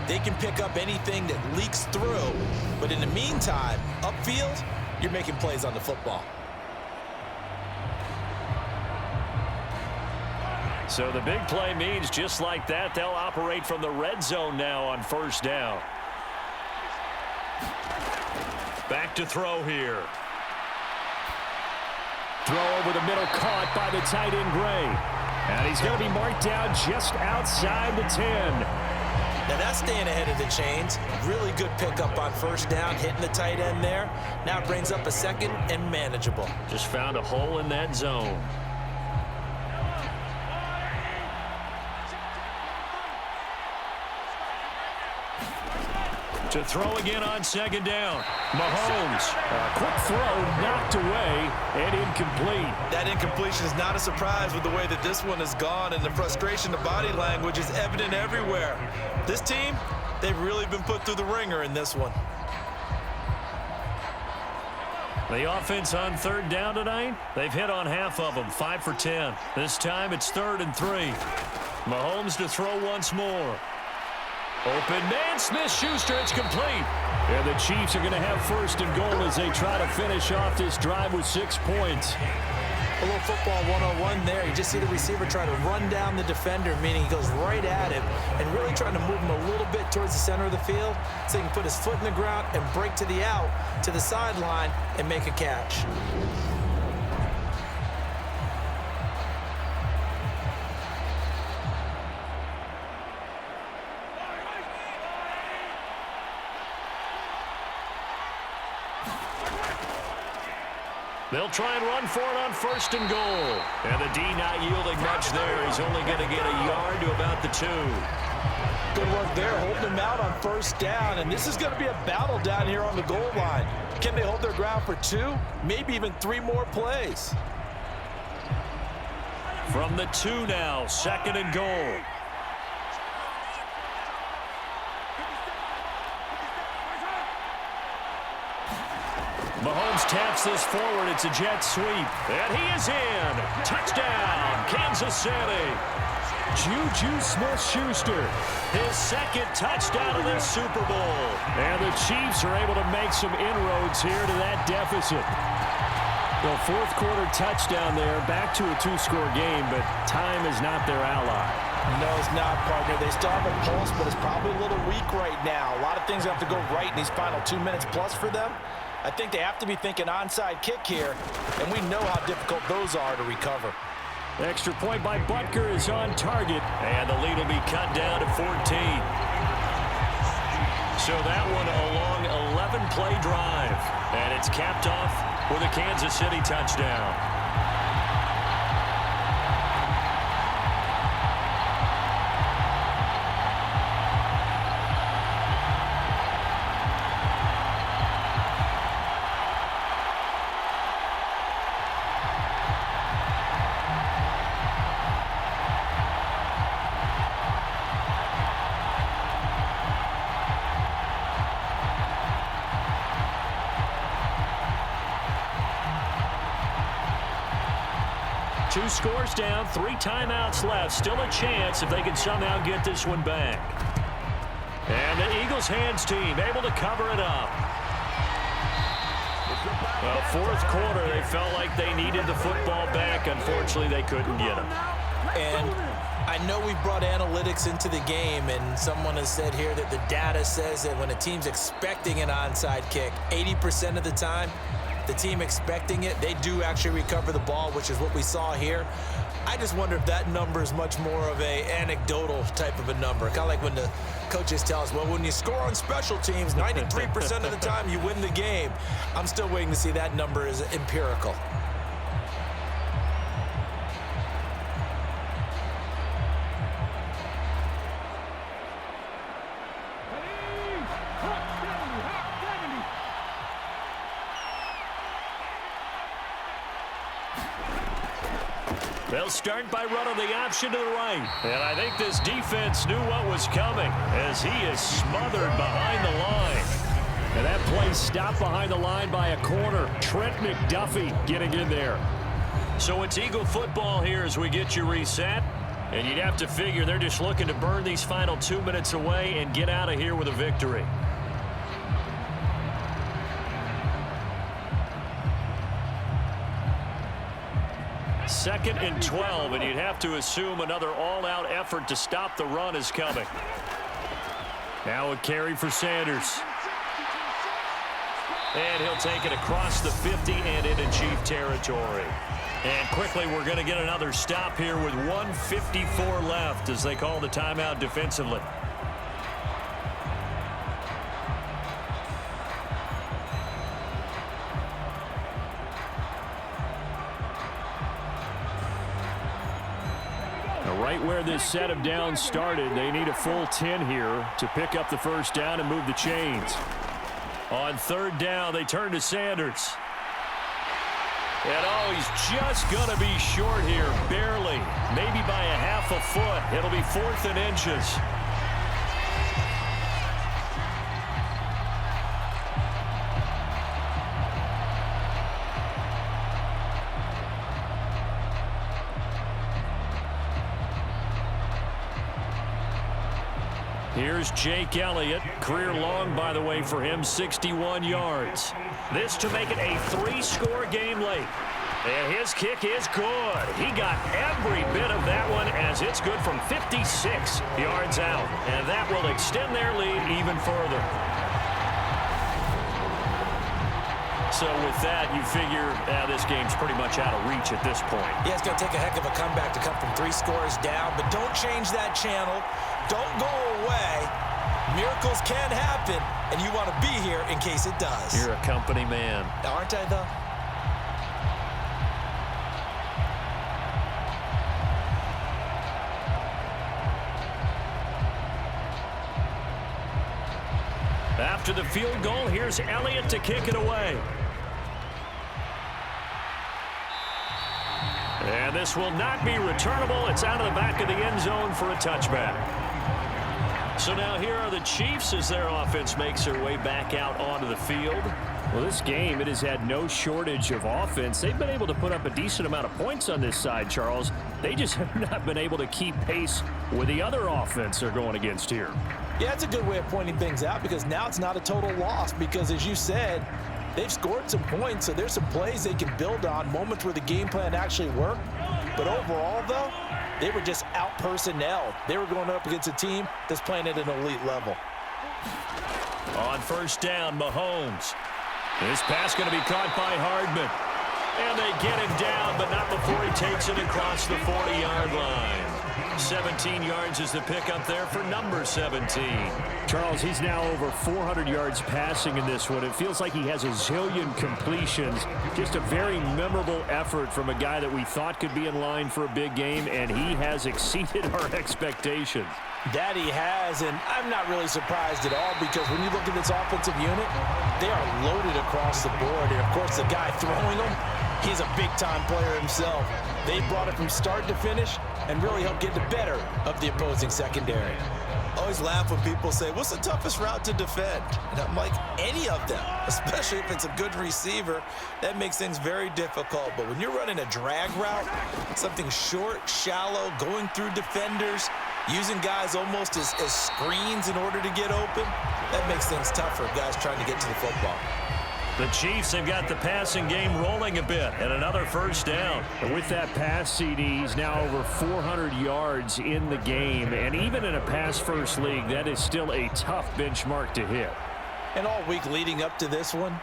They can pick up anything that leaks through. But in the meantime, upfield, you're making plays on the football. So the big play means just like that, they'll operate from the red zone now on first down. Back to throw here. Throw over the middle, caught by the tight end Gray. And he's going to be marked down just outside the 10. Now that's staying ahead of the chains. Really good pickup on first down, hitting the tight end there. Now it brings up a 2nd and manageable. Just found a hole in that zone. To throw again on 2nd down. Mahomes, a quick throw knocked away and incomplete. That incompletion is not a surprise with the way that this one has gone, and the frustration of body language is evident everywhere. This team, they've really been put through the ringer in this one. The offense on 3rd down tonight, they've hit on half of them, 5 for 10. This time it's 3rd and 3. Mahomes to throw once more. Open man, Smith-Schuster, it's complete. And the Chiefs are going to have 1st and goal as they try to finish off this drive with 6 points. A little football 101 there. You just see the receiver try to run down the defender, meaning he goes right at him and really trying to move him a little bit towards the center of the field so he can put his foot in the ground and break to the out, to the sideline, and make a catch. They'll try and run for it on 1st and goal. And the D not yielding much there. He's only going to get a yard to about the 2. Good work there, holding them out on 1st down. And this is going to be a battle down here on the goal line. Can they hold their ground for 2, maybe even 3 more plays? From the 2 now, 2nd and goal. Mahomes taps this forward. It's a jet sweep. And he is in. Touchdown, Kansas City. Juju Smith-Schuster, his 2nd touchdown of this Super Bowl. And the Chiefs are able to make some inroads here to that deficit. Well, 4th quarter touchdown there. Back to a 2-score game, but time is not their ally. No, it's not, partner. They still have a pulse, but it's probably a little weak right now. A lot of things have to go right in these final 2 minutes plus for them. I think they have to be thinking onside kick here, and we know how difficult those are to recover. Extra point by Butker is on target, and the lead will be cut down to 14. So that one a long 11-play drive, and it's capped off with a Kansas City touchdown. Two scores down, 3 timeouts left. Still a chance if they can somehow get this one back. And the Eagles hands team able to cover it up. Well, 4th quarter, they felt like they needed the football back. Unfortunately, they couldn't get him. And I know we brought analytics into the game, and someone has said here that the data says that when a team's expecting an onside kick, 80% of the time, the team expecting it, they do actually recover the ball, which is what we saw here. I just wonder if that number is much more of a anecdotal type of a number. Kind of like when the coaches tell us, well, when you score on special teams, 93% of the time you win the game. I'm still waiting to see that number is empirical. They'll start by running the option to the right. And I think this defense knew what was coming as he is smothered behind the line. And that play stopped behind the line by a corner. Trent McDuffie getting in there. So it's Eagle football here as we get you reset. And you'd have to figure they're just looking to burn these final 2 minutes away and get out of here with a victory. Second and 12, and you'd have to assume another all-out effort to stop the run is coming. Now a carry for Sanders. And he'll take it across the 50 and into Chief territory. And quickly, we're going to get another stop here with 1:54 left as they call the timeout defensively. Right where this set of downs started, they need a full 10 here to pick up the 1st down and move the chains. On 3rd down, they turn to Sanders. And oh, he's just going to be short here, barely, maybe by a half a foot. It'll be 4th and inches. Here's Jake Elliott. Career long, by the way, for him, 61 yards. This to make it a 3-score game late. And his kick is good. He got every bit of that one as it's good from 56 yards out. And that will extend their lead even further. So with that, you figure this game's pretty much out of reach at this point. Yeah, it's going to take a heck of a comeback to come from 3 scores down, but don't change that channel. Don't go away. Miracles can happen, and you want to be here in case it does. You're a company man. Aren't I, though? After the field goal, here's Elliott to kick it away. And this will not be returnable. It's out of the back of the end zone for a touchback. So now here are the Chiefs as their offense makes their way back out onto the field. Well, this game, it has had no shortage of offense. They've been able to put up a decent amount of points on this side, Charles. They just have not been able to keep pace with the other offense they're going against here. Yeah, that's a good way of pointing things out because now it's not a total loss because, as you said, they've scored some points, so there's some plays they can build on, moments where the game plan actually worked. But overall, though, they were just out-personnelled. They were going up against a team that's playing at an elite level. On first down, Mahomes. This pass going to be caught by Hardman. And they get him down, but not before he takes it across the 40-yard line. 17 yards is the pickup there for number 17. Charles, he's now over 400 yards passing in this one. It feels like he has a zillion completions. Just a very memorable effort from a guy that we thought could be in line for a big game, and he has exceeded our expectations. That he has, and I'm not really surprised at all because when you look at this offensive unit, they are loaded across the board. And, of course, the guy throwing them, he's a big-time player himself. They brought it from start to finish and really helped get the better of the opposing secondary. I always laugh when people say, what's the toughest route to defend? And I'm like, any of them, especially if it's a good receiver. That makes things very difficult. But when you're running a drag route, something short, shallow, going through defenders, using guys almost as screens in order to get open, that makes things tough for guys trying to get to the football. The Chiefs have got the passing game rolling a bit, and another first down. And with that pass, CD, he's now over 400 yards in the game. And even in a pass-first league, that is still a tough benchmark to hit. And all week leading up to this one,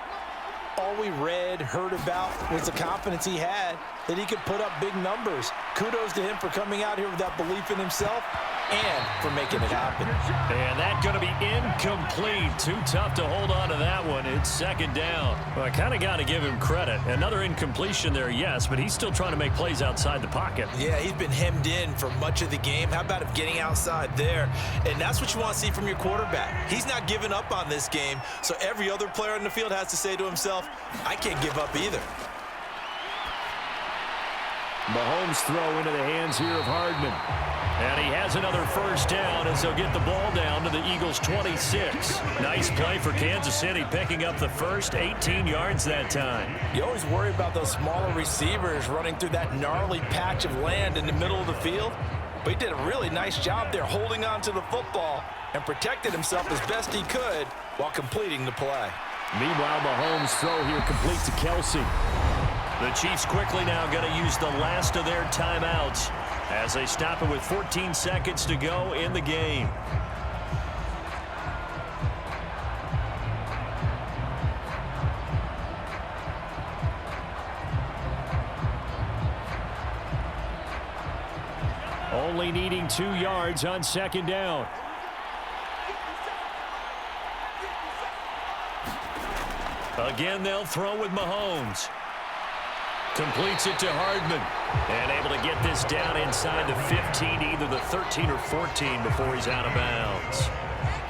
all we read, heard about was the confidence he had that he could put up big numbers. Kudos to him for coming out here with that belief in himself and for making it happen. And that's going to be incomplete. Too tough to hold on to that one. It's second down. Well, I kind of got to give him credit. Another incompletion there, yes, but he's still trying to make plays outside the pocket. Yeah, he's been hemmed in for much of the game. How about him getting outside there? And that's what you want to see from your quarterback. He's not giving up on this game, so every other player on the field has to say to himself, I can't give up either. Mahomes throw into the hands here of Hardman. And he has another first down as they'll get the ball down to the Eagles' 26. Nice play for Kansas City, picking up the first 18 yards that time. You always worry about those smaller receivers running through that gnarly patch of land in the middle of the field. But he did a really nice job there holding on to the football and protected himself as best he could while completing the play. Meanwhile, Mahomes' throw here complete to Kelsey. The Chiefs quickly now going to use the last of their timeouts as they stop it with 14 seconds to go in the game. Only needing 2 yards on second down. Again, they'll throw with Mahomes. Completes it to Hardman. And able to get this down inside the 15, either the 13 or 14 before he's out of bounds.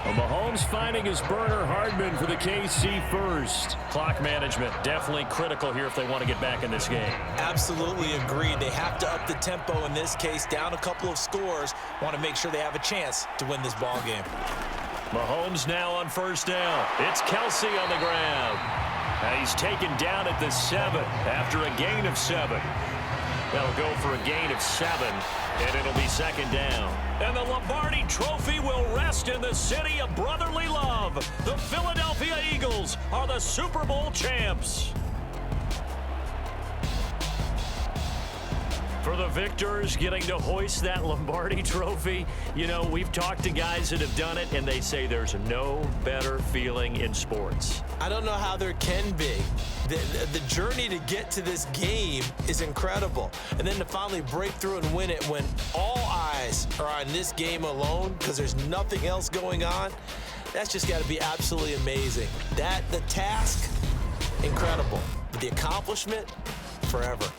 Well, Mahomes finding his burner, Hardman for the KC first. Clock management definitely critical here if they want to get back in this game. Absolutely agreed. They have to up the tempo in this case, down a couple of scores. Want to make sure they have a chance to win this ball game. Mahomes now on first down. It's Kelsey on the ground. Now he's taken down at the 7 after a gain of 7. They'll go for a gain of 7, and it'll be second down. And the Lombardi Trophy will rest in the city of brotherly love. The Philadelphia Eagles are the Super Bowl champs. For the victors getting to hoist that Lombardi Trophy, you know, we've talked to guys that have done it, and they say there's no better feeling in sports. I don't know how there can be. The journey to get to this game is incredible. And then to finally break through and win it when all eyes are on this game alone because there's nothing else going on, That's just got to be absolutely amazing. The task, incredible. The accomplishment, forever.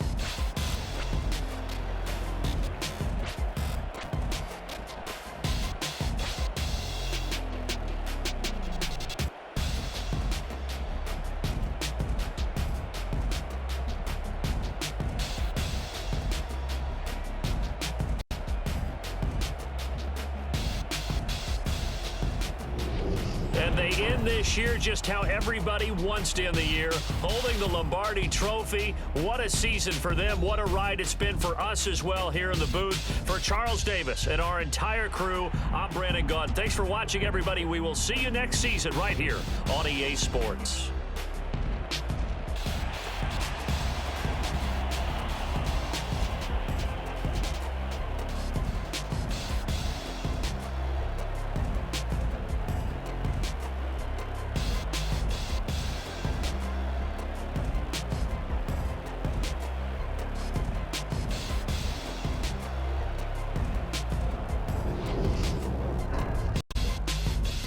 And they end this year just how everybody wants to end the year, holding the Lombardi Trophy. What a season for them. What a ride it's been for us as well here in the booth. For Charles Davis and our entire crew, I'm Brandon Gunn. Thanks for watching, everybody. We will see you next season right here on EA Sports.